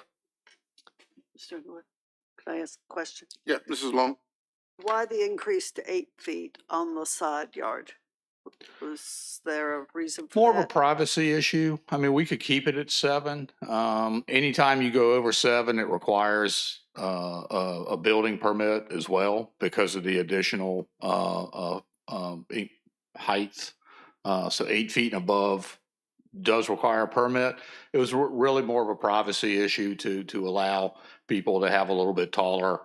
Mr. North, could I ask a question? Yeah, Mrs. Long. Why the increase to 8 feet on the side yard? Was there a reason for More of that? a privacy issue. I mean, we could keep it at 7. Anytime you go over 7, it requires a building permit as well because of the additional height. So 8 feet and above does require a permit. It was really more of a privacy issue to allow people to have a little bit taller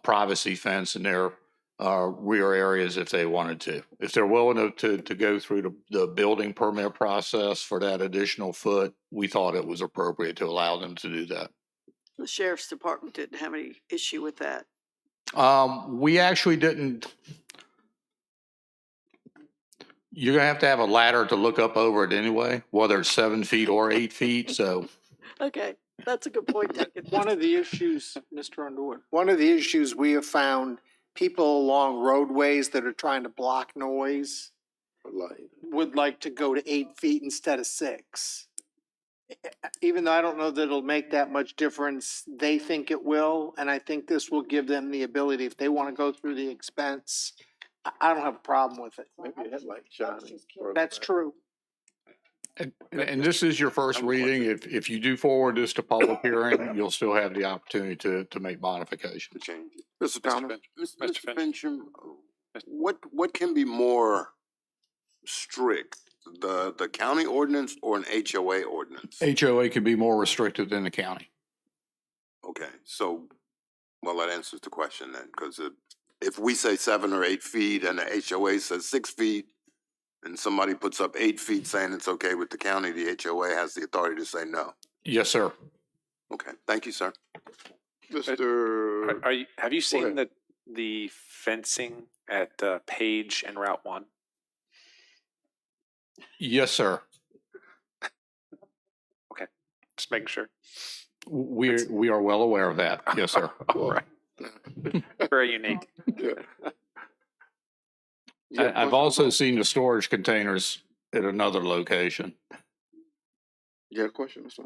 privacy fence in their rear areas if they wanted to. If they're willing to go through the building permit process for that additional foot, we thought it was appropriate to allow them to do that. The sheriff's department didn't have any issue with that. We actually didn't. You're gonna have to have a ladder to look up over it anyway, whether it's 7 feet or 8 feet. So, Okay, that's a good point taken. One of the issues, Mr. Underwood. One of the issues we have found people along roadways that are trying to block noise would like to go to 8 feet instead of 6. Even though I don't know that it'll make that much difference, they think it will, and I think this will give them the ability, if they want to go through the expense, I don't have a problem with it. Maybe a headlight shining. That's true. And this is your first reading. If you do forward this to public hearing, you'll still have the opportunity to make modifications. Change it. Mr. Thomas? Mr. Fincham, what can be more strict? The county ordinance or an HOA ordinance? HOA can be more restrictive than the county. Okay, so, well, that answers the question then, because if we say 7 or 8 feet and the HOA says 6 feet, and somebody puts up 8 feet saying it's okay with the county, the HOA has the authority to say no. Yes, sir. Okay, thank you, sir. Mr. Have you seen the fencing at Page and Route 1? Yes, sir. Okay, just making sure. We are well aware of that. Yes, sir. All right. Very unique. I've also seen the storage containers at another location. You got a question, Mr.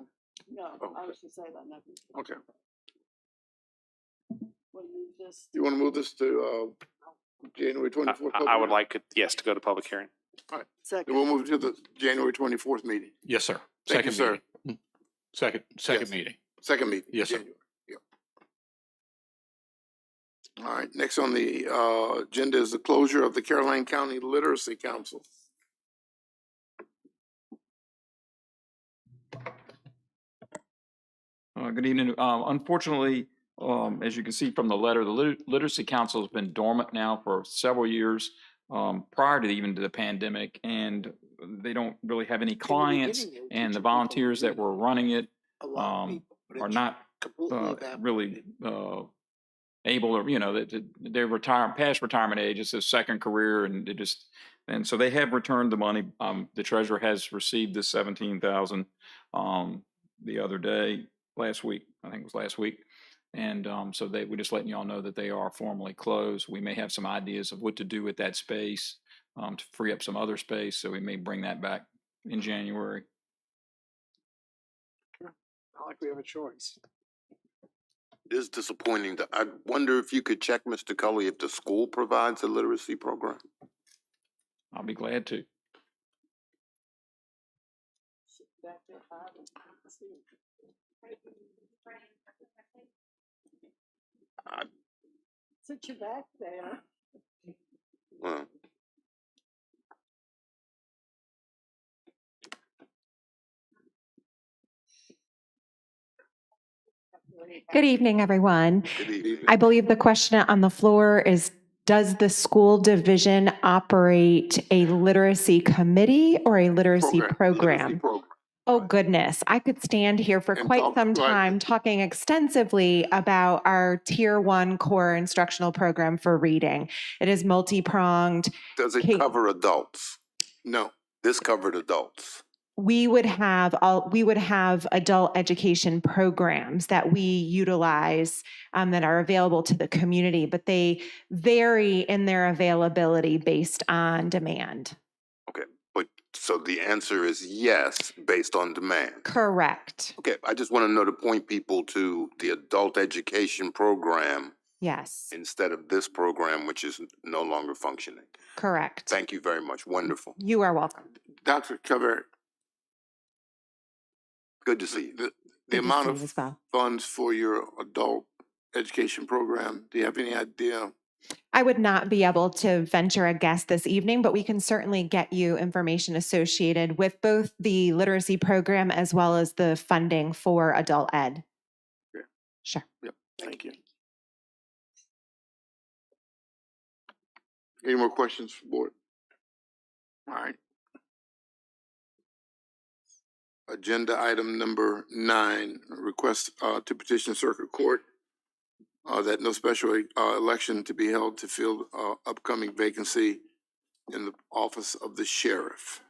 No, I was just saying that. Okay. Want to move this? You want to move this to January 24th? I would like it, yes, to go to public hearing. All right. Second. Then we'll move to the January 24th meeting. Yes, sir. Thank you, sir. Meeting. Second Yes. meeting. Second meeting. Yes, sir. January. Yep. All right, next on the agenda is the closure of the Caroline County Literacy Council. Good evening. Unfortunately, as you can see from the letter, the Literacy Council has been dormant now for several years, prior to even to the pandemic, and they don't really have any clients, and the volunteers that were running it are not really able, or they're past retirement age. It's a second career, and and so they have returned the money. The treasurer has received this $17,000 the other day. Last week, I think it was last week. And so we're just letting y'all know that they are formally closed. We may have some ideas of what to do with that space to free up some other space. So we may bring that back in January. Not like we have a choice. It is disappointing. I wonder if you could check, Mr. Cully, if the school provides a literacy program. I'll be glad to. Since you're back there. Well, Good evening, everyone. good evening. I believe the question on the floor is, does the school division operate a literacy committee or a literacy program? Literacy program. Oh, goodness. I could stand here for And quite talk- some go ahead. time talking extensively about our Tier 1 core instructional program for reading. It is multi-pronged. Does it Kate- cover adults? No. This covered adults. We would have adult education programs that we utilize that are available to the community, but they vary in their availability based on demand. Okay, but so the answer is yes, based on demand. Correct. Okay, I just want to know to point people to the adult education program Yes. instead of this program, which is no longer functioning. Correct. Thank you very much. Wonderful. You are welcome. Dr. Cover, Good to see you. the Good to amount see you of as well. funds for your adult education program, do you have any idea? I would not be able to venture a guess this evening, but we can certainly get you information associated with both the literacy program as well as the funding for adult ed. Yeah. Sure. Yep, thank you. Any more questions for board? All right. Agenda item number 9, request to petition circuit court that no special election to be held to fill upcoming vacancy in the office of the sheriff.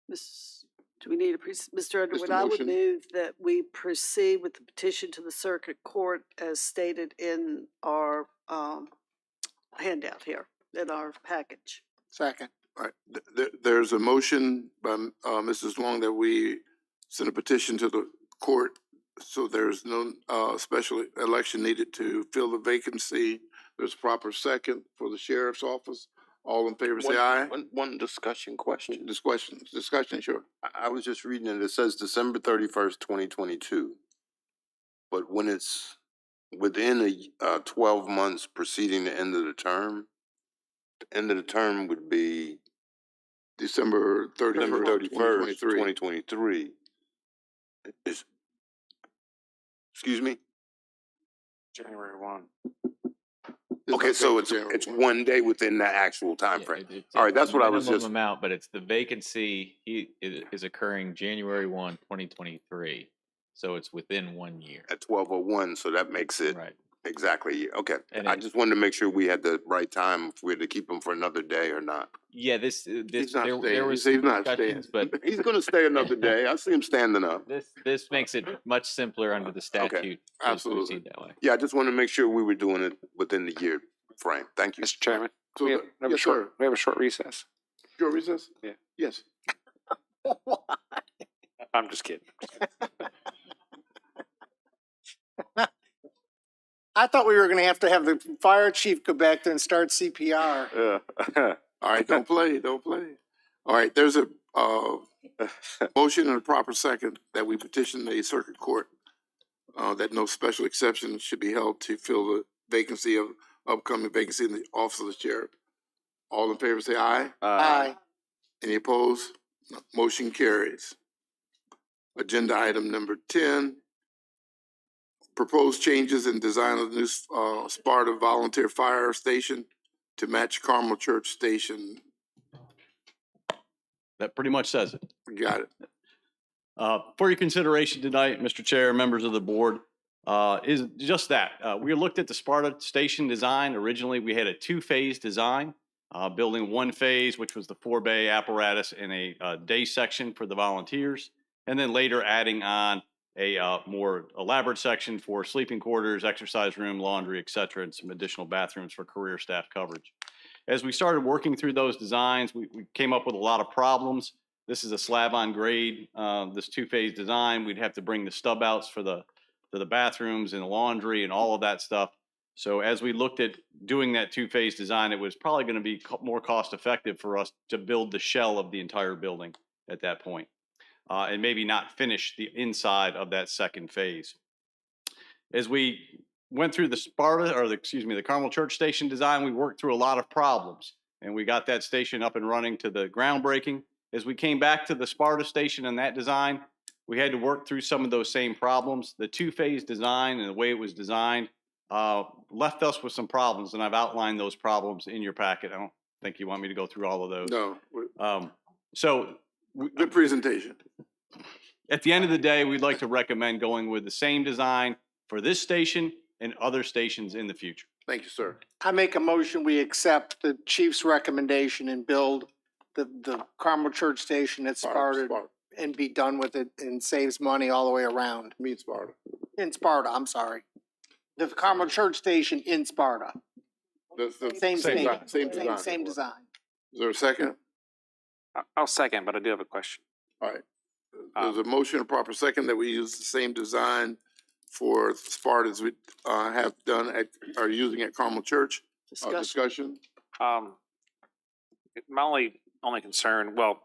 Do we need a, Mr. Underwood, Just a I would motion. move that we proceed with the petition to the circuit court as stated in our handout here in our package. Second. All right, there's a motion by Mrs. Long that we send a petition to the court, so there's no special election needed to fill the vacancy. There's proper second for the sheriff's office. All in favor, say aye. One discussion question. Discussion, sure. I was just reading it. It says December 31st, 2022. But when it's within 12 months preceding the end of the term would be December 31st, 2023. Excuse me? January 1. Okay, so it's 1 day within that actual time frame. All right, that's what I was just. Amount, but it's the vacancy is occurring January 1, 2023. So it's within 1 year. At 12:01, so that makes it right. Exactly. Okay. And I just wanted to make sure we had the right time, if we had to keep him for another day or not. Yeah, there was He's not discussions, but He's going to stay another day. I see him standing up. this makes it much simpler under the statute. Okay, to absolutely. proceed that way. Yeah, I just want to make sure we were doing it within the year frame. Thank you. Mr. Chairman, So we have, yes, sir. we have a short recess. Short recess? Yeah. Yes. I'm just kidding. I thought we were going to have the fire chief go back there and start CPR. All right, don't play. All right, there's a motion and a proper second that we petition the circuit court that no special exception should be held to fill the upcoming vacancy in the office of the sheriff. All in favor, say aye. Aye. Any opposed? No. Motion carries. Agenda item number 10. Proposed changes in design of the new Sparta Volunteer Fire Station to match Carmel Church Station. That pretty much says it. Got it. For your consideration tonight, Mr. Chair, members of the board, is just that. We looked at the Sparta station design. Originally, we had a two-phase design, building one phase, which was the 4-bay apparatus in a day section for the volunteers, and then later adding on a more elaborate section for sleeping quarters, exercise room, laundry, et cetera, and some additional bathrooms for career staff coverage. As we started working through those designs, we came up with a lot of problems. This is a slab on grade, this two-phase design. We'd have to bring the stub outs for the bathrooms and the laundry and all of that stuff. So as we looked at doing that two-phase design, it was probably going to be more cost effective for us to build the shell of the entire building at that point. And maybe not finish the inside of that second phase. As we went through the Carmel Church Station design, we worked through a lot of problems, and we got that station up and running to the groundbreaking. As we came back to the Sparta station and that design, we had to work through some of those same problems. The two-phase design and the way it was designed left us with some problems, and I've outlined those problems in your packet. I don't think you want me to go through all of those. No. Good presentation. At the end of the day, we'd like to recommend going with the same design for this station and other stations in the future. Thank you, sir. I make a motion, we accept the chief's recommendation and build the Carmel Church Station at Sparta and be done with it, and saves money all the way around. Meet Sparta. In Sparta, I'm sorry. The Carmel Church Station in Sparta. Same design. Is there a second? I'll second, but I do have a question. All right. There's a motion, a proper second, that we use the same design for Sparta as we have done are using at Carmel Church. Discussion. My only concern, well,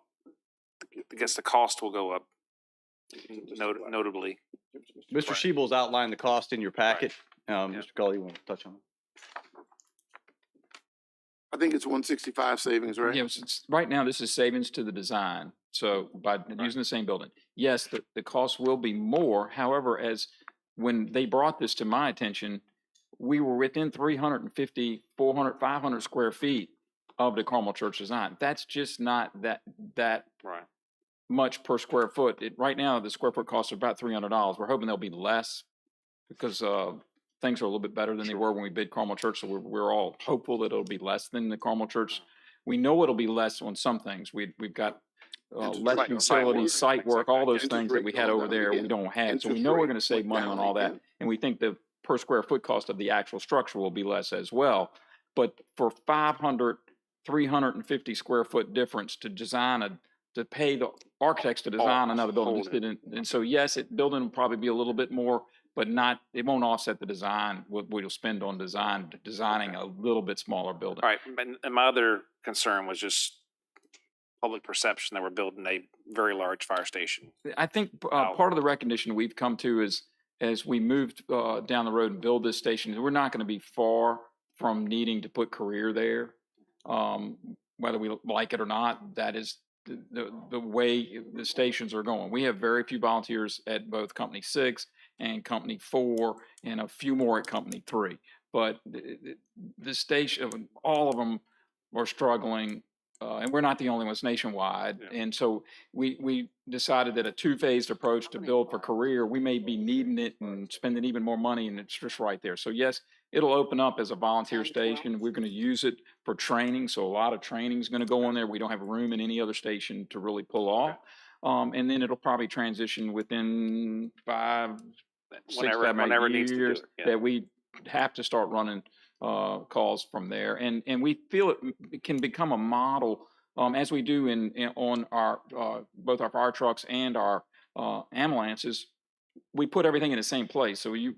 I guess the cost will go up notably. Mr. Shebel's outlined the cost in your packet. Mr. Gully, you want to touch on it? I think it's 165 savings, right? Yeah, right now this is savings to the design. So by using the same building, yes, the cost will be more. However, when they brought this to my attention, we were within 350, 400, 500 square feet of the Carmel Church design. That's just not that right much per square foot. Right now, the square foot cost is about $300. We're hoping they'll be less because things are a little bit better than they were when we bid Carmel Church. So we're all hopeful that it'll be less than the Carmel Church. We know it'll be less on some things. We've got less utilities, site work, all those things that we had over there we don't have. So we know we're going to save money on all that. And we think the per square foot cost of the actual structure will be less as well. But for 350 square foot difference to to pay the architects to design another building. And so yes, building will probably be a little bit more, but it won't offset the design, what we'll spend on designing a little bit smaller building. All right, and my other concern was just public perception that we're building a very large fire station. I think part of the recognition we've come to is as we moved down the road and build this station, we're not going to be far from needing to put career there. Whether we like it or not, that is the way the stations are going. We have very few volunteers at both Company 6 and Company 4 and a few more at Company 3. But the station, all of them are struggling. And we're not the only ones nationwide. Yeah. And so we decided that a two-phased approach to build for career, we may be needing it and spending even more money, and it's just right there. So yes, it'll open up as a volunteer station. We're going to use it for training. So a lot of training is going to go on there. We don't have room in any other station to really pull off. And then it'll probably transition within 5, 6, 7, 8 years that we have to start running calls from there, and we feel it can become a model as we do on our both our fire trucks and our ambulances. We put everything in the same place. So we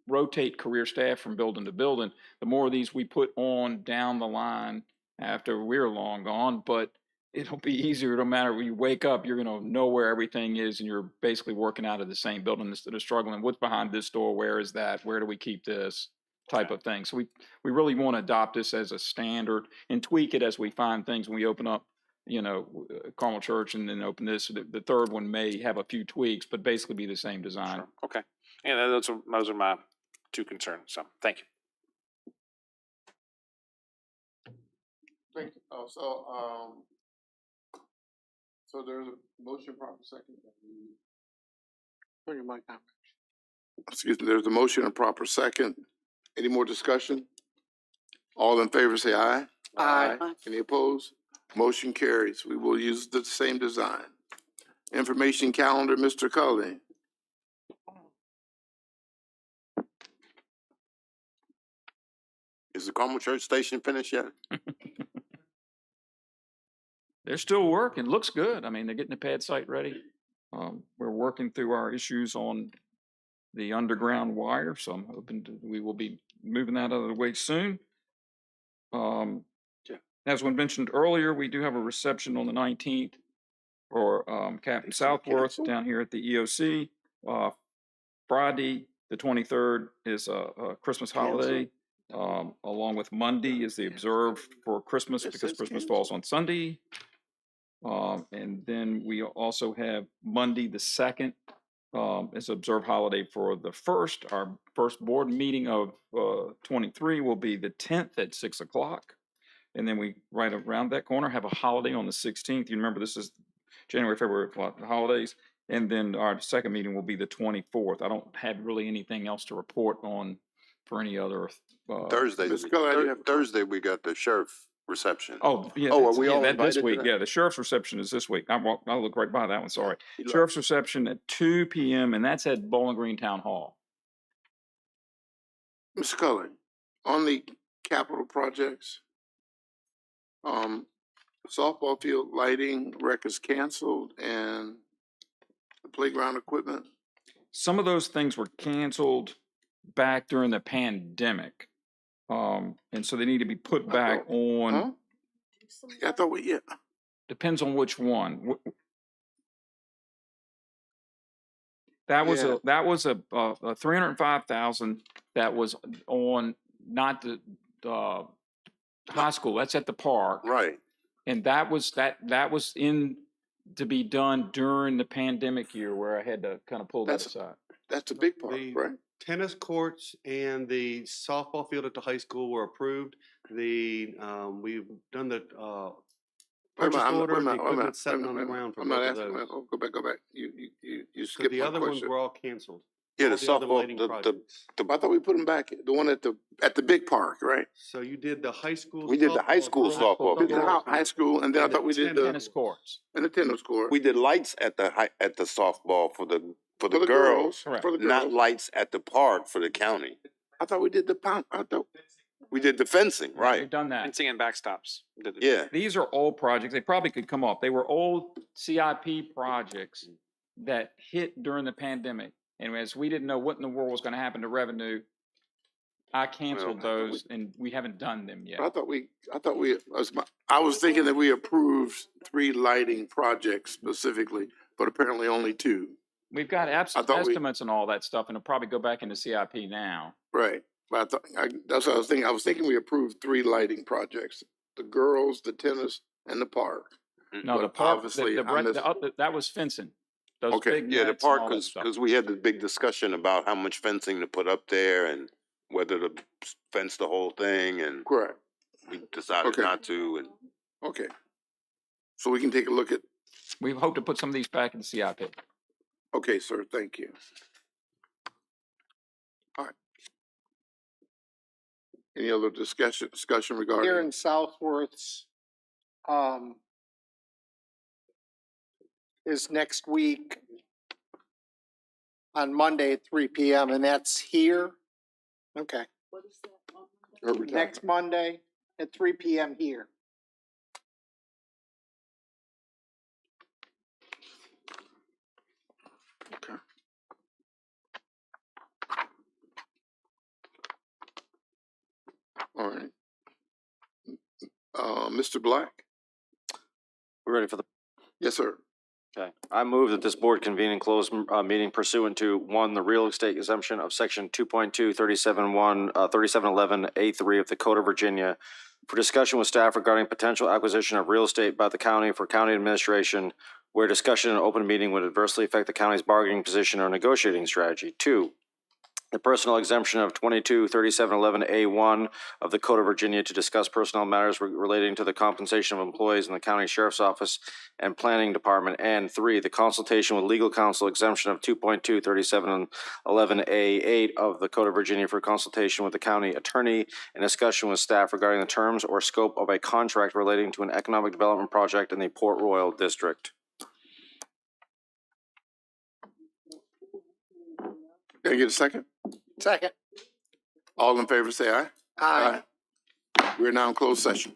rotate career staff from building to building. The more of these we put on down the line after we're long gone, but it'll be easier no matter when you wake up, you're going to know where everything is, and you're basically working out of the same building instead of struggling. What's behind this door? Where is that? Where do we keep this? Type of thing. So we really want to adopt this as a standard and tweak it as we find things when we open up, Carmel Church and then open this. The third one may have a few tweaks, but basically be the same design. Sure. Okay. And those are my two concerns. So thank you. Thank you. So there's a motion proper second. Excuse me, there's a motion and proper second. Any more discussion? All in favor say aye. Aye. Any opposed? Motion carries. We will use the same design. Information calendar, Mr. Cully. Is the Carmel Church station finished yet? They're still working. Looks good. I mean, they're getting the pad site ready. We're working through our issues on the underground wire, so I'm hoping we will be moving that out of the way soon. As we mentioned earlier, we do have a reception on the 19th for Captain Southworth down here at the EOC. Friday, the 23rd, is a Christmas holiday. Along with Monday is the observed for Christmas because Christmas falls on Sunday. And then we also have Monday the 2nd is observed holiday for the 1st. Our first board meeting of 23 will be the 10th at 6 o'clock. And then we, right around that corner, have a holiday on the 16th. You remember this is January, February holidays. And then our second meeting will be the 24th. I don't have really anything else to report on for any other. Thursday we got the sheriff reception. Oh, yeah. Oh, are we all invited this week? to that? Yeah, the sheriff's reception is this week. I'll look right by that one. Sorry. Yeah. Sheriff's reception at 2 p.m. and that's at Bowling Green Town Hall. Mr. Cullen, on the capital projects, softball field lighting records canceled and the playground equipment. Some of those things were canceled back during the pandemic. And so they need to be put back on. Huh? I thought Depends on which one. That was a $305,000 that was on not the high school. That's at the park. Right. And that was in to be done during the pandemic year where I had to kind of pull that aside. That's a big part, right? Tennis courts and the softball field at the high school were approved. We've done the purchase order. The equipment's sitting on the ground for both of those. Go back. You So skipped the my other ones question. were all canceled. Yeah, the All the other softball, lighting projects. I thought we put them back. The one at the big park, right? So you did the high school. We did the high school softball. We did the high school, and then I thought we did the tennis courts and the tennis court. We did lights at the softball for the For the girls, Correct. For the not girls. lights at the park for the county. I thought we did the pound, I thought, We did the fencing, We've right? done that. Fencing and backstops. Did the- Yeah. These are old projects. They probably could come off. They were old CIP projects that hit during the pandemic. And as we didn't know what in the world was going to happen to revenue, I canceled those and we haven't done them yet. I thought I was thinking that we approved 3 lighting projects specifically, but apparently only 2. We've got thought we- estimates and all that stuff, and it'll probably go back into CIP now. Right. But that's what I was thinking. I was thinking we approved 3 lighting projects: the girls, the tennis, and the park. No, But the park, obviously, that was fencing. Those Okay. big Yeah, the nets and all park, that stuff. because we had the big discussion about how much fencing to put up there and whether to fence the whole thing, and Correct. we decided Okay. not to, and Okay. So we can take a look at, We hope to put some of these back in CIP. okay, sir, thank you. All right. Any other discussion regarding? Here in Southworth's, is next week on Monday at 3 p.m. and that's here? Okay. Next Monday at 3 p.m. here. Okay. All right. Mr. Black? We're ready for the, Yes, sir. okay. I move that this board convene and close meeting pursuant to 1, the real estate exemption of section 2.2, 3711A3 of the Code of Virginia for discussion with staff regarding potential acquisition of real estate by the county for county administration where discussion in an open meeting would adversely affect the county's bargaining position or negotiating strategy. 2, the personal exemption of 223711A1 of the Code of Virginia to discuss personnel matters relating to the compensation of employees in the county sheriff's office and planning department. And 3, the consultation with legal counsel exemption of 2.23711A8 of the Code of Virginia for consultation with the county attorney and discussion with staff regarding the terms or scope of a contract relating to an economic development project in the Port Royal District. Can I get a second? Second. All in favor, say aye. Aye. We're now in closed session.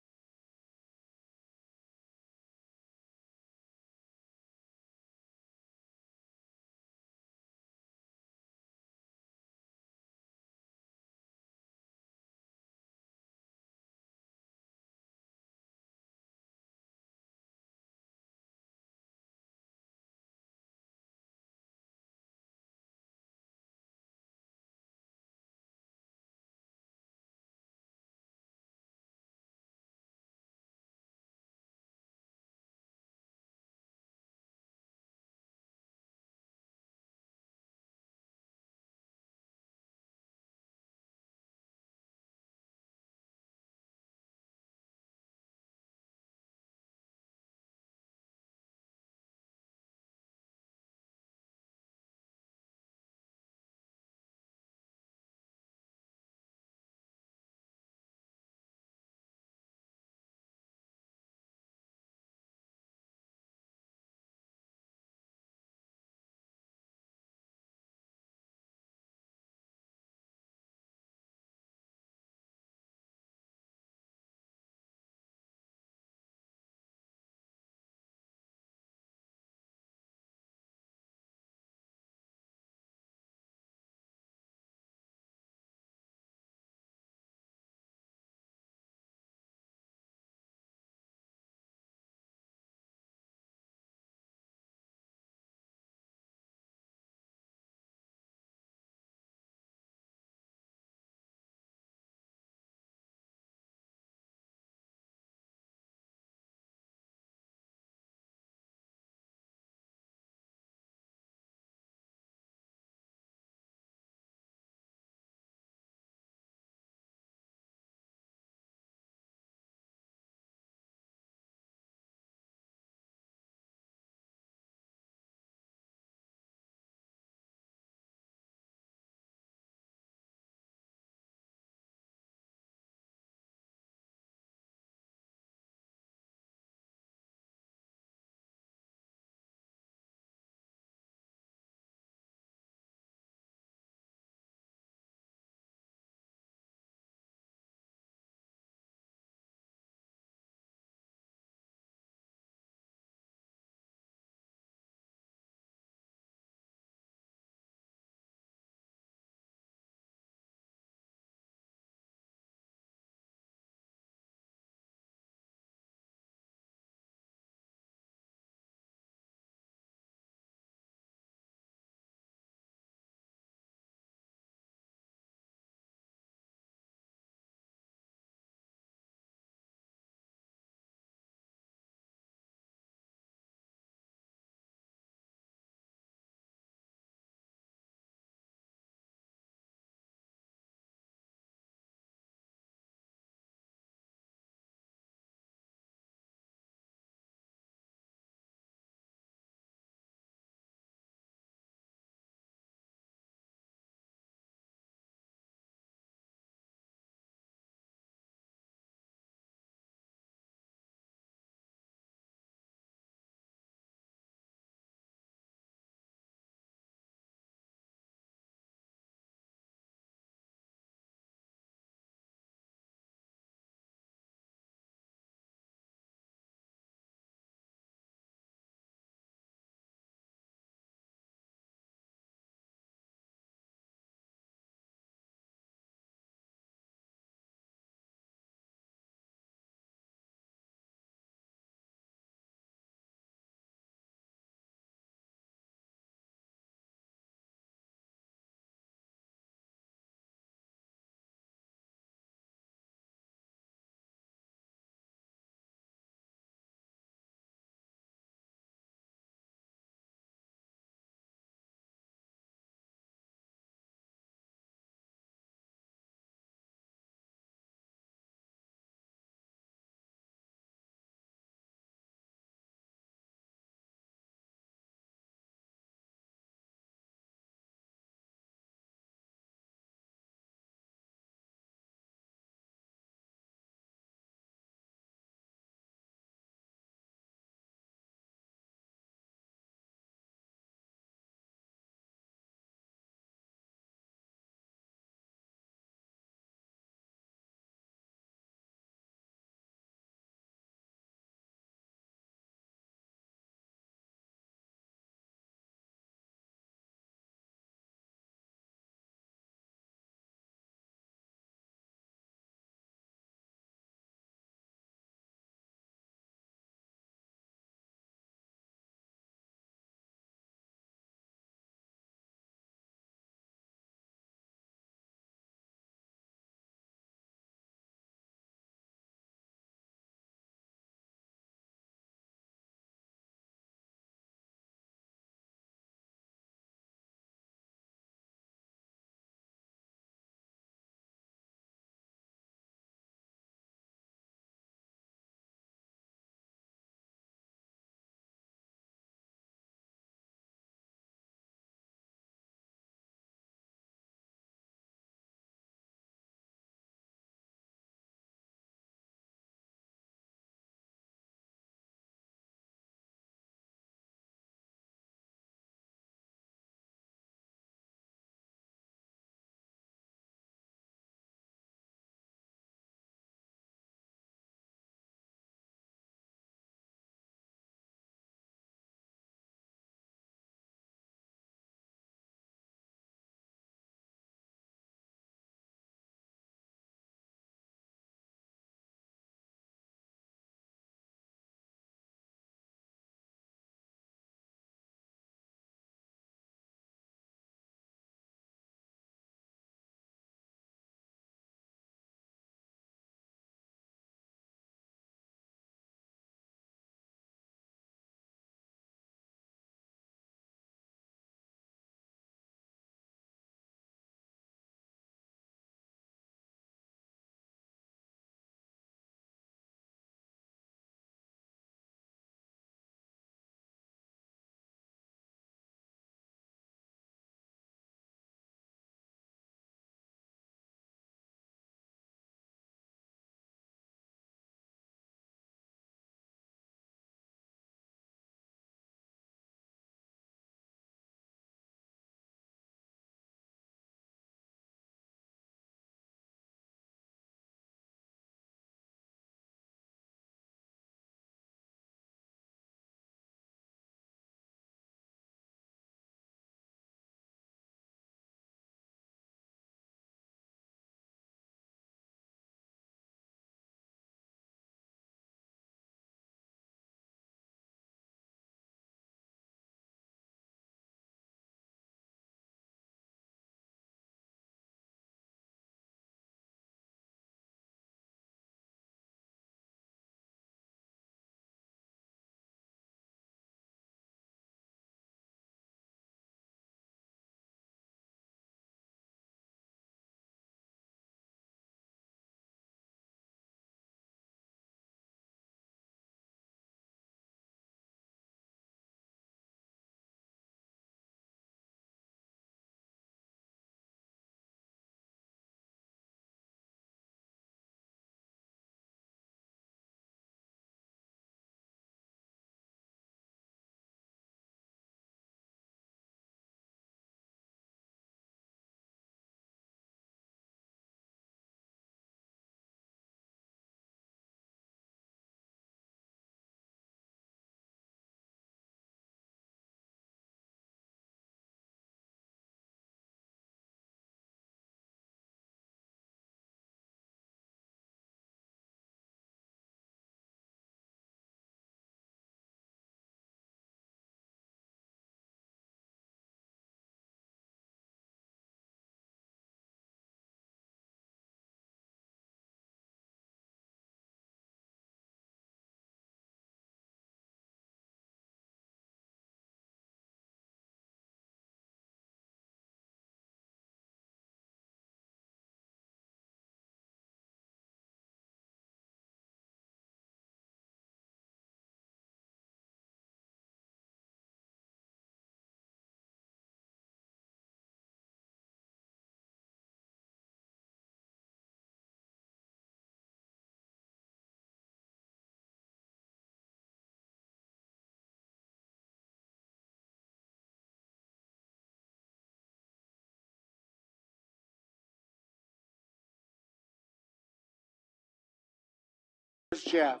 Jeff.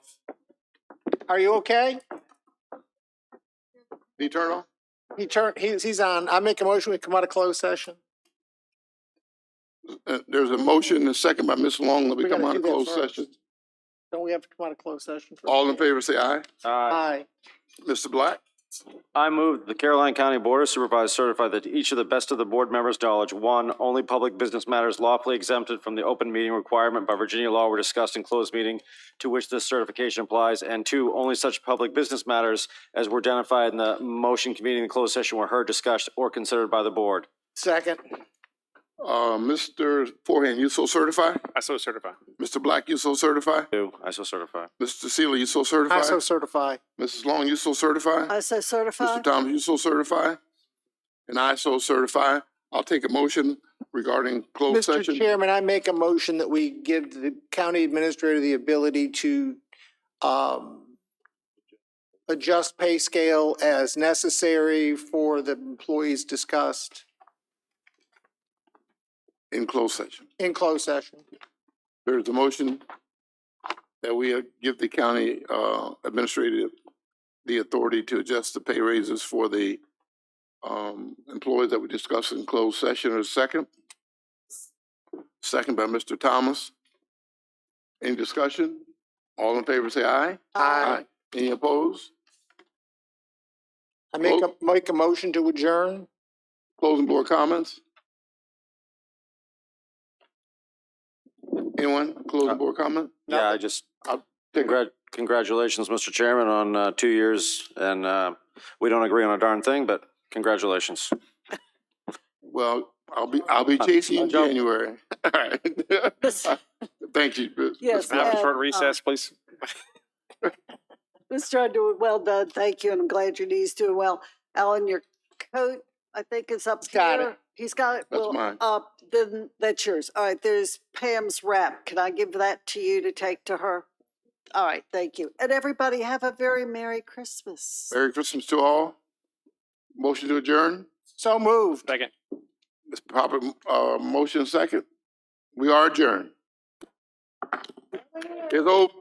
Are you okay? The Eternal? He's on. I make a motion, we come out of closed session. There's a motion and a second by Ms. Long that we come gotta out do of that closed first. session. Don't we have to come out of closed session? first? All in favor, say aye. Aye. Mr. Black? I move the Caroline County Board of Supervisors certify that to each of the best of the board members' knowledge, one, only public business matters lawfully exempted from the open meeting requirement by Virginia law were discussed in closed meeting to which this certification applies, and two, only such public business matters as were identified in the motion convening the closed session were heard, discussed, or considered by the board. Second. Mr. Forehand, you so certify? I so certify. Mr. Black, you so certify? I so certify. Mr. Sealy, you so certify? I so certify. Mrs. Long, you so certify? I so certify. Mr. Thomas, you so certify? And I so certify. I'll take a motion regarding closed Mr. session. Chairman, I make a motion that we give the county administrator the ability to adjust pay scale as necessary for the employees discussed In closed session. in closed session. There's a motion that we give the county administrative the authority to adjust the pay raises for the employees that we discussed in closed session. Or second? Second by Mr. Thomas. Any discussion? All in favor, say aye. Aye. Any opposed? I make a motion to adjourn. Closing board comments? Anyone? Closing board comment? Yeah, I just, congratulations, Mr. Chairman, on 2 years, and we don't agree on a darn thing, but congratulations. Well, I'll be chasing you in January. All right. Thank you. Yes, Can I have a short recess, please? Mr. Underwood, well done. Thank you, and I'm glad your knee's doing well. Alan, your coat, I think, is up here. got it. He's got it. That's Well, mine. then that's yours. All right, there's Pam's wrap. Can I give that to you to take to her? All right, thank you. And everybody have a very Merry Christmas. Merry Christmas to all. Motion to adjourn. So moved. Second. It's proper motion second. We are adjourned. It's over.